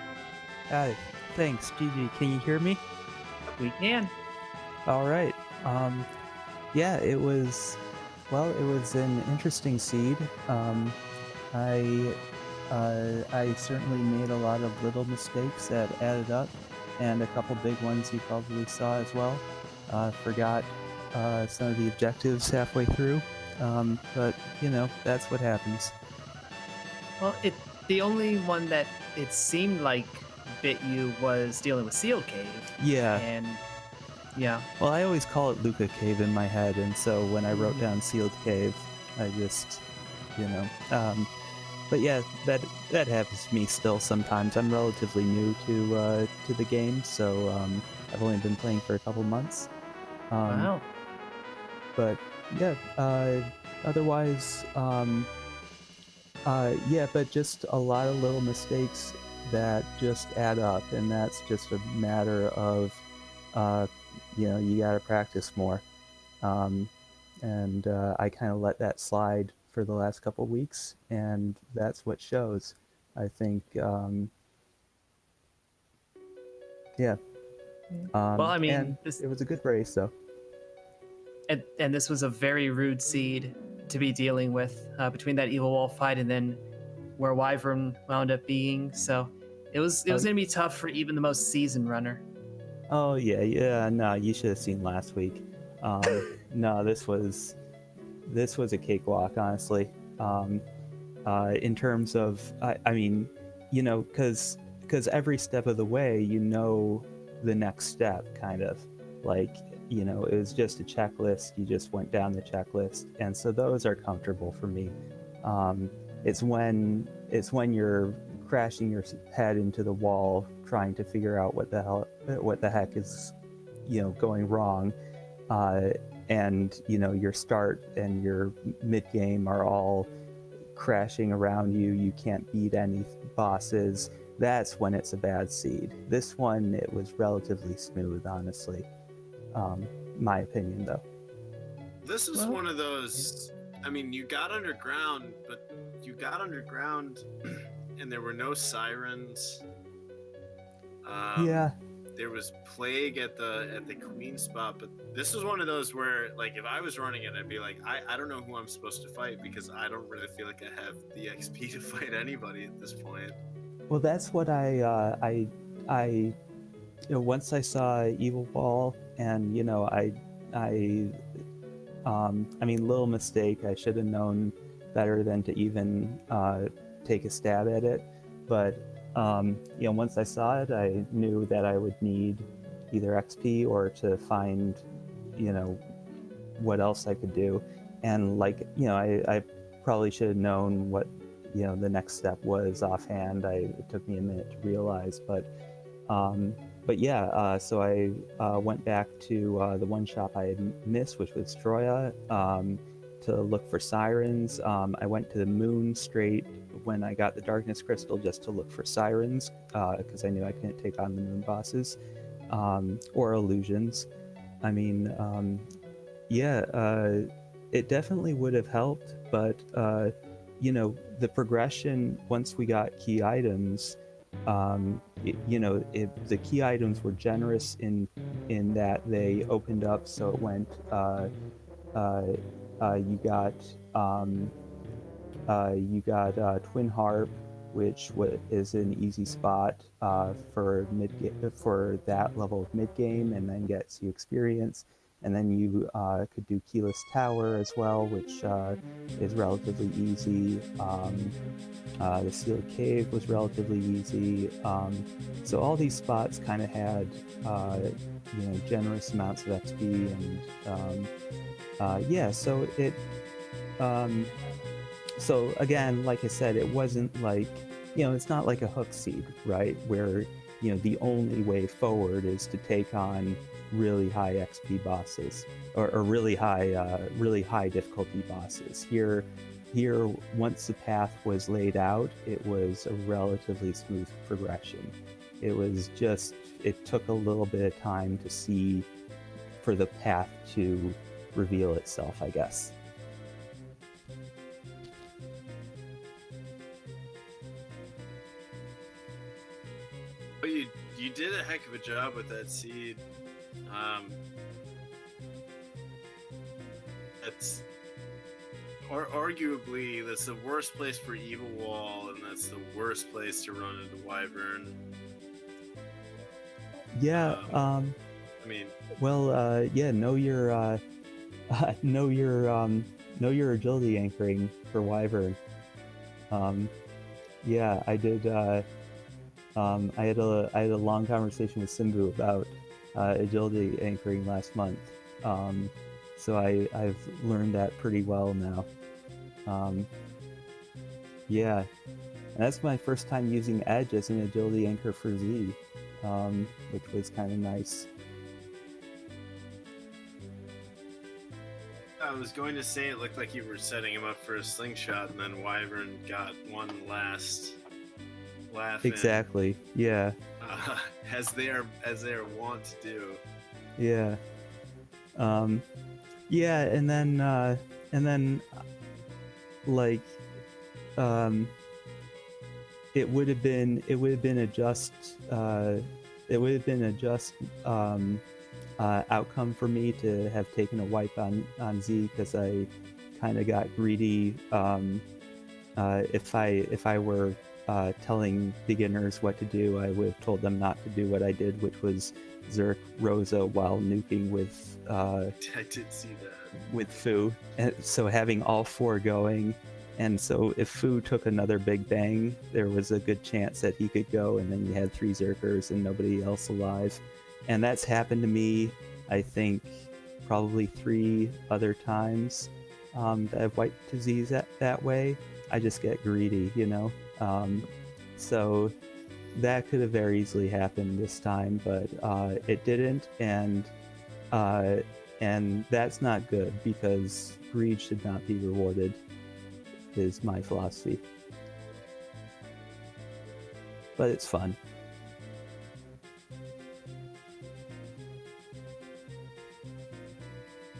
Hi, thanks, GG. Can you hear me? We can. All right. Yeah, it was an interesting seed. I certainly made a lot of little mistakes that added up, and a couple big ones you probably saw as well. Forgot some of the objectives halfway through, but you know, that's what happens. Well, the only one that it seemed like bit you was dealing with Sealed Cave. Yeah. And yeah. Well, I always call it Luca Cave in my head, and so when I wrote down Sealed Cave, I just, you know, but yeah, that happens to me still sometimes. I'm relatively new to the game, so I've only been playing for a couple months. Wow. But yeah, otherwise, yeah, but just a lot of little mistakes that just add up, and that's just a matter of, you know, you gotta practice more. And I kind of let that slide for the last couple weeks, and that's what shows. I think, yeah. Well, I mean, and it was a good race, though. And this was a very rude seed to be dealing with between that evil wall fight and then where Wyvern wound up being. So it was gonna be tough for even the most seasoned runner. Oh yeah. No, you should have seen last week. No, this was a cakewalk, honestly. In terms of, I mean, you know, because every step of the way, you know, the next step, kind of like, you know, it was just a checklist. You just went down the checklist, and so those are comfortable for me. It's when you're crashing your head into the wall trying to figure out what the heck is, you know, going wrong, and you know, your start and your mid game are all crashing around you. You can't beat any bosses. That's when it's a bad seed. This one, it was relatively smooth, honestly. My opinion, though. This was one of those. I mean, you got underground, but you got underground, and there were no sirens. Yeah. There was plague at the queen spot, but this was one of those where, like, if I was running it, I'd be like, I don't know who I'm supposed to fight because I don't really feel like I have the XP to fight anybody at this point. Well, that's what I you know, once I saw Evil Ball, and you know, I mean, little mistake. I should have known better than to even take a stab at it. But you know, once I saw it, I knew that I would need either XP or to find, you know, what else I could do. And like, you know, I probably should have known what, you know, the next step was offhand. It took me a minute to realize, but but yeah, so I went back to the one shop I had missed, which was Troya, to look for sirens. I went to the moon straight when I got the darkness crystal just to look for sirens, because I knew I couldn't take on the moon bosses or illusions. I mean, it definitely would have helped, but the progression once we got key items, the key items were generous in that they opened up, so it went. You got Twin Harp, which is an easy spot for for that level of mid game, and then gets you experience. And then you could do Keyless Tower as well, which is relatively easy. The Sealed Cave was relatively easy. So all these spots kind of had, generous amounts of XP, and so it. So again, like I said, it wasn't like, it's not like a hook seed, right? Where, the only way forward is to take on really high XP bosses or really high difficulty bosses. Here, once the path was laid out, it was a relatively smooth progression. It took a little bit of time to see for the path to reveal itself, I guess. Well, you did a heck of a job with that seed. That's arguably that's the worst place for Evil Wall, and that's the worst place to run into Wyvern. Yeah. I mean, well, know your agility anchoring for Wyvern. Yeah, I did. I had a long conversation with Simbu about agility anchoring last month. So I've learned that pretty well now. Yeah, and that's my first time using Edge as an agility anchor for Z, which was kind of nice. I was going to say it looked like you were setting him up for a slingshot, and then Wyvern got one last laugh. Exactly. Yeah. As they are wont to do. Yeah. Yeah, and then like it would have been a just outcome for me to have taken a wipe on Z, because I kind of got greedy. If I were telling beginners what to do, I would have told them not to do what I did, which was Zerk Rosa while nuking with I did see that with Fu, and so having all four going, and so if Fu took another big bang, there was a good chance that he could go, and then you had three Zerkers and nobody else alive. And that's happened to me, I think, probably 3 other times that I've wiped to Z's that way. I just get greedy, so that could have very easily happened this time, but it didn't, and that's not good, because greed should not be rewarded, is my philosophy. But it's fun.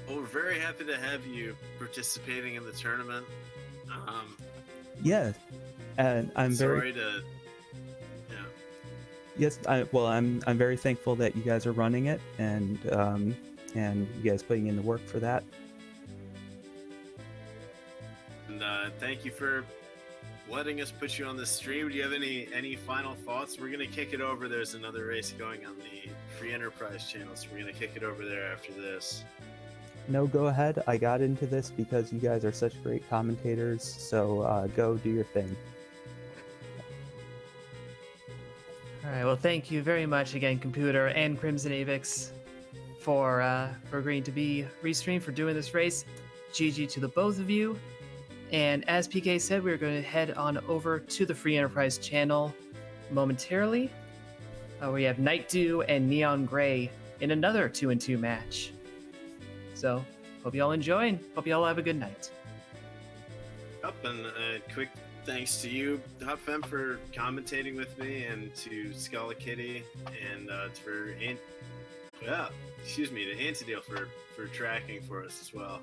Well, we're very happy to have you participating in the tournament. Yeah, and I'm sorry very to. Yeah. Yes, I'm very thankful that you guys are running it, and you guys putting in the work for that. And thank you for letting us put you on the stream. Do you have any final thoughts? We're gonna kick it over. There's another race going on the Free Enterprise channel, so we're gonna kick it over there after this. No, go ahead. I got into this because you guys are such great commentators, so go do your thing. All right. Well, thank you very much again, Kompootor and CrimsonAvix, for agreeing to be restreamed, for doing this race. GG to the both of you. And as PK said, we're going to head on over to the Free Enterprise channel momentarily. We have Night Dew and Neon Gray in another 2-2 match. So, hope you all enjoy and hope you all have a good night. Up and quick thanks to you, HopFem, for commentating with me, and to Skulla Kitty, and to Antidale for tracking for us as well.